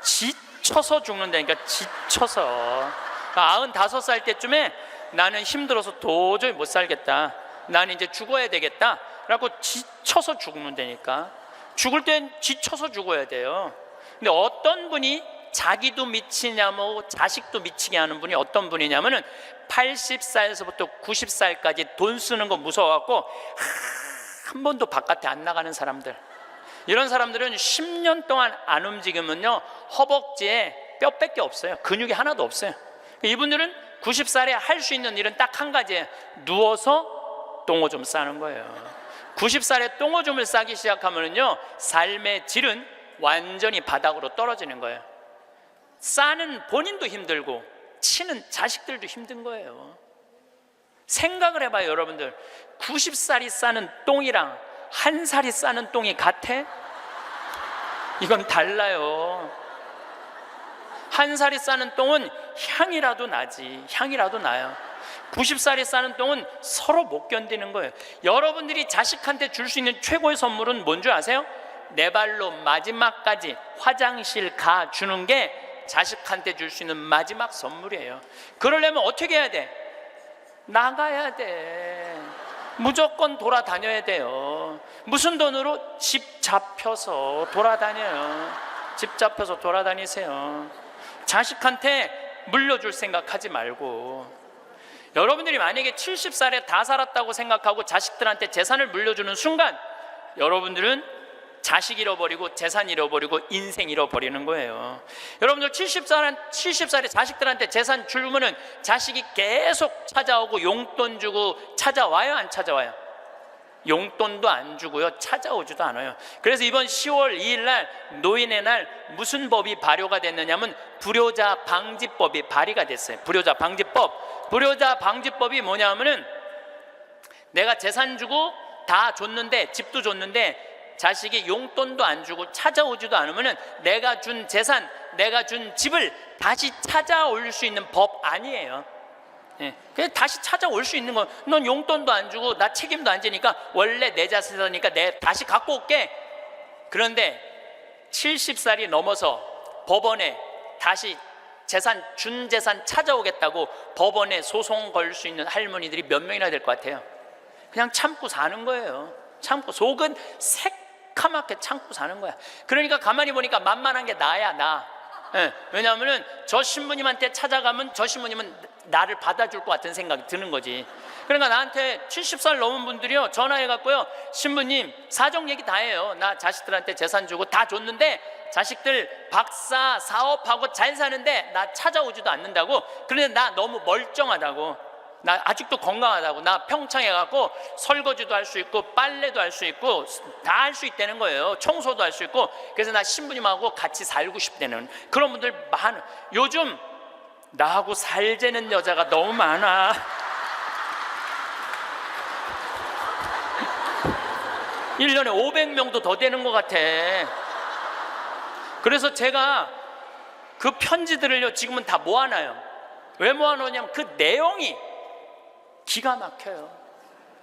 지쳐서 죽는다니까. 지쳐서. 95살 때쯤에 나는 힘들어서 도저히 못 살겠다, 나는 이제 죽어야 되겠다 라고 지쳐서 죽는다니까. 죽을 땐 지쳐서 죽어야 돼요. 근데 어떤 분이 자기도 미치냐면 자식도 미치게 하는 분이 어떤 분이냐면은 80살에서부터 90살까지 돈 쓰는 거 무서워갖고 한 번도 바깥에 안 나가는 사람들. 이런 사람들은 10년 동안 안 움직이면요 허벅지에 뼈밖에 없어요. 근육이 하나도 없어요. 이분들은 90살에 할 수 있는 일은 딱 한 가지예요. 누워서 똥오줌 싸는 거예요. 90살에 똥오줌을 싸기 시작하면요 삶의 질은 완전히 바닥으로 떨어지는 거예요. 싸는 본인도 힘들고 치는 자식들도 힘든 거예요. 생각을 해봐요. 여러분들 90살이 싸는 똥이랑 1살이 싸는 똥이 같아? 이건 달라요. 한 살이 싸는 똥은 향이라도 나지. 향이라도 나요. 90살이 싸는 똥은 서로 못 견디는 거예요. 여러분들이 자식한테 줄 수 있는 최고의 선물은 뭔 줄 아세요? 내 발로 마지막까지 화장실 가 주는 게 자식한테 줄 수 있는 마지막 선물이에요. 그러려면 어떻게 해야 돼? 나가야 돼. 무조건 돌아다녀야 돼요. 무슨 돈으로? 집 잡혀서 돌아다녀요. 집 잡혀서 돌아다니세요. 자식한테 물려줄 생각하지 말고. 여러분들이 만약에 70살에 다 살았다고 생각하고 자식들한테 재산을 물려주는 순간 여러분들은 자식 잃어버리고 재산 잃어버리고 인생 잃어버리는 거예요. 여러분들 70살에 자식들한테 재산 주면은 자식이 계속 찾아오고 용돈 주고 찾아와요, 안 찾아와요? 용돈도 안 주고요, 찾아오지도 않아요. 그래서 이번 10월 2일 날 노인의 날 무슨 법이 발효가 됐느냐면 불효자 방지법이 발의가 됐어요. 불효자 방지법. 불효자 방지법이 뭐냐면은 내가 재산 주고 다 줬는데, 집도 줬는데 자식이 용돈도 안 주고 찾아오지도 않으면은 내가 준 재산, 내가 준 집을 다시 찾아올 수 있는 법 아니에요. 예, 그냥 다시 찾아올 수 있는 거. 넌 용돈도 안 주고 나 책임도 안 지니까 원래 내 자산이니까 내 다시 갖고 올게. 그런데 70살이 넘어서 법원에 다시 준 재산 찾아오겠다고 법원에 소송 걸 수 있는 할머니들이 몇 명이나 될 것 같아요? 그냥 참고 사는 거예요. 참고, 속은 새카맣게 참고 사는 거야. 그러니까 가만히 보니까 만만한 게 나야, 나. 예, 왜냐하면 저 신부님한테 찾아가면 저 신부님은 나를 받아줄 것 같은 생각이 드는 거지. 그러니까 나한테 70살 넘은 분들이요 전화해갖고요, 신부님 사정 얘기 다 해요. 나 자식들한테 재산 주고 다 줬는데 자식들 박사 사업하고 잘 사는데 나 찾아오지도 않는다고. 그런데 나 너무 멀쩡하다고, 나 아직도 건강하다고, 나 평창에 갖고 설거지도 할 수 있고 빨래도 할 수 있고 다 할 수 있다는 거예요. 청소도 할 수 있고. 그래서 나 신부님하고 같이 살고 싶다는 그런 분들 많아. 요즘 나하고 살자는 여자가 너무 많아. 일년에 500명도 더 되는 것 같아. 그래서 제가 그 편지들을요 지금은 다 모아놔요. 왜 모아놓냐면 그 내용이 기가 막혀요.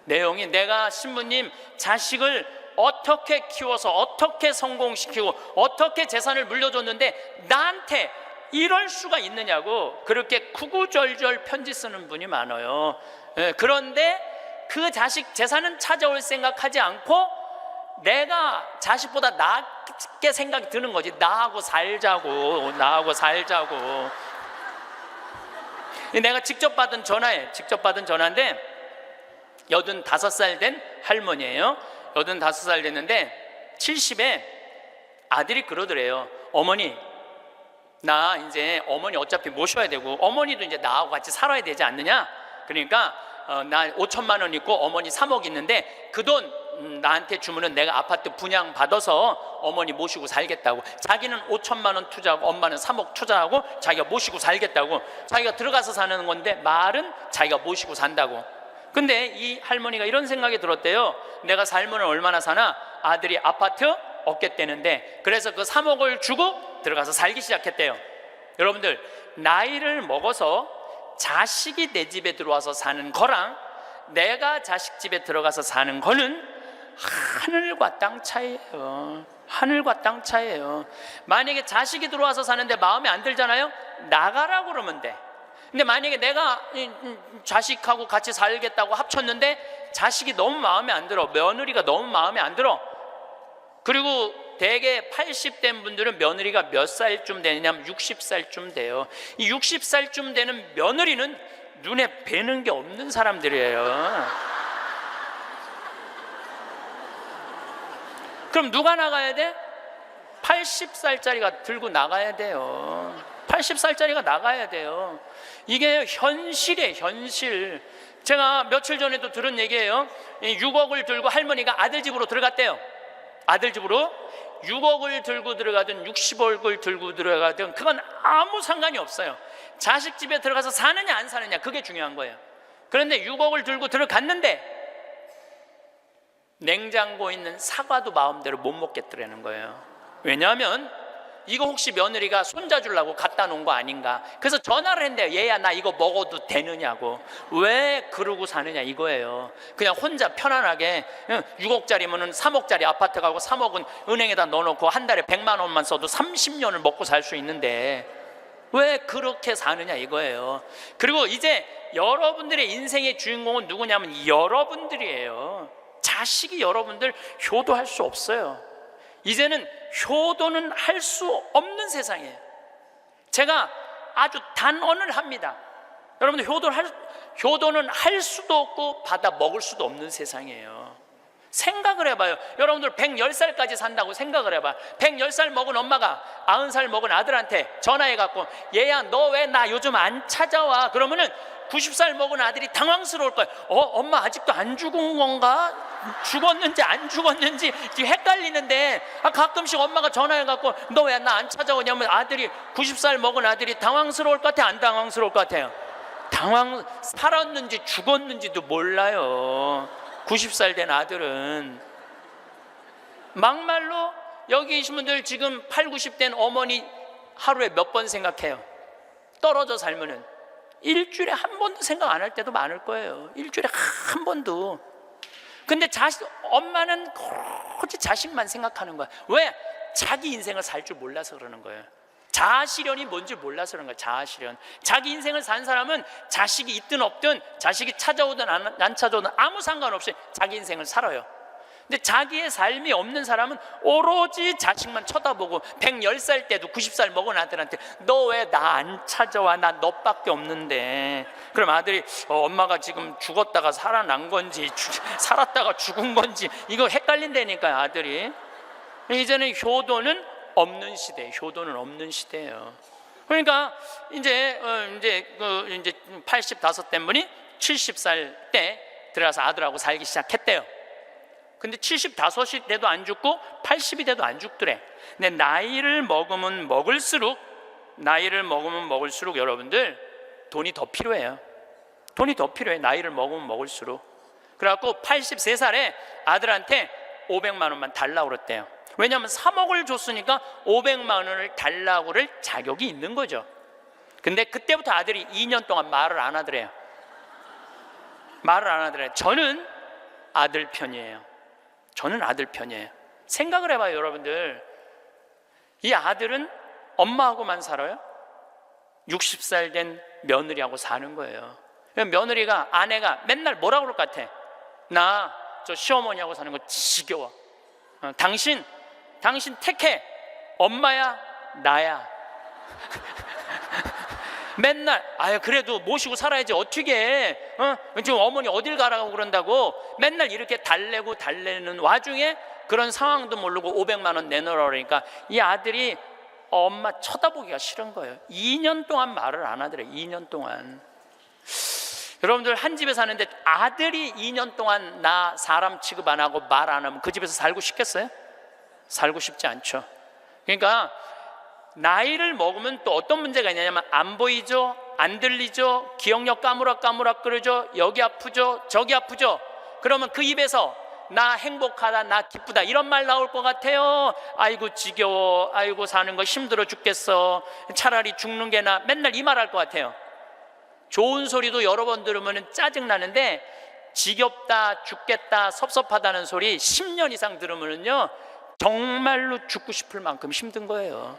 내용이 내가 신부님 자식을 어떻게 키워서 어떻게 성공시키고 어떻게 재산을 물려줬는데 나한테 이럴 수가 있느냐고 그렇게 구구절절 편지 쓰는 분이 많아요. 그런데 그 자식 재산은 찾아올 생각하지 않고 내가 자식보다 낫게 생각이 드는 거지. 나하고 살자고. 내가 직접 받은 전화인데 85살 된 할머니예요. 85살 됐는데 70에 아들이 그러더래요. 어머니, 나 이제 어머니 어차피 모셔야 되고 어머니도 이제 나하고 같이 살아야 되지 않느냐. 그러니까 나 5천만 원 있고 어머니 3억 있는데 그 돈 나한테 주면은 내가 아파트 분양 받아서 어머니 모시고 살겠다고. 자기는 5천만 원 투자하고 엄마는 3억 투자하고 자기가 모시고 살겠다고. 자기가 들어가서 사는 건데 말은 자기가 모시고 산다고. 근데 이 할머니가 이런 생각이 들었대요. 내가 살면 얼마나 사나? 아들이 아파트 얻겠다는데, 그래서 그 3억을 주고 들어가서 살기 시작했대요. 여러분들, 나이를 먹어서 자식이 내 집에 들어와서 사는 거랑 내가 자식 집에 들어가서 사는 거는 하늘과 땅 차이예요. 하늘과 땅 차이예요. 만약에 자식이 들어와서 사는데 마음에 안 들잖아요? 나가라고 그러면 돼. 근데 만약에 내가 자식하고 같이 살겠다고 합쳤는데 자식이 너무 마음에 안 들어, 며느리가 너무 마음에 안 들어. 그리고 대개 80된 분들은 며느리가 몇 살쯤 되냐면 60살쯤 돼요. 이 60살쯤 되는 며느리는 눈에 뵈는 게 없는 사람들이에요. 그럼 누가 나가야 돼? 80살짜리가 들고 나가야 돼요. 80살짜리가 나가야 돼요. 이게 현실이에요, 현실. 제가 며칠 전에도 들은 얘기예요. 6억을 들고 할머니가 아들 집으로 들어갔대요. 아들 집으로 6억을 들고 들어가든 60억을 들고 들어가든 그건 아무 상관이 없어요. 자식 집에 들어가서 사느냐 안 사느냐, 그게 중요한 거예요. 그런데 6억을 들고 들어갔는데 냉장고에 있는 사과도 마음대로 못 먹겠더라는 거예요. 왜냐하면 이거 혹시 며느리가 손자 주려고 갖다 놓은 거 아닌가. 그래서 전화를 했는데요. 얘야 나 이거 먹어도 되느냐고. 왜 그러고 사느냐 이거예요. 그냥 혼자 편안하게 6억짜리면 3억짜리 아파트 가고 3억은 은행에다 넣어놓고 한 달에 100만 원만 써도 30년을 먹고 살 수 있는데 왜 그렇게 사느냐 이거예요. 그리고 이제 여러분들의 인생의 주인공은 누구냐면 여러분들이에요. 자식이 여러분들 효도할 수 없어요. 이제는 효도는 할 수 없는 세상이에요. 제가 아주 단언을 합니다. 여러분들 효도는 할 수도 없고 받아 먹을 수도 없는 세상이에요. 생각을 해봐요. 여러분들 110살까지 산다고 생각을 해봐요. 110살 먹은 엄마가 90살 먹은 아들한테 전화해갖고 얘야 너 왜 나 요즘 안 찾아와? 그러면은 90살 먹은 아들이 당황스러울 거예요. 엄마 아직도 안 죽은 건가? 죽었는지 안 죽었는지 지금 헷갈리는데 가끔씩 엄마가 전화해갖고 너 왜 나 안 찾아오냐면 아들이 90살 먹은 아들이 당황스러울 것 같아요? 안 당황스러울 것 같아요? 살았는지 죽었는지도 몰라요. 90살 된 아들은. 막말로 여기 계신 분들 지금 8, 90 된 어머니 하루에 몇 번 생각해요? 떨어져 살면은 일주일에 한 번도 생각 안 할 때도 많을 거예요. 일주일에 한 번도. 근데 엄마는 오로지 자식만 생각하는 거야. 왜? 자기 인생을 살 줄 몰라서 그러는 거예요. 자아실현이 뭔지 몰라서 그런 거야. 자아실현. 자기 인생을 산 사람은 자식이 있든 없든 자식이 찾아오든 안 찾아오든 아무 상관없이 자기 인생을 살아요. 근데 자기의 삶이 없는 사람은 오로지 자식만 쳐다보고 110살 때도 90살 먹은 아들한테 너 왜 나 안 찾아와? 나 너밖에 없는데. 그럼 아들이 엄마가 지금 죽었다가 살아난 건지 살았다가 죽은 건지 이거 헷갈린다니까요. 아들이. 이제는 효도는 없는 시대, 효도는 없는 시대예요. 그러니까 이제 85 된 분이 70살 때 들어가서 아들하고 살기 시작했대요. 근데 75이 돼도 안 죽고 80이 돼도 안 죽더래. 근데 나이를 먹으면 먹을수록 여러분들 돈이 더 필요해요. 돈이 더 필요해. 나이를 먹으면 먹을수록. 그래갖고 83살에 아들한테 500만 원만 달라고 그랬대요. 왜냐하면 3억을 줬으니까 500만 원을 달라고 그럴 자격이 있는 거죠. 근데 그때부터 아들이 2년 동안 말을 안 하더래요. 말을 안 하더래요. 저는 아들 편이에요. 생각을 해봐요. 여러분들, 이 아들은 엄마하고만 살아요? 60살 된 며느리하고 사는 거예요. 며느리가, 아내가 맨날 뭐라고 그럴 것 같아? 나 저 시어머니하고 사는 거 지겨워. 당신 택해. 엄마야 나야. 맨날 그래도 모시고 살아야지 어떻게 해? 지금 어머니 어딜 가라고 그런다고 맨날 이렇게 달래는 와중에 그런 상황도 모르고 500만 원 내놓으라 그러니까 이 아들이 엄마 쳐다보기가 싫은 거예요. 2년 동안 말을 안 하더래. 2년 동안. 여러분들 한 집에 사는데 아들이 2년 동안 나 사람 취급 안 하고 말 안 하면 그 집에서 살고 싶겠어요? 살고 싶지 않죠. 그러니까 나이를 먹으면 또 어떤 문제가 있냐면 안 보이죠? 안 들리죠? 기억력 까무락까무락 그러죠? 여기 아프죠? 저기 아프죠? 그러면 그 입에서 나 행복하다, 나 기쁘다 이런 말 나올 것 같아요? 아이고 지겨워, 아이고 사는 거 힘들어 죽겠어, 차라리 죽는 게 나, 맨날 이 말 할 것 같아요. 좋은 소리도 여러 번 들으면 짜증나는데 지겹다, 죽겠다, 섭섭하다는 소리 10년 이상 들으면요 정말로 죽고 싶을 만큼 힘든 거예요.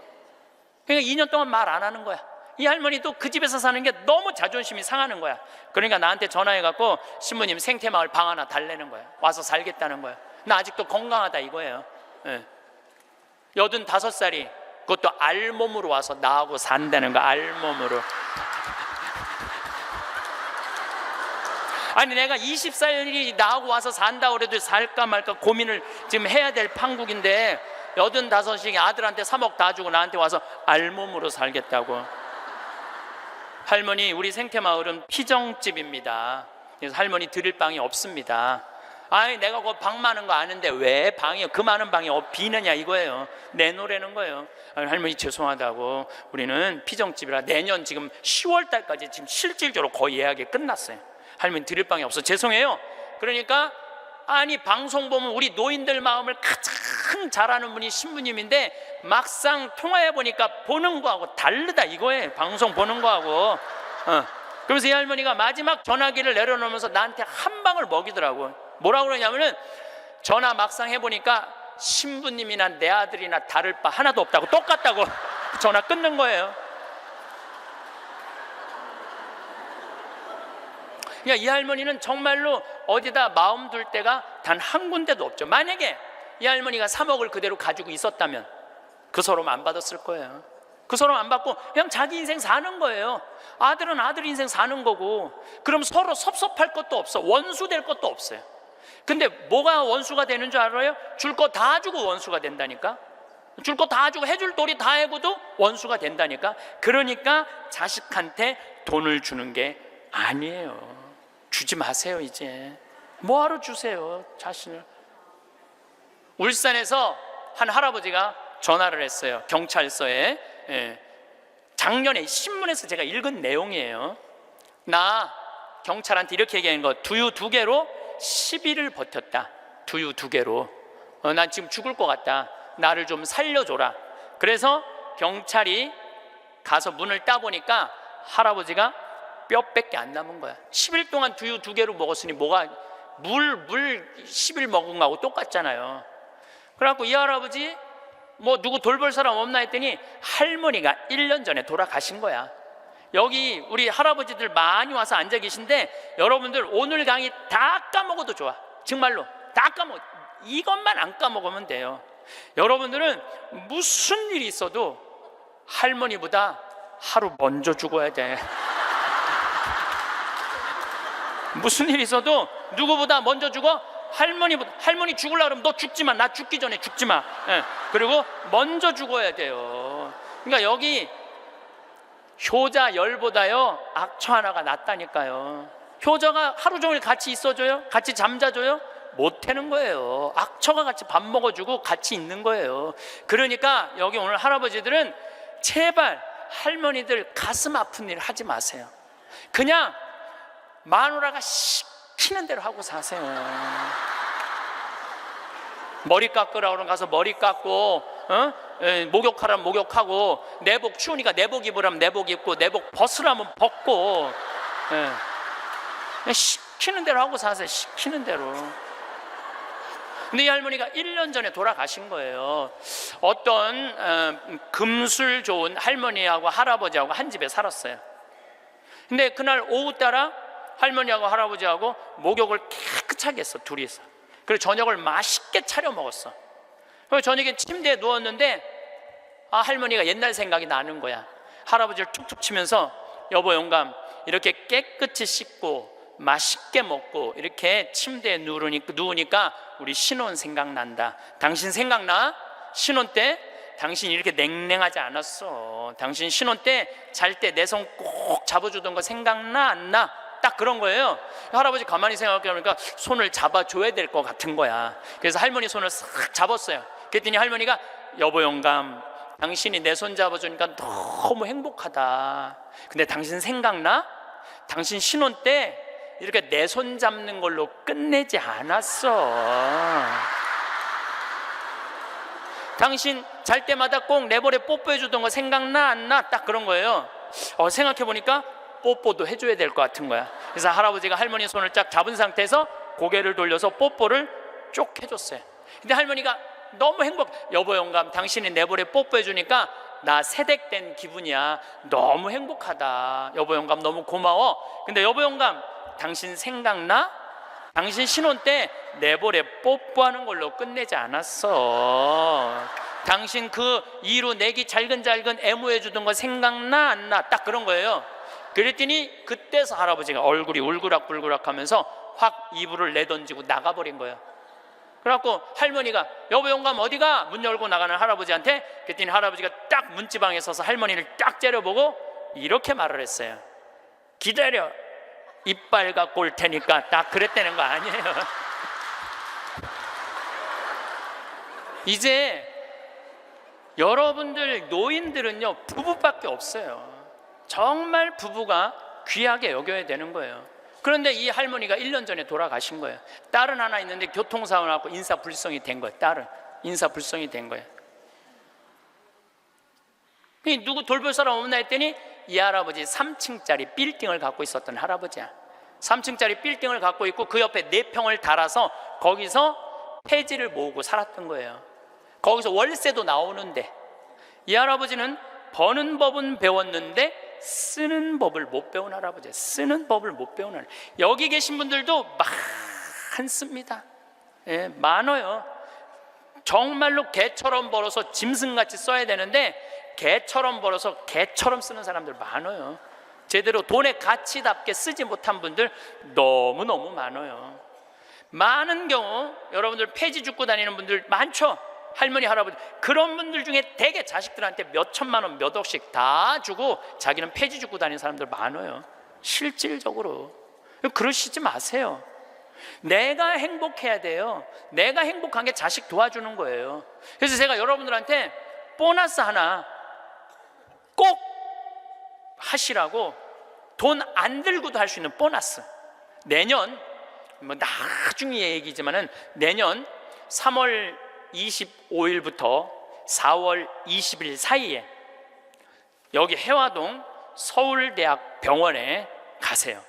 그러니까 2년 동안 말 안 하는 거야. 이 할머니도 그 집에서 사는 게 너무 자존심이 상하는 거야. 그러니까 나한테 전화해갖고 신부님 생태마을 방 하나 달래는 거야. 와서 살겠다는 거야. 나 아직도 건강하다 이거예요. 85살이 그것도 알몸으로 와서 나하고 산다는 거야. 알몸으로. 아니 내가 20살이 나하고 와서 산다 그래도 살까 말까 고민을 지금 해야 될 판국인데 85이 아들한테 3억 다 주고 나한테 와서 알몸으로 살겠다고. 할머니, 우리 생태마을은 피정집입니다. 그래서 할머니 드릴 방이 없습니다. 아니 내가 그 방 많은 거 아는데 왜 방이 그 많은 방이 비느냐 이거예요. 내놓으라는 거예요. 아니, 할머니 죄송하다고 우리는 피정집이라 내년 지금 10월 달까지 지금 실질적으로 거의 예약이 끝났어요. 할머니 드릴 방이 없어 죄송해요. 그러니까 아니 방송 보면 우리 노인들 마음을 가장 잘 아는 분이 신부님인데 막상 통화해 보니까 보는 거하고 다르다 이거예요. 방송 보는 거하고. 그러면서 이 할머니가 마지막 전화기를 내려놓으면서 나한테 한 방을 먹이더라고. 뭐라고 그러냐면은 전화 막상 해보니까 신부님이나 내 아들이나 다를 바 하나도 없다고, 똑같다고. 전화 끊는 거예요. 그러니까 이 할머니는 정말로 어디다 마음 둘 데가 단 한 군데도 없죠. 만약에 이 할머니가 3억을 그대로 가지고 있었다면 그 서름 안 받았을 거예요. 그 서름 안 받고 그냥 자기 인생 사는 거예요. 아들은 아들 인생 사는 거고. 그럼 서로 섭섭할 것도 없어. 원수 될 것도 없어요. 근데 뭐가 원수가 되는 줄 알아요? 줄 거 다 주고 원수가 된다니까. 줄 거 다 주고 해줄 도리 다 해고도 원수가 된다니까. 그러니까 자식한테 돈을 주는 게 아니에요. 주지 마세요. 이제 뭐하러 주세요 자신을. 울산에서 한 할아버지가 전화를 했어요. 경찰서에. 작년에 신문에서 제가 읽은 내용이에요. 나 경찰한테 이렇게 얘기한 거, 두유 2개로 10일을 버텼다. 두유 2개로. 난 지금 죽을 것 같다. 나를 좀 살려줘라. 그래서 경찰이 가서 문을 따보니까 할아버지가 뼈밖에 안 남은 거야. 10일 동안 두유 2개로 먹었으니 뭐가 물 10일 먹은 거하고 똑같잖아요. 그래갖고 이 할아버지 뭐 누구 돌볼 사람 없나 했더니 할머니가 1년 전에 돌아가신 거야. 여기 우리 할아버지들 많이 와서 앉아 계신데 여러분들 오늘 강의 다 까먹어도 좋아. 정말로 다 까먹어. 이것만 안 까먹으면 돼요. 여러분들은 무슨 일이 있어도 할머니보다 하루 먼저 죽어야 돼. 무슨 일이 있어도 누구보다 먼저 죽어? 할머니 죽으려고 그러면 너 죽지 마. 나 죽기 전에 죽지 마. 그리고 먼저 죽어야 돼요. 그러니까 여기 효자 10보다요 악처 하나가 낫다니까요. 효자가 하루 종일 같이 있어줘요? 같이 잠자줘요? 못하는 거예요. 악처가 같이 밥 먹어주고 같이 있는 거예요. 그러니까 여기 오늘 할아버지들은 제발 할머니들 가슴 아픈 일 하지 마세요. 그냥 마누라가 시키는 대로 하고 사세요. 머리 깎으라 그러면 가서 머리 깎고, 목욕하라면 목욕하고, 내복 추우니까 내복 입으라면 내복 입고, 내복 벗으라면 벗고, 시키는 대로 하고 사세요. 시키는 대로. 근데 이 할머니가 1년 전에 돌아가신 거예요. 어떤 금술 좋은 할머니하고 할아버지하고 한 집에 살았어요. 근데 그날 오후 따라 할머니하고 할아버지하고 목욕을 깨끗하게 했어, 둘이서. 그리고 저녁을 맛있게 차려 먹었어. 그리고 저녁에 침대에 누웠는데 할머니가 옛날 생각이 나는 거야. 할아버지를 툭툭 치면서 여보 영감, 이렇게 깨끗이 씻고 맛있게 먹고 이렇게 침대에 누우니까 우리 신혼 생각난다. 당신 생각나? 신혼 때 당신 이렇게 냉랭하지 않았어. 당신 신혼 때 잘 때 내 손 꼭 잡아주던 거 생각나 안 나? 딱 그런 거예요. 할아버지 가만히 생각해보니까 손을 잡아줘야 될 것 같은 거야. 그래서 할머니 손을 싹 잡았어요. 그랬더니 할머니가 여보 영감, 당신이 내 손 잡아주니까 너무 행복하다. 근데 당신 생각나? 당신 신혼 때 이렇게 내 손 잡는 걸로 끝내지 않았어. 당신 잘 때마다 꼭 내 볼에 뽀뽀해주던 거 생각나 안 나? 딱 그런 거예요. 생각해보니까 뽀뽀도 해줘야 될 것 같은 거야. 그래서 할아버지가 할머니 손을 쫙 잡은 상태에서 고개를 돌려서 뽀뽀를 쭉 해줬어요. 근데 할머니가 너무 여보 영감, 당신이 내 볼에 뽀뽀해주니까 나 세댁된 기분이야. 너무 행복하다. 여보 영감 너무 고마워. 근데 여보 영감, 당신 생각나? 당신 신혼 때 내 볼에 뽀뽀하는 걸로 끝내지 않았어. 당신 그 이루 내기 잘근잘근 애무해주던 거 생각나 안 나? 딱 그런 거예요. 그랬더니 그때서 할아버지가 얼굴이 울그락불그락 하면서 확 이불을 내던지고 나가버린 거예요. 그래갖고 할머니가 여보 영감 어디가? 문 열고 나가는 할아버지한테. 그랬더니 할아버지가 딱 문지방에 서서 할머니를 딱 째려보고 이렇게 말을 했어요. 기다려, 이빨 갖고 올 테니까. 딱 그랬다는 거 아니에요. 이제 여러분들 노인들은요 부부밖에 없어요. 정말 부부가 귀하게 여겨야 되는 거예요. 그런데 이 할머니가 1년 전에 돌아가신 거예요. 딸은 하나 있는데 교통사고 나고 인사불성이 된 거예요. 딸은 인사불성이 된 거예요. 누구 돌볼 사람 없나 했더니 이 할아버지 3층짜리 빌딩을 갖고 있었던 할아버지야. 3층짜리 빌딩을 갖고 있고 그 옆에 4평을 달아서 거기서 폐지를 모으고 살았던 거예요. 거기서 월세도 나오는데 이 할아버지는 버는 법은 배웠는데 쓰는 법을 못 배운 할아버지예요. 쓰는 법을 못 배운 할아버지. 여기 계신 분들도 많습니다. 예, 많아요. 정말로 개처럼 벌어서 짐승같이 써야 되는데 개처럼 벌어서 개처럼 쓰는 사람들 많아요. 제대로 돈의 가치답게 쓰지 못한 분들 너무너무 많아요. 많은 경우 여러분들 폐지 줍고 다니는 분들 많죠. 할머니 할아버지 그런 분들 중에 대개 자식들한테 몇 천만 원 몇 억씩 다 주고 자기는 폐지 줍고 다니는 사람들 많아요. 실질적으로 그러시지 마세요. 내가 행복해야 돼요. 내가 행복한 게 자식 도와주는 거예요. 그래서 제가 여러분들한테 보너스 하나 꼭 하시라고, 돈 안 들고도 할 수 있는 보너스, 내년 뭐 나중에 얘기지만은 내년 3월 25일부터 4월 20일 사이에 여기 해화동 서울대학병원에 가세요.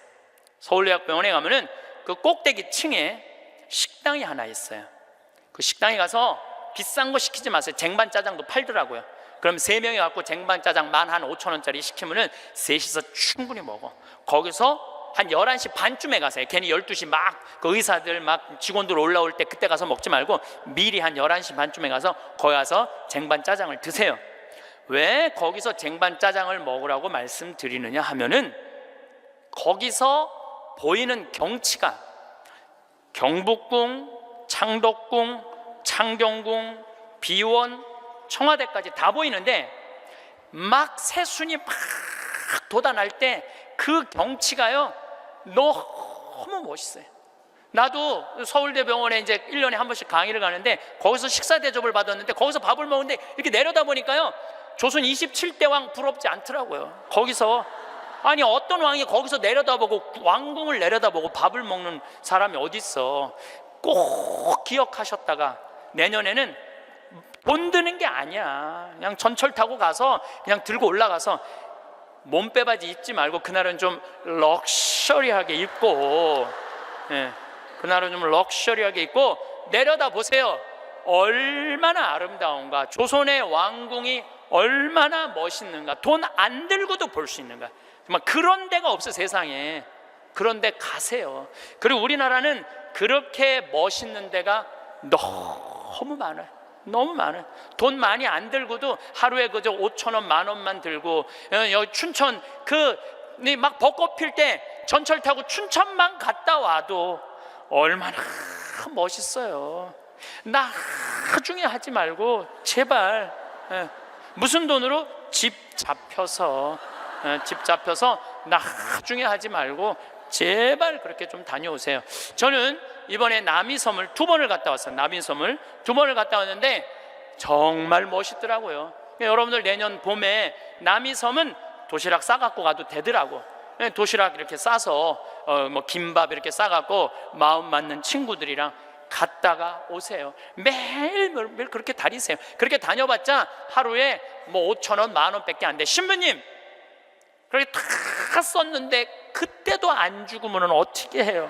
서울대학병원에 가면은 그 꼭대기 층에 식당이 하나 있어요. 그 식당에 가서 비싼 거 시키지 마세요. 쟁반 짜장도 팔더라고요. 그럼 3명이 갖고 쟁반 짜장 15,000원짜리 시키면은 셋이서 충분히 먹어. 거기서 한 11시 반쯤에 가세요. 괜히 12시 막 그 의사들 막 직원들 올라올 때 그때 가서 먹지 말고 미리 한 11시 반쯤에 가서 거기 가서 쟁반 짜장을 드세요. 왜 거기서 쟁반 짜장을 먹으라고 말씀드리느냐 하면은 거기서 보이는 경치가 경복궁, 창덕궁, 창경궁, 비원, 청와대까지 다 보이는데 막 새순이 막 돋아날 때 그 경치가요 너무 멋있어요. 나도 서울대병원에 이제 1년에 한 번씩 강의를 가는데 거기서 식사 대접을 받았는데 거기서 밥을 먹는데 이렇게 내려다 보니까요 조선 27대 왕 부럽지 않더라고요. 거기서 아니 어떤 왕이 거기서 내려다보고 왕궁을 내려다보고 밥을 먹는 사람이 어디 있어. 꼭 기억하셨다가 내년에는 돈 드는 게 아니야. 그냥 전철 타고 가서 그냥 들고 올라가서 몸빼바지 입지 말고 그날은 좀 럭셔리하게 입고, 예, 그날은 좀 럭셔리하게 입고 내려다 보세요. 얼마나 아름다운가. 조선의 왕궁이 얼마나 멋있는가. 돈 안 들고도 볼 수 있는가. 정말 그런 데가 없어 세상에. 그런 데 가세요. 그리고 우리나라는 그렇게 멋있는 데가 너무 많아요. 너무 많아요. 돈 많이 안 들고도 하루에 그저 5,000원, 10,000원만 들고 여기 춘천 막 벚꽃 필 때 전철 타고 춘천만 갔다 와도 얼마나 멋있어요. 나중에 하지 말고 제발 무슨 돈으로 집 잡혀서 나중에 하지 말고 제발 그렇게 좀 다녀오세요. 저는 이번에 남이섬을 2번을 갔다 왔어요. 남이섬을 2번을 갔다 왔는데 정말 멋있더라고요. 여러분들 내년 봄에 남이섬은 도시락 싸갖고 가도 되더라고. 도시락 이렇게 싸서 뭐 김밥 이렇게 싸갖고 마음 맞는 친구들이랑 갔다가 오세요. 매일 그렇게 다니세요. 그렇게 다녀봤자 하루에 뭐 5,000원, 10,000원밖에 안 돼. 신부님 그렇게 다 썼는데 그때도 안 죽으면 어떻게 해요?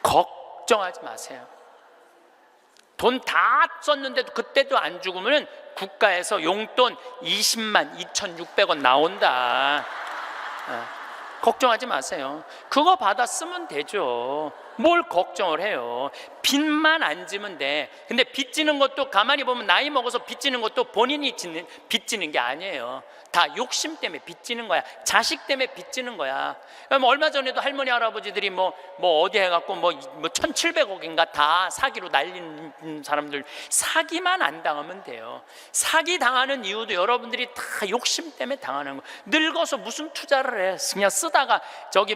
걱정하지 마세요. 돈 다 썼는데도 그때도 안 죽으면 국가에서 용돈 20만 2,600원 나온다. 걱정하지 마세요. 그거 받아 쓰면 되죠. 뭘 걱정을 해요. 빚만 안 지면 돼. 근데 빚지는 것도 가만히 보면 나이 먹어서 빚지는 것도 본인이 빚지는 게 아니에요. 다 욕심 때문에 빚지는 거야. 자식 때문에 빚지는 거야. 얼마 전에도 할머니 할아버지들이 뭐 어디 해갖고 뭐 1,700억인가 다 사기로 날린 사람들, 사기만 안 당하면 돼요. 사기 당하는 이유도 여러분들이 다 욕심 때문에 당하는 거. 늙어서 무슨 투자를 해? 그냥 쓰다가 저기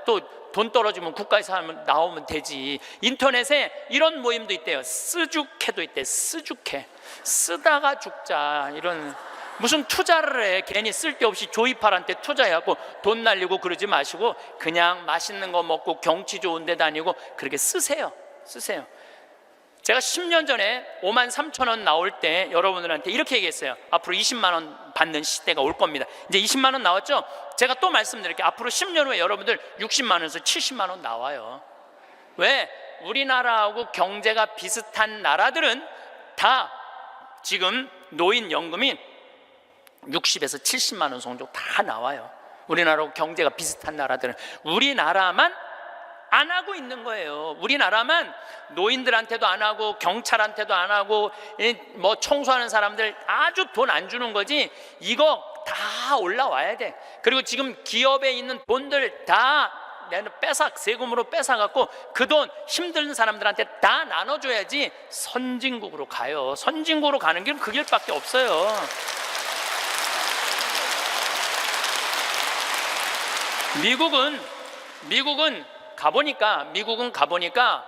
또 돈 떨어지면 국가에서 하면 나오면 되지. 인터넷에 이런 모임도 있대요. 쓰죽해도 있대. 쓰죽해. 쓰다가 죽자. 이런 무슨 투자를 해. 괜히 쓸데없이 조이팔한테 투자해갖고 돈 날리고 그러지 마시고 그냥 맛있는 거 먹고 경치 좋은 데 다니고 그렇게 쓰세요. 제가 10년 전에 5만 3천 원 나올 때 여러분들한테 이렇게 얘기했어요. 앞으로 20만 원 받는 시대가 올 겁니다. 이제 20만 원 나왔죠? 제가 또 말씀드릴게요. 앞으로 10년 후에 여러분들 60만 원에서 70만 원 나와요. 왜? 우리나라하고 경제가 비슷한 나라들은 다 지금 노인연금이 60에서 70만 원 정도 다 나와요. 우리나라하고 경제가 비슷한 나라들은. 우리나라만 안 하고 있는 거예요. 우리나라만 노인들한테도 안 하고 경찰한테도 안 하고 뭐 청소하는 사람들 아주 돈 안 주는 거지. 이거 다 올라와야 돼. 그리고 지금 기업에 있는 돈들 다 세금으로 뺏어갖고 그 돈 힘든 사람들한테 다 나눠줘야지 선진국으로 가요. 선진국으로 가는 길은 그 길밖에 없어요. 미국은 가보니까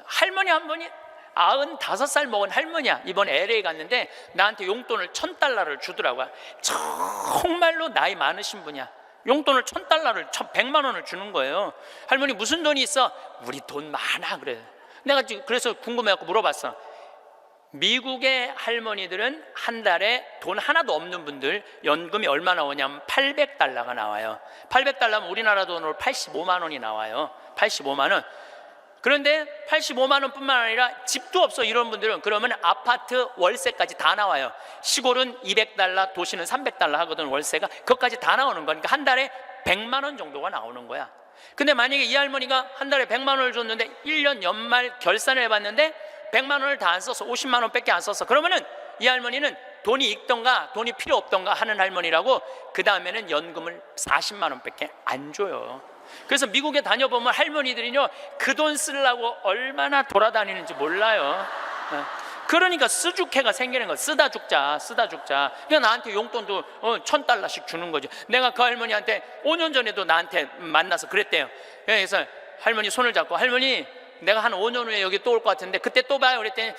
할머니 한 분이 95살 먹은 할머니야. 이번 LA 갔는데 나한테 용돈을 $1,000를 주더라고요. 정말로 나이 많으신 분이야. 용돈을 $1,000를 100만 원을 주는 거예요. 할머니 무슨 돈이 있어? 우리 돈 많아. 그래. 내가 그래서 궁금해갖고 물어봤어. 미국의 할머니들은 한 달에 돈 하나도 없는 분들 연금이 얼마 나오냐면 $800가 나와요. $800면 우리나라 돈으로 85만 원이 나와요. 85만 원. 그런데 85만 원뿐만 아니라 집도 없어 이런 분들은 그러면 아파트 월세까지 다 나와요. 시골은 $200, 도시는 $300 하거든 월세가. 그것까지 다 나오는 거니까 한 달에 100만 원 정도가 나오는 거야. 근데 만약에 이 할머니가 한 달에 100만 원을 줬는데 1년 연말 결산을 해봤는데 100만 원을 다 안 써서 50만 원밖에 안 썼어. 그러면은 이 할머니는 돈이 있던가 돈이 필요 없던가 하는 할머니라고. 그 다음에는 연금을 40만 원밖에 안 줘요. 그래서 미국에 다녀보면 할머니들이요 그 돈 쓰려고 얼마나 돌아다니는지 몰라요. 그러니까 쓰주캐가 생기는 거야. 쓰다 죽자. 그러니까 나한테 용돈도 $1,000씩 주는 거죠. 내가 그 할머니한테 5년 전에도 나한테 만나서 그랬대요. 그래서 할머니 손을 잡고 할머니 내가 한 5년 후에 여기 또 올 것 같은데 그때 또 봐요. 그랬더니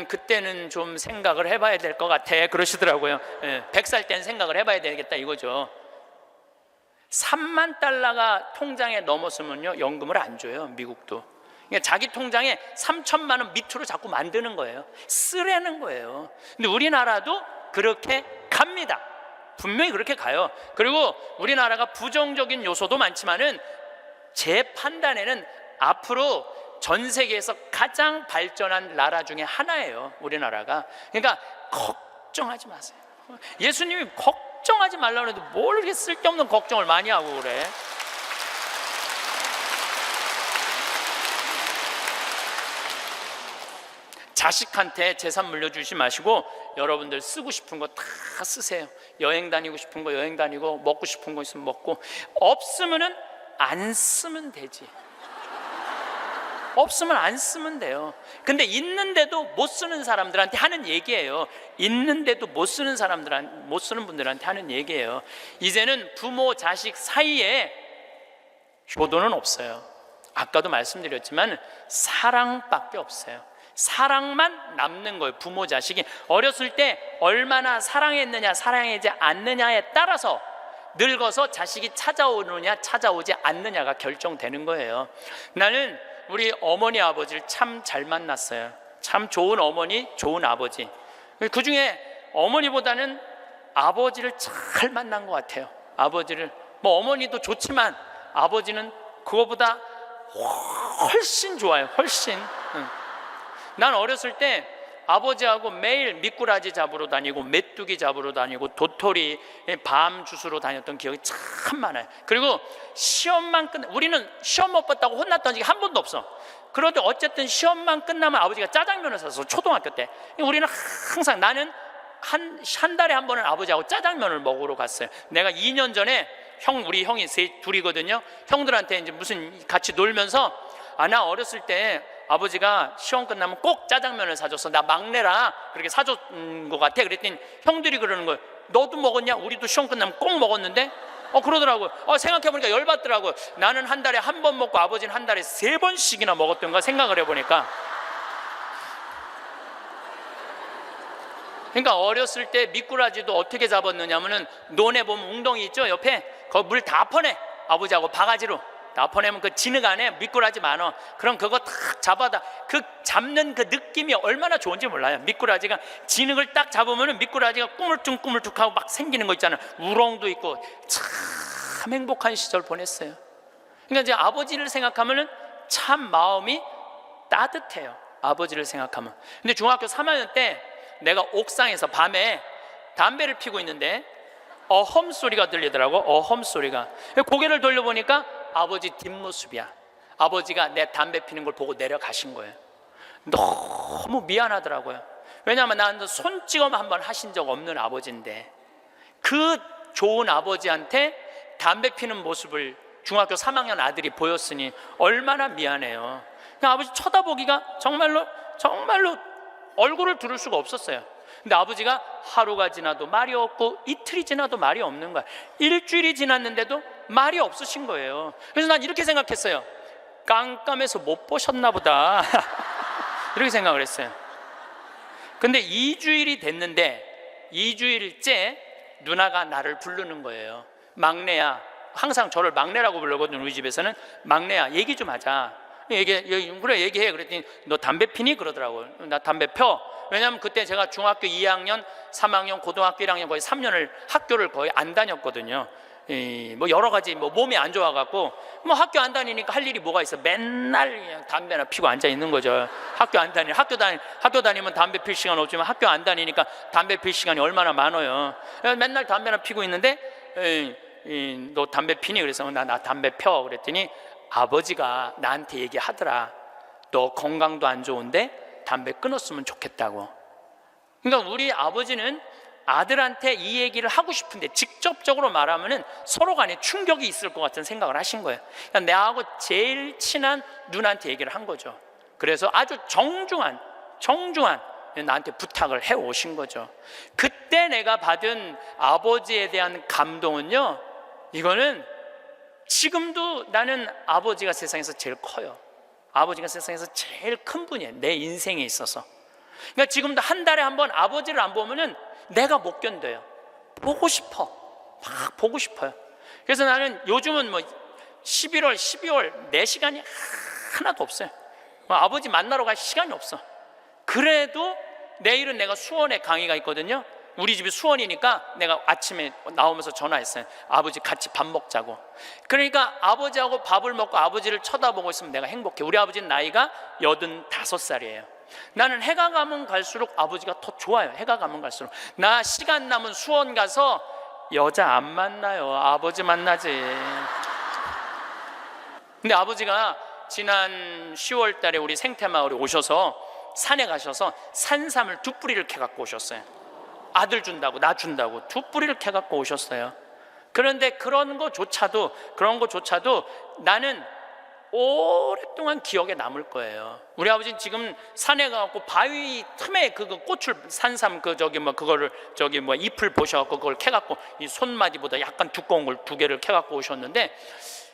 그때는 좀 생각을 해봐야 될 것 같아 그러시더라고요. 100살 때는 생각을 해봐야 되겠다 이거죠. $30,000가 통장에 넘었으면요 연금을 안 줘요. 미국도. 그러니까 자기 통장에 3천만 원 밑으로 자꾸 만드는 거예요. 쓰라는 거예요. 근데 우리나라도 그렇게 갑니다. 분명히 그렇게 가요. 그리고 우리나라가 부정적인 요소도 많지만은 제 판단에는 앞으로 전 세계에서 가장 발전한 나라 중에 하나예요. 우리나라가. 그러니까 걱정하지 마세요. 예수님이 걱정하지 말라고 해도 뭘 이렇게 쓸데없는 걱정을 많이 하고 그래. 자식한테 재산 물려주지 마시고 여러분들 쓰고 싶은 거 다 쓰세요. 여행 다니고 싶은 거 여행 다니고 먹고 싶은 거 있으면 먹고 없으면은 안 쓰면 되지. 없으면 안 쓰면 돼요. 근데 있는데도 못 쓰는 사람들한테 하는 얘기예요. 있는데도 못 쓰는 분들한테 하는 얘기예요. 이제는 부모 자식 사이에 효도는 없어요. 아까도 말씀드렸지만 사랑밖에 없어요. 사랑만 남는 거예요. 부모 자식이 어렸을 때 얼마나 사랑했느냐 사랑하지 않느냐에 따라서 늙어서 자식이 찾아오느냐 찾아오지 않느냐가 결정되는 거예요. 나는 우리 어머니 아버지를 참 잘 만났어요. 참 좋은 어머니 좋은 아버지. 그 중에 어머니보다는 아버지를 잘 만난 것 같아요. 아버지를 뭐 어머니도 좋지만 아버지는 그거보다 훨씬 좋아요. 훨씬. 난 어렸을 때 아버지하고 매일 미꾸라지 잡으러 다니고 메뚜기 잡으러 다니고 도토리 밤 주스러 다녔던 기억이 참 많아요. 그리고 시험만 우리는 시험 못 봤다고 혼났던 적이 한 번도 없어. 그런데 어쨌든 시험만 끝나면 아버지가 짜장면을 사서 초등학교 때 우리는 항상 나는 한 달에 한 번은 아버지하고 짜장면을 먹으러 갔어요. 내가 2년 전에 우리 형이 둘이거든요. 형들한테 이제 무슨 같이 놀면서 나 어렸을 때 아버지가 시험 끝나면 꼭 짜장면을 사줬어. 나 막내라 그렇게 사줬던 것 같아. 그랬더니 형들이 그러는 거예요. 너도 먹었냐? 우리도 시험 끝나면 꼭 먹었는데? 그러더라고요. 생각해보니까 열받더라고요. 나는 한 달에 한 번 먹고 아버지는 한 달에 3번씩이나 먹었던가 생각을 해보니까. 그러니까 어렸을 때 미꾸라지도 어떻게 잡았느냐면은 논에 보면 웅덩이 있죠, 옆에. 거기 물 다 퍼내. 아버지하고 바가지로 다 퍼내면 그 진흙 안에 미꾸라지 많아. 그럼 그거 탁 잡아다, 그 잡는 그 느낌이 얼마나 좋은지 몰라요. 미꾸라지가 진흙을 딱 잡으면은 미꾸라지가 꾸물쭉꾸물쭉하고 막 생기는 거 있잖아요. 우렁도 있고. 참 행복한 시절 보냈어요. 그러니까 이제 아버지를 생각하면은 참 마음이 따뜻해요. 아버지를 생각하면. 근데 중학교 3학년 때 내가 옥상에서 밤에 담배를 피고 있는데 어험 소리가 들리더라고. 어험 소리가. 고개를 돌려보니까 아버지 뒷모습이야. 아버지가 내 담배 피는 걸 보고 내려가신 거예요. 너무 미안하더라고요. 왜냐하면 나는 손찌검 한번 하신 적 없는 아버지인데, 그 좋은 아버지한테 담배 피는 모습을 중학교 3학년 아들이 보였으니 얼마나 미안해요. 그냥 아버지 쳐다보기가 정말로 얼굴을 두를 수가 없었어요. 근데 아버지가 하루가 지나도 말이 없고 이틀이 지나도 말이 없는 거야. 일주일이 지났는데도 말이 없으신 거예요. 그래서 난 이렇게 생각했어요. 깜깜해서 못 보셨나 보다. 이렇게 생각을 했어요. 근데 2주일이 됐는데 2주일째 누나가 나를 부르는 거예요. 막내야. 항상 저를 막내라고 불렀거든요. 우리 집에서는. 막내야, 얘기 좀 하자. 그래, 얘기해. 그랬더니 너 담배 피니? 그러더라고요. 나 담배 펴. 왜냐하면 그때 제가 중학교 2학년, 3학년, 고등학교 1학년 거의 3년을 학교를 거의 안 다녔거든요. 뭐 여러 가지 몸이 안 좋아갖고 뭐 학교 안 다니니까 할 일이 뭐가 있어. 맨날 그냥 담배나 피고 앉아 있는 거죠. 학교 다니면 담배 필 시간 없지만 학교 안 다니니까 담배 필 시간이 얼마나 많아요. 맨날 담배나 피고 있는데 너 담배 피니? 그래서 나 담배 펴. 그랬더니 아버지가 나한테 얘기하더라. 너 건강도 안 좋은데 담배 끊었으면 좋겠다고. 그러니까 우리 아버지는 아들한테 이 얘기를 하고 싶은데 직접적으로 말하면은 서로 간에 충격이 있을 것 같은 생각을 하신 거예요. 그러니까 나하고 제일 친한 누나한테 얘기를 한 거죠. 그래서 아주 정중한 나한테 부탁을 해 오신 거죠. 그때 내가 받은 아버지에 대한 감동은요, 이거는 지금도 나는 아버지가 세상에서 제일 커요. 아버지가 세상에서 제일 큰 분이에요. 내 인생에 있어서. 그러니까 지금도 한 달에 한 번 아버지를 안 보면은 내가 못 견뎌요. 보고 싶어. 막 보고 싶어요. 그래서 나는 요즘은 뭐 11월, 12월 내 시간이 하나도 없어요. 아버지 만나러 갈 시간이 없어. 그래도 내일은 내가 수원에 강의가 있거든요. 우리 집이 수원이니까 내가 아침에 나오면서 전화했어요. 아버지 같이 밥 먹자고. 그러니까 아버지하고 밥을 먹고 아버지를 쳐다보고 있으면 내가 행복해. 우리 아버지는 나이가 85살이에요. 나는 해가 가면 갈수록 아버지가 더 좋아요. 해가 가면 갈수록. 나 시간 남은 수원 가서 여자 안 만나요. 아버지 만나지. 근데 아버지가 지난 10월 달에 우리 생태마을에 오셔서 산에 가셔서 산삼을 2뿌리를 캐갖고 오셨어요. 아들 준다고, 나 준다고 2뿌리를 캐갖고 오셨어요. 그런데 그런 거조차도 나는 오랫동안 기억에 남을 거예요. 우리 아버지는 지금 산에 가갖고 바위 틈에 그 꽃을 산삼 그거를 잎을 보셔갖고 그걸 캐갖고 이 손마디보다 약간 두꺼운 걸 2개를 캐갖고 오셨는데,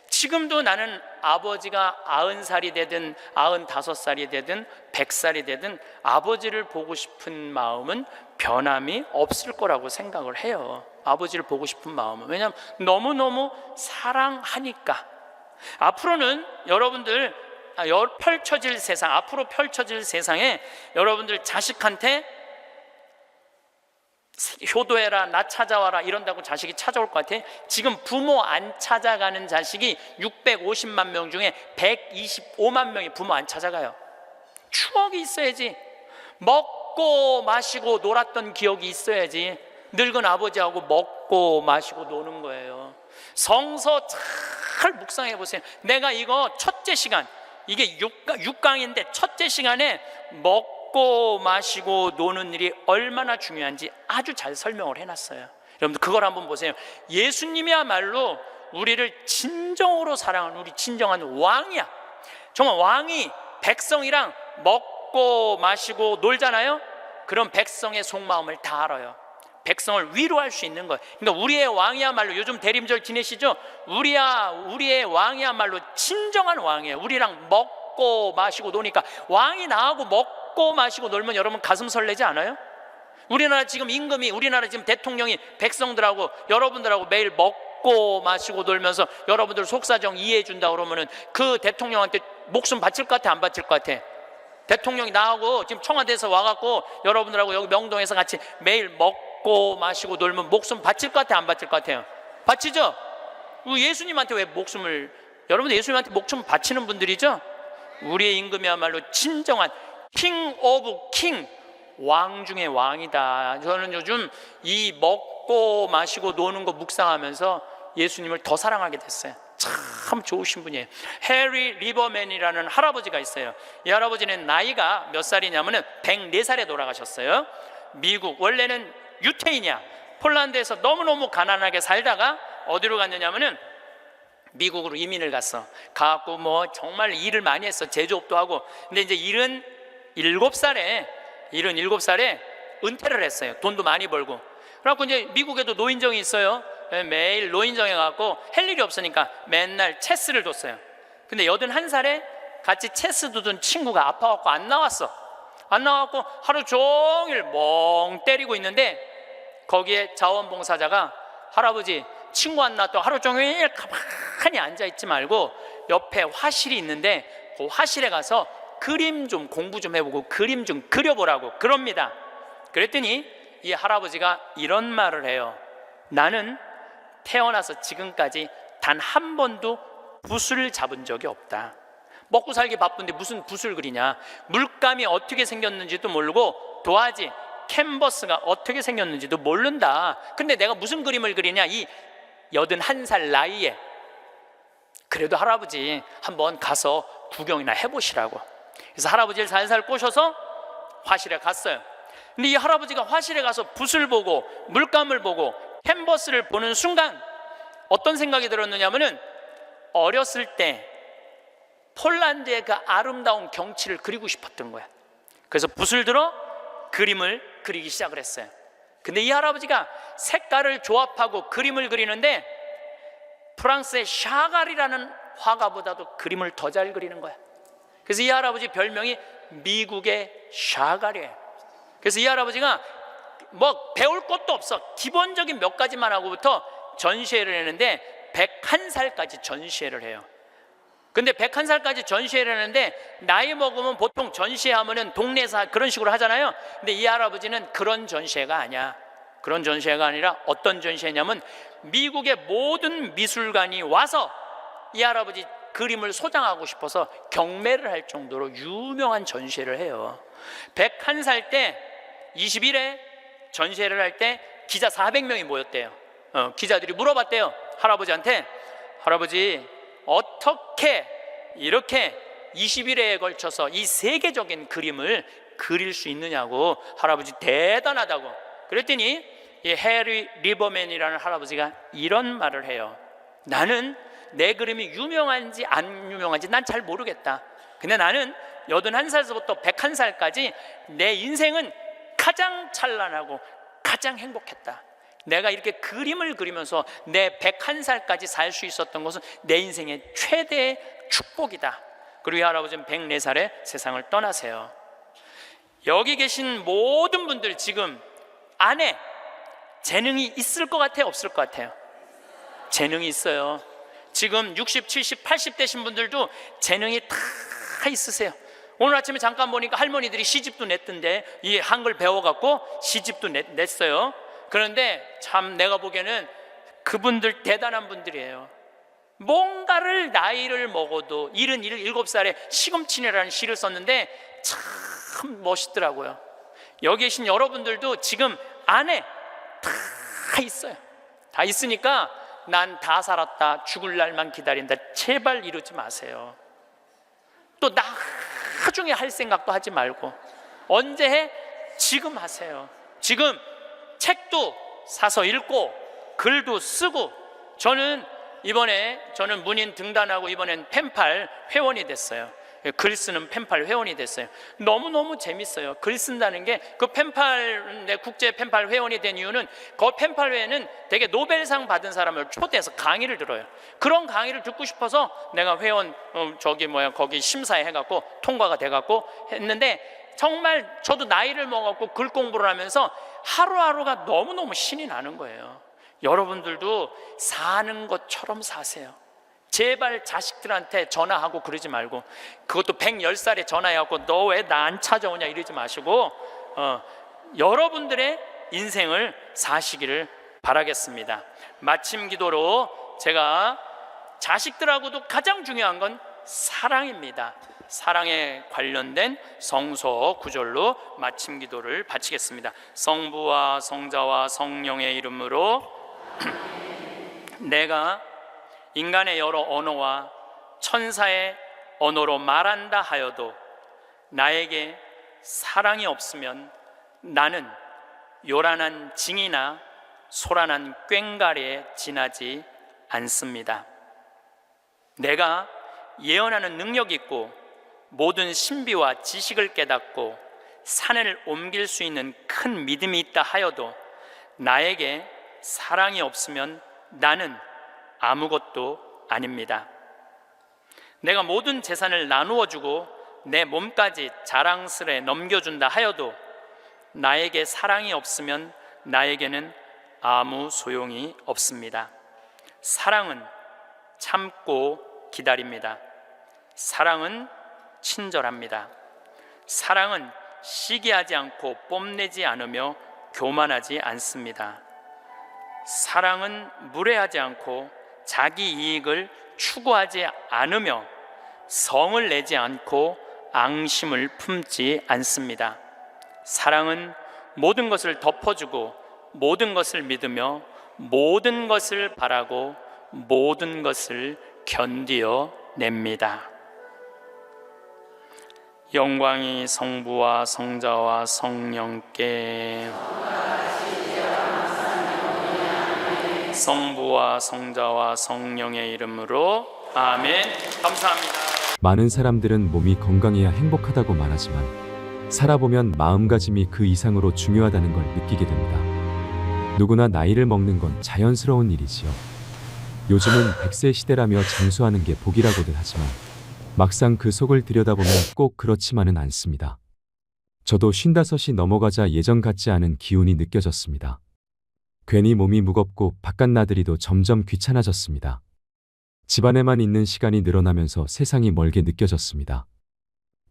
지금도 나는 아버지가 90살이 되든 95살이 되든 100살이 되든 아버지를 보고 싶은 마음은 변함이 없을 거라고 생각을 해요. 아버지를 보고 싶은 마음은. 왜냐하면 너무너무 사랑하니까. 앞으로는 여러분들 앞으로 펼쳐질 세상에 여러분들 자식한테 효도해라, 나 찾아와라 이런다고 자식이 찾아올 것 같아. 지금 부모 안 찾아가는 자식이 650만 명 중에 125만 명이 부모 안 찾아가요. 추억이 있어야지. 먹고 마시고 놀았던 기억이 있어야지. 늙은 아버지하고 먹고 마시고 노는 거예요. 성서 잘 묵상해 보세요. 내가 이거 첫째 시간, 이게 6강인데 첫째 시간에 먹고 마시고 노는 일이 얼마나 중요한지 아주 잘 설명을 해놨어요. 여러분들 그걸 한번 보세요. 예수님이야말로 우리를 진정으로 사랑하는 우리 진정한 왕이야. 정말 왕이 백성이랑 먹고 마시고 놀잖아요. 그럼 백성의 속마음을 다 알아요. 백성을 위로할 수 있는 거예요. 그러니까 우리의 왕이야말로, 요즘 대림절 지내시죠? 우리의 왕이야말로 진정한 왕이에요. 우리랑 먹고 마시고 노니까. 왕이 나하고 먹고 마시고 놀면 여러분 가슴 설레지 않아요? 우리나라 지금 임금이, 우리나라 지금 대통령이 백성들하고 여러분들하고 매일 먹고 마시고 놀면서 여러분들 속사정 이해해 준다 그러면은 그 대통령한테 목숨 바칠 것 같아, 안 바칠 것 같아? 대통령이 나하고 지금 청와대에서 와갖고 여러분들하고 여기 명동에서 같이 매일 먹고 마시고 놀면 목숨 바칠 것 같아, 안 바칠 것 같아요? 바치죠? 예수님한테 왜 목숨을, 여러분 예수님한테 목숨 바치는 분들이죠? 우리의 임금이야말로 진정한 킹 오브 킹, 왕 중의 왕이다. 저는 요즘 이 먹고 마시고 노는 거 묵상하면서 예수님을 더 사랑하게 됐어요. 참 좋으신 분이에요. 해리 리버맨이라는 할아버지가 있어요. 이 할아버지는 나이가 몇 살이냐면은 104살에 돌아가셨어요. 미국, 원래는 유태인이야. 폴란드에서 너무너무 가난하게 살다가 어디로 갔느냐면은 미국으로 이민을 갔어. 가갖고 뭐 정말 일을 많이 했어. 제조업도 하고. 근데 이제 77살에 은퇴를 했어요. 돈도 많이 벌고. 그래갖고 이제 미국에도 노인정이 있어요. 매일 노인정에 가갖고 할 일이 없으니까 맨날 체스를 뒀어요. 근데 81살에 같이 체스 두던 친구가 아파갖고 안 나왔어. 안 나와갖고 하루 종일 멍 때리고 있는데 거기에 자원봉사자가 할아버지 친구 안 나왔다고 하루 종일 가만히 앉아있지 말고 옆에 화실이 있는데 그 화실에 가서 그림 좀 공부 좀 해보고 그림 좀 그려보라고 그럽니다. 그랬더니 이 할아버지가 이런 말을 해요. 나는 태어나서 지금까지 단 한 번도 붓을 잡은 적이 없다. 먹고 살기 바쁜데 무슨 붓을 그리냐. 물감이 어떻게 생겼는지도 모르고 도화지, 캔버스가 어떻게 생겼는지도 모른다. 근데 내가 무슨 그림을 그리냐. 이 81살 나이에. 그래도 할아버지 한번 가서 구경이나 해보시라고. 그래서 할아버지를 살살 꼬셔서 화실에 갔어요. 근데 이 할아버지가 화실에 가서 붓을 보고 물감을 보고 캔버스를 보는 순간 어떤 생각이 들었느냐면은 어렸을 때 폴란드의 그 아름다운 경치를 그리고 싶었던 거야. 그래서 붓을 들어 그림을 그리기 시작을 했어요. 근데 이 할아버지가 색깔을 조합하고 그림을 그리는데 프랑스의 샤갈이라는 화가보다도 그림을 더 잘 그리는 거야. 그래서 이 할아버지 별명이 미국의 샤갈이에요. 그래서 이 할아버지가 뭐 배울 것도 없어. 기본적인 몇 가지만 하고부터 전시회를 했는데 101살까지 전시회를 해요. 근데 101살까지 전시회를 하는데 나이 먹으면 보통 전시회하면은 동네에서 그런 식으로 하잖아요. 근데 이 할아버지는 그런 전시회가 아니야. 그런 전시회가 아니라 어떤 전시회냐면 미국의 모든 미술관이 와서 이 할아버지 그림을 소장하고 싶어서 경매를 할 정도로 유명한 전시회를 해요. 101살 때 20일에 전시회를 할 때 기자 400명이 모였대요. 기자들이 물어봤대요. 할아버지한테, 할아버지 어떻게 이렇게 20일에 걸쳐서 이 세계적인 그림을 그릴 수 있느냐고. 할아버지 대단하다고. 그랬더니 이 해리 리버맨이라는 할아버지가 이런 말을 해요. 나는 내 그림이 유명한지 안 유명한지 난 잘 모르겠다. 근데 나는 81살부터 101살까지 내 인생은 가장 찬란하고 가장 행복했다. 내가 이렇게 그림을 그리면서 내 101살까지 살 수 있었던 것은 내 인생의 최대의 축복이다. 그리고 이 할아버지는 104살에 세상을 떠나세요. 여기 계신 모든 분들 지금 안에 재능이 있을 것 같아요, 없을 것 같아요? 재능이 있어요. 지금 60, 70, 80 되신 분들도 재능이 다 있으세요. 오늘 아침에 잠깐 보니까 할머니들이 시집도 냈던데, 이 한글 배워갖고 시집도 냈어요. 그런데 참 내가 보기에는 그분들 대단한 분들이에요. 뭔가를 나이를 먹어도 77살에 시금치네라는 시를 썼는데 참 멋있더라고요. 여기 계신 여러분들도 지금 안에 다 있어요. 다 있으니까 난 다 살았다, 죽을 날만 기다린다, 제발 이러지 마세요. 또 나중에 할 생각도 하지 말고 언제 해? 지금 하세요. 지금 책도 사서 읽고 글도 쓰고. 저는 문인 등단하고 이번엔 펜팔 회원이 됐어요. 글 쓰는 펜팔 회원이 됐어요. 너무너무 재밌어요. 글 쓴다는 게 그 펜팔, 내 국제 펜팔 회원이 된 이유는 그 펜팔 회에는 되게 노벨상 받은 사람을 초대해서 강의를 들어요. 그런 강의를 듣고 싶어서 내가 회원 거기 심사해 해갖고 통과가 돼갖고 했는데, 정말 저도 나이를 먹었고 글 공부를 하면서 하루하루가 너무너무 신이 나는 거예요. 여러분들도 사는 것처럼 사세요. 제발 자식들한테 전화하고 그러지 말고, 그것도 110살에 전화해갖고 너 왜 나 안 찾아오냐 이러지 마시고 여러분들의 인생을 사시기를 바라겠습니다. 마침 기도로 제가 자식들하고도 가장 중요한 건 사랑입니다. 사랑에 관련된 성서 구절로 마침 기도를 바치겠습니다. 성부와 성자와 성령의 이름으로 내가 인간의 여러 언어와 천사의 언어로 말한다 하여도 나에게 사랑이 없으면 나는 요란한 징이나 소란한 꽹과리에 지나지 않습니다. 내가 예언하는 능력이 있고 모든 신비와 지식을 깨닫고 산을 옮길 수 있는 큰 믿음이 있다 하여도 나에게 사랑이 없으면 나는 아무것도 아닙니다. 내가 모든 재산을 나누어 주고 내 몸까지 자랑스레 넘겨준다 하여도 나에게 사랑이 없으면 나에게는 아무 소용이 없습니다. 사랑은 참고 기다립니다. 사랑은 친절합니다. 사랑은 시기하지 않고 뽐내지 않으며 교만하지 않습니다. 사랑은 무례하지 않고 자기 이익을 추구하지 않으며 성을 내지 않고 앙심을 품지 않습니다. 사랑은 모든 것을 덮어주고 모든 것을 믿으며 모든 것을 바라고 모든 것을 견디어 냅니다. 영광이 성부와 성자와 성령께, 성부와 성자와 성령의 이름으로 아멘. 감사합니다. 많은 사람들은 몸이 건강해야 행복하다고 말하지만 살아보면 마음가짐이 그 이상으로 중요하다는 걸 느끼게 됩니다. 누구나 나이를 먹는 건 자연스러운 일이지요. 요즘은 100세 시대라며 장수하는 게 복이라고들 하지만 막상 그 속을 들여다보면 꼭 그렇지만은 않습니다. 저도 55이 넘어가자 예전 같지 않은 기운이 느껴졌습니다. 괜히 몸이 무겁고 바깥 나들이도 점점 귀찮아졌습니다. 집안에만 있는 시간이 늘어나면서 세상이 멀게 느껴졌습니다.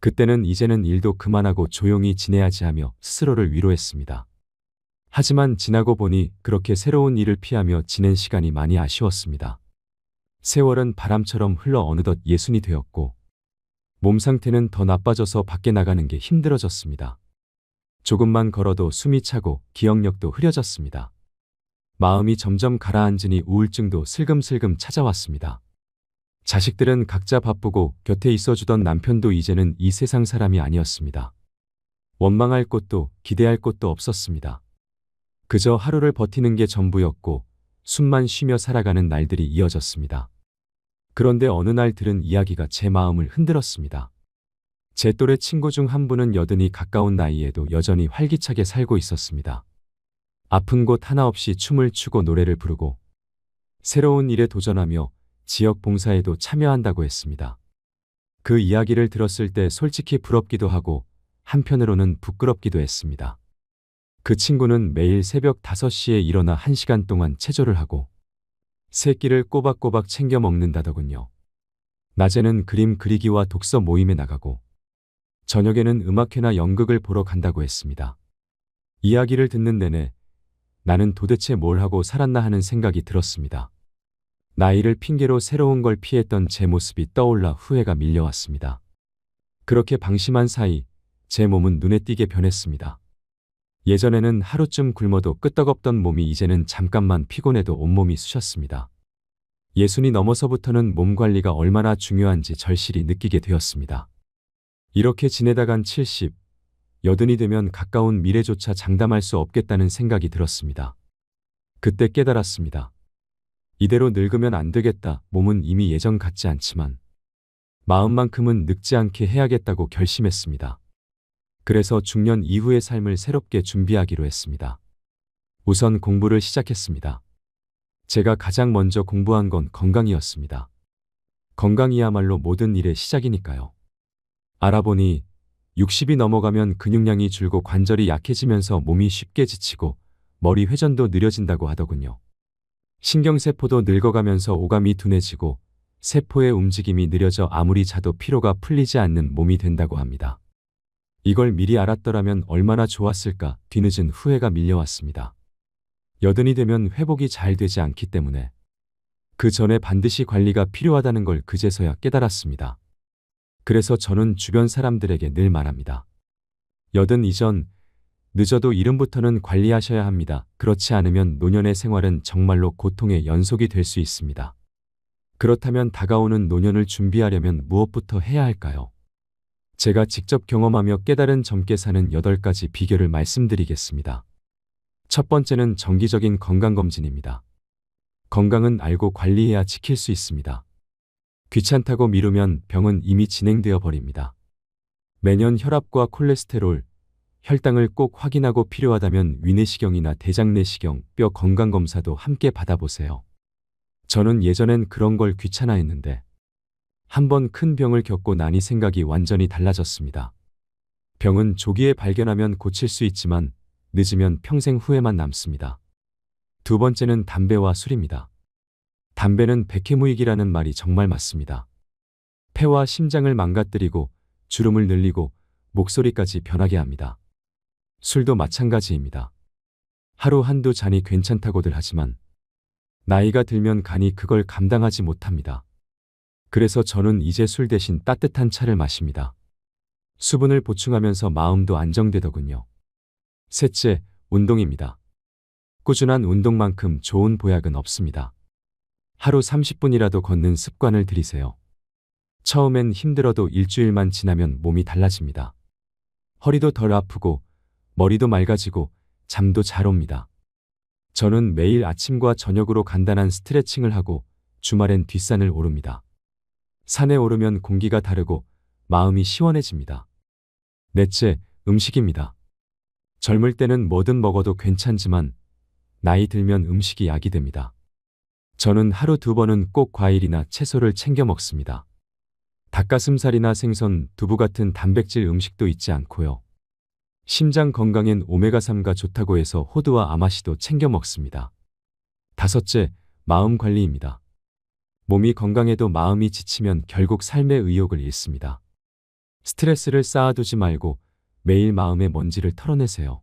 그때는 이제는 일도 그만하고 조용히 지내야지 하며 스스로를 위로했습니다. 하지만 지나고 보니 그렇게 새로운 일을 피하며 지낸 시간이 많이 아쉬웠습니다. 세월은 바람처럼 흘러 어느덧 60이 되었고 몸 상태는 더 나빠져서 밖에 나가는 게 힘들어졌습니다. 조금만 걸어도 숨이 차고 기억력도 흐려졌습니다. 마음이 점점 가라앉으니 우울증도 슬금슬금 찾아왔습니다. 자식들은 각자 바쁘고 곁에 있어주던 남편도 이제는 이 세상 사람이 아니었습니다. 원망할 곳도 기대할 곳도 없었습니다. 그저 하루를 버티는 게 전부였고 숨만 쉬며 살아가는 날들이 이어졌습니다. 그런데 어느 날 들은 이야기가 제 마음을 흔들었습니다. 제 또래 친구 중 한 분은 여든이 가까운 나이에도 여전히 활기차게 살고 있었습니다. 아픈 곳 하나 없이 춤을 추고 노래를 부르고 새로운 일에 도전하며 지역 봉사에도 참여한다고 했습니다. 그 이야기를 들었을 때 솔직히 부럽기도 하고 한편으로는 부끄럽기도 했습니다. 그 친구는 매일 새벽 5시에 일어나 1시간 동안 체조를 하고 세 끼를 꼬박꼬박 챙겨 먹는다더군요. 낮에는 그림 그리기와 독서 모임에 나가고 저녁에는 음악회나 연극을 보러 간다고 했습니다. 이야기를 듣는 내내 나는 도대체 뭘 하고 살았나 하는 생각이 들었습니다. 나이를 핑계로 새로운 걸 피했던 제 모습이 떠올라 후회가 밀려왔습니다. 그렇게 방심한 사이 제 몸은 눈에 띄게 변했습니다. 예전에는 하루쯤 굶어도 끄떡없던 몸이 이제는 잠깐만 피곤해도 온몸이 쑤셨습니다. 60이 넘어서부터는 몸 관리가 얼마나 중요한지 절실히 느끼게 되었습니다. 이렇게 지내다간 70, 80이 되면 가까운 미래조차 장담할 수 없겠다는 생각이 들었습니다. 그때 깨달았습니다. 이대로 늙으면 안 되겠다. 몸은 이미 예전 같지 않지만 마음만큼은 늙지 않게 해야겠다고 결심했습니다. 그래서 중년 이후의 삶을 새롭게 준비하기로 했습니다. 우선 공부를 시작했습니다. 제가 가장 먼저 공부한 건 건강이었습니다. 건강이야말로 모든 일의 시작이니까요. 알아보니 60이 넘어가면 근육량이 줄고 관절이 약해지면서 몸이 쉽게 지치고 머리 회전도 느려진다고 하더군요. 신경세포도 늙어가면서 오감이 둔해지고 세포의 움직임이 느려져 아무리 자도 피로가 풀리지 않는 몸이 된다고 합니다. 이걸 미리 알았더라면 얼마나 좋았을까. 뒤늦은 후회가 밀려왔습니다. 여든이 되면 회복이 잘 되지 않기 때문에 그 전에 반드시 관리가 필요하다는 걸 그제서야 깨달았습니다. 그래서 저는 주변 사람들에게 늘 말합니다. 여든 이전, 늦어도 이름부터는 관리하셔야 합니다. 그렇지 않으면 노년의 생활은 정말로 고통의 연속이 될 수 있습니다. 그렇다면 다가오는 노년을 준비하려면 무엇부터 해야 할까요? 제가 직접 경험하며 깨달은 젊게 사는 8가지 비결을 말씀드리겠습니다. 첫 번째는 정기적인 건강검진입니다. 건강은 알고 관리해야 지킬 수 있습니다. 귀찮다고 미루면 병은 이미 진행되어 버립니다. 매년 혈압과 콜레스테롤, 혈당을 꼭 확인하고 필요하다면 위내시경이나 대장내시경, 뼈 건강검사도 함께 받아보세요. 저는 예전엔 그런 걸 귀찮아했는데 한번 큰 병을 겪고 나니 생각이 완전히 달라졌습니다. 병은 조기에 발견하면 고칠 수 있지만 늦으면 평생 후회만 남습니다. 두 번째는 담배와 술입니다. 담배는 백해무익이라는 말이 정말 맞습니다. 폐와 심장을 망가뜨리고 주름을 늘리고 목소리까지 변하게 합니다. 술도 마찬가지입니다. 하루 한두 잔이 괜찮다고들 하지만 나이가 들면 간이 그걸 감당하지 못합니다. 그래서 저는 이제 술 대신 따뜻한 차를 마십니다. 수분을 보충하면서 마음도 안정되더군요. 셋째, 운동입니다. 꾸준한 운동만큼 좋은 보약은 없습니다. 하루 30분이라도 걷는 습관을 들이세요. 처음엔 힘들어도 일주일만 지나면 몸이 달라집니다. 허리도 덜 아프고 머리도 맑아지고 잠도 잘 옵니다. 저는 매일 아침과 저녁으로 간단한 스트레칭을 하고 주말엔 뒷산을 오릅니다. 산에 오르면 공기가 다르고 마음이 시원해집니다. 넷째, 음식입니다. 젊을 때는 뭐든 먹어도 괜찮지만 나이 들면 음식이 약이 됩니다. 저는 하루 2번은 꼭 과일이나 채소를 챙겨 먹습니다. 닭가슴살이나 생선, 두부 같은 단백질 음식도 잊지 않고요. 심장 건강엔 오메가3가 좋다고 해서 호두와 아마씨도 챙겨 먹습니다. 다섯째, 마음 관리입니다. 몸이 건강해도 마음이 지치면 결국 삶의 의욕을 잃습니다. 스트레스를 쌓아두지 말고 매일 마음의 먼지를 털어내세요.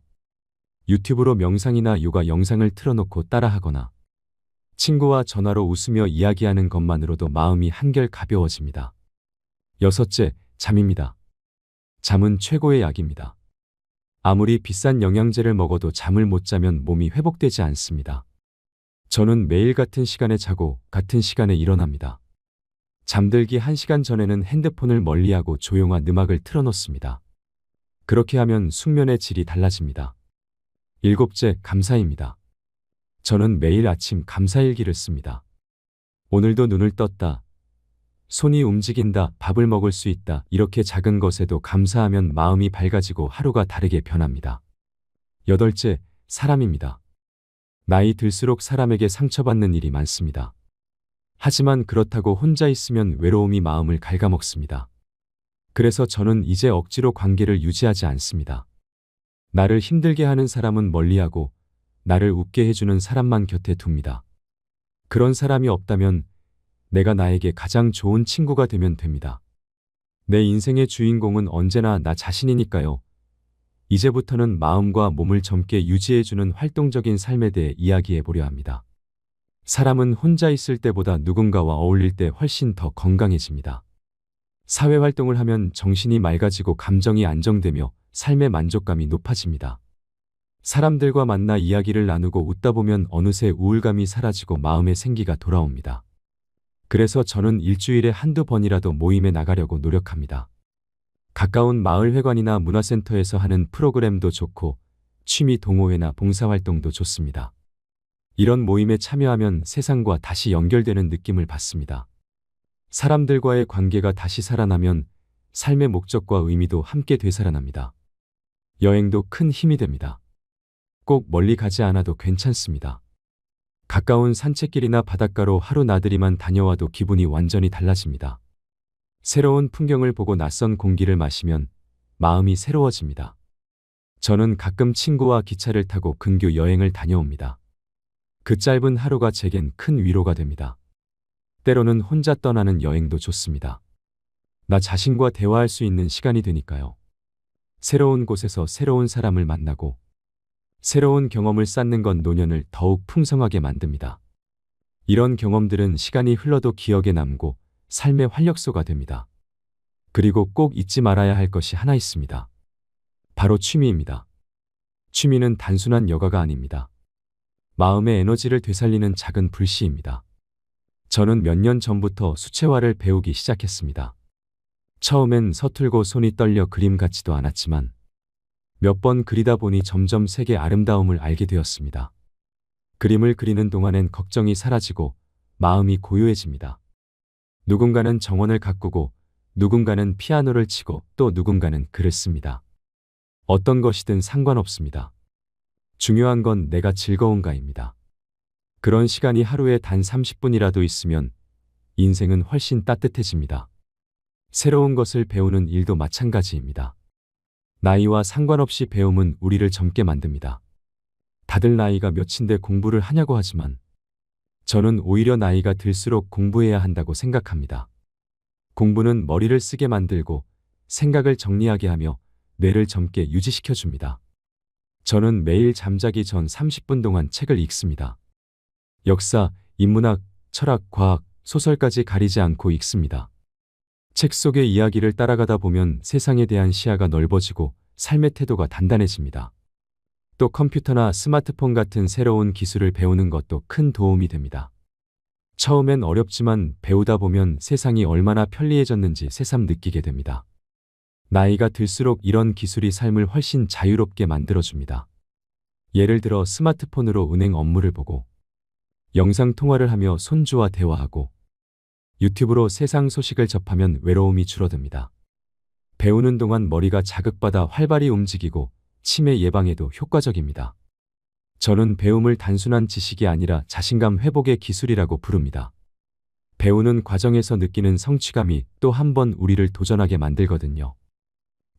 유튜브로 명상이나 요가 영상을 틀어놓고 따라하거나 친구와 전화로 웃으며 이야기하는 것만으로도 마음이 한결 가벼워집니다. 여섯째, 잠입니다. 잠은 최고의 약입니다. 아무리 비싼 영양제를 먹어도 잠을 못 자면 몸이 회복되지 않습니다. 저는 매일 같은 시간에 자고 같은 시간에 일어납니다. 잠들기 1시간 전에는 핸드폰을 멀리하고 조용한 음악을 틀어놓습니다. 그렇게 하면 숙면의 질이 달라집니다. 일곱째, 감사입니다. 저는 매일 아침 감사일기를 씁니다. 오늘도 눈을 떴다. 손이 움직인다. 밥을 먹을 수 있다. 이렇게 작은 것에도 감사하면 마음이 밝아지고 하루가 다르게 변합니다. 여덟째, 사람입니다. 나이 들수록 사람에게 상처받는 일이 많습니다. 하지만 그렇다고 혼자 있으면 외로움이 마음을 갉아먹습니다. 그래서 저는 이제 억지로 관계를 유지하지 않습니다. 나를 힘들게 하는 사람은 멀리하고 나를 웃게 해주는 사람만 곁에 둡니다. 그런 사람이 없다면 내가 나에게 가장 좋은 친구가 되면 됩니다. 내 인생의 주인공은 언제나 나 자신이니까요. 이제부터는 마음과 몸을 젊게 유지해주는 활동적인 삶에 대해 이야기해 보려 합니다. 사람은 혼자 있을 때보다 누군가와 어울릴 때 훨씬 더 건강해집니다. 사회활동을 하면 정신이 맑아지고 감정이 안정되며 삶의 만족감이 높아집니다. 사람들과 만나 이야기를 나누고 웃다 보면 어느새 우울감이 사라지고 마음의 생기가 돌아옵니다. 그래서 저는 일주일에 한두 번이라도 모임에 나가려고 노력합니다. 가까운 마을회관이나 문화센터에서 하는 프로그램도 좋고 취미 동호회나 봉사활동도 좋습니다. 이런 모임에 참여하면 세상과 다시 연결되는 느낌을 받습니다. 사람들과의 관계가 다시 살아나면 삶의 목적과 의미도 함께 되살아납니다. 여행도 큰 힘이 됩니다. 꼭 멀리 가지 않아도 괜찮습니다. 가까운 산책길이나 바닷가로 하루 나들이만 다녀와도 기분이 완전히 달라집니다. 새로운 풍경을 보고 낯선 공기를 마시면 마음이 새로워집니다. 저는 가끔 친구와 기차를 타고 근교 여행을 다녀옵니다. 그 짧은 하루가 제겐 큰 위로가 됩니다. 때로는 혼자 떠나는 여행도 좋습니다. 나 자신과 대화할 수 있는 시간이 되니까요. 새로운 곳에서 새로운 사람을 만나고 새로운 경험을 쌓는 건 노년을 더욱 풍성하게 만듭니다. 이런 경험들은 시간이 흘러도 기억에 남고 삶의 활력소가 됩니다. 그리고 꼭 잊지 말아야 할 것이 하나 있습니다. 바로 취미입니다. 취미는 단순한 여가가 아닙니다. 마음의 에너지를 되살리는 작은 불씨입니다. 저는 몇 년 전부터 수채화를 배우기 시작했습니다. 처음엔 서툴고 손이 떨려 그림 같지도 않았지만 몇 번 그리다 보니 점점 색의 아름다움을 알게 되었습니다. 그림을 그리는 동안엔 걱정이 사라지고 마음이 고요해집니다. 누군가는 정원을 가꾸고 누군가는 피아노를 치고 또 누군가는 글을 씁니다. 어떤 것이든 상관없습니다. 중요한 건 내가 즐거운가입니다. 그런 시간이 하루에 단 30분이라도 있으면 인생은 훨씬 따뜻해집니다. 새로운 것을 배우는 일도 마찬가지입니다. 나이와 상관없이 배움은 우리를 젊게 만듭니다. 다들 나이가 몇인데 공부를 하냐고 하지만 저는 오히려 나이가 들수록 공부해야 한다고 생각합니다. 공부는 머리를 쓰게 만들고 생각을 정리하게 하며 뇌를 젊게 유지시켜줍니다. 저는 매일 잠자기 전 30분 동안 책을 읽습니다. 역사, 인문학, 철학, 과학, 소설까지 가리지 않고 읽습니다. 책 속의 이야기를 따라가다 보면 세상에 대한 시야가 넓어지고 삶의 태도가 단단해집니다. 또 컴퓨터나 스마트폰 같은 새로운 기술을 배우는 것도 큰 도움이 됩니다. 처음엔 어렵지만 배우다 보면 세상이 얼마나 편리해졌는지 새삼 느끼게 됩니다. 나이가 들수록 이런 기술이 삶을 훨씬 자유롭게 만들어줍니다. 예를 들어 스마트폰으로 은행 업무를 보고 영상 통화를 하며 손주와 대화하고 유튜브로 세상 소식을 접하면 외로움이 줄어듭니다. 배우는 동안 머리가 자극받아 활발히 움직이고 치매 예방에도 효과적입니다. 저는 배움을 단순한 지식이 아니라 자신감 회복의 기술이라고 부릅니다. 배우는 과정에서 느끼는 성취감이 또 한 번 우리를 도전하게 만들거든요.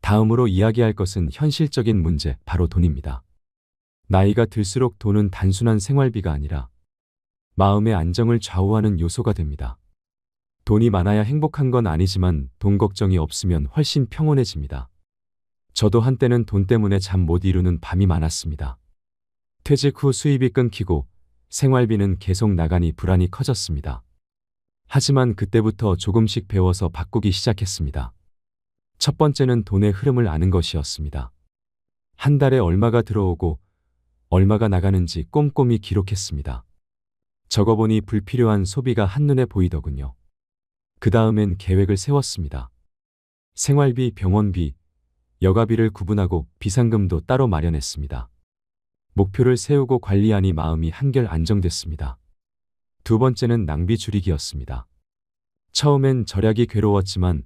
다음으로 이야기할 것은 현실적인 문제, 바로 돈입니다. 나이가 들수록 돈은 단순한 생활비가 아니라 마음의 안정을 좌우하는 요소가 됩니다. 돈이 많아야 행복한 건 아니지만 돈 걱정이 없으면 훨씬 평온해집니다. 저도 한때는 돈 때문에 잠 못 이루는 밤이 많았습니다. 퇴직 후 수입이 끊기고 생활비는 계속 나가니 불안이 커졌습니다. 하지만 그때부터 조금씩 배워서 바꾸기 시작했습니다. 첫 번째는 돈의 흐름을 아는 것이었습니다. 한 달에 얼마가 들어오고 얼마가 나가는지 꼼꼼히 기록했습니다. 적어보니 불필요한 소비가 한눈에 보이더군요. 그 다음엔 계획을 세웠습니다. 생활비, 병원비, 여가비를 구분하고 비상금도 따로 마련했습니다. 목표를 세우고 관리하니 마음이 한결 안정됐습니다. 두 번째는 낭비 줄이기였습니다. 처음엔 절약이 괴로웠지만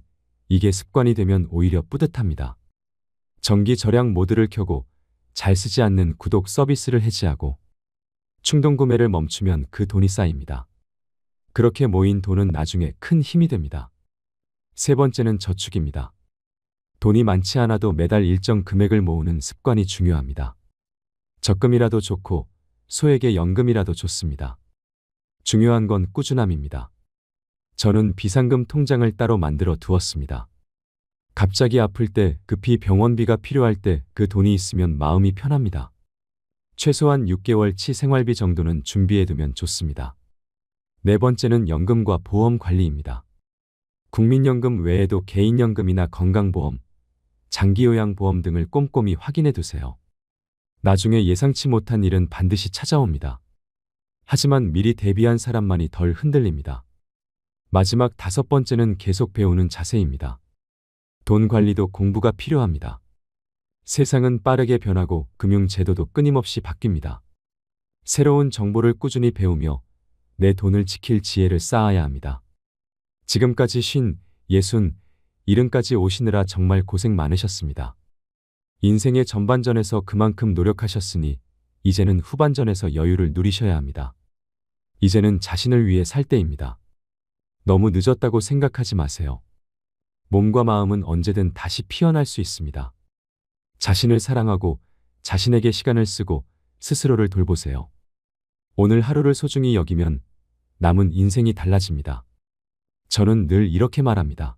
이게 습관이 되면 오히려 뿌듯합니다. 전기 절약 모드를 켜고 잘 쓰지 않는 구독 서비스를 해지하고 충동 구매를 멈추면 그 돈이 쌓입니다. 그렇게 모인 돈은 나중에 큰 힘이 됩니다. 세 번째는 저축입니다. 돈이 많지 않아도 매달 일정 금액을 모으는 습관이 중요합니다. 적금이라도 좋고 소액의 연금이라도 좋습니다. 중요한 건 꾸준함입니다. 저는 비상금 통장을 따로 만들어 두었습니다. 갑자기 아플 때, 급히 병원비가 필요할 때 그 돈이 있으면 마음이 편합니다. 최소한 6개월치 생활비 정도는 준비해두면 좋습니다. 네 번째는 연금과 보험 관리입니다. 국민연금 외에도 개인연금이나 건강보험, 장기요양보험 등을 꼼꼼히 확인해 두세요. 나중에 예상치 못한 일은 반드시 찾아옵니다. 하지만 미리 대비한 사람만이 덜 흔들립니다. 마지막 다섯 번째는 계속 배우는 자세입니다. 돈 관리도 공부가 필요합니다. 세상은 빠르게 변하고 금융제도도 끊임없이 바뀝니다. 새로운 정보를 꾸준히 배우며 내 돈을 지킬 지혜를 쌓아야 합니다. 지금까지 50, 60, 70까지 오시느라 정말 고생 많으셨습니다. 인생의 전반전에서 그만큼 노력하셨으니 이제는 후반전에서 여유를 누리셔야 합니다. 이제는 자신을 위해 살 때입니다. 너무 늦었다고 생각하지 마세요. 몸과 마음은 언제든 다시 피어날 수 있습니다. 자신을 사랑하고 자신에게 시간을 쓰고 스스로를 돌보세요. 오늘 하루를 소중히 여기면 남은 인생이 달라집니다. 저는 늘 이렇게 말합니다.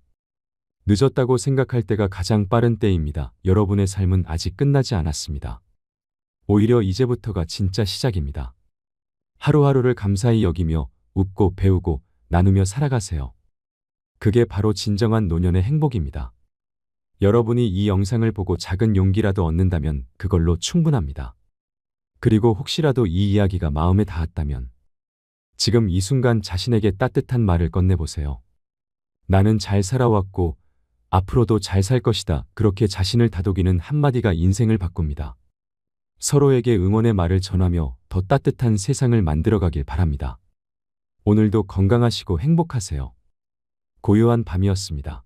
늦었다고 생각할 때가 가장 빠른 때입니다. 여러분의 삶은 아직 끝나지 않았습니다. 오히려 이제부터가 진짜 시작입니다. 하루하루를 감사히 여기며 웃고 배우고 나누며 살아가세요. 그게 바로 진정한 노년의 행복입니다. 여러분이 이 영상을 보고 작은 용기라도 얻는다면 그걸로 충분합니다. 그리고 혹시라도 이 이야기가 마음에 닿았다면 지금 이 순간 자신에게 따뜻한 말을 건네보세요. 나는 잘 살아왔고 앞으로도 잘 살 것이다. 그렇게 자신을 다독이는 한마디가 인생을 바꿉니다. 서로에게 응원의 말을 전하며 더 따뜻한 세상을 만들어가길 바랍니다. 오늘도 건강하시고 행복하세요. 고요한 밤이었습니다.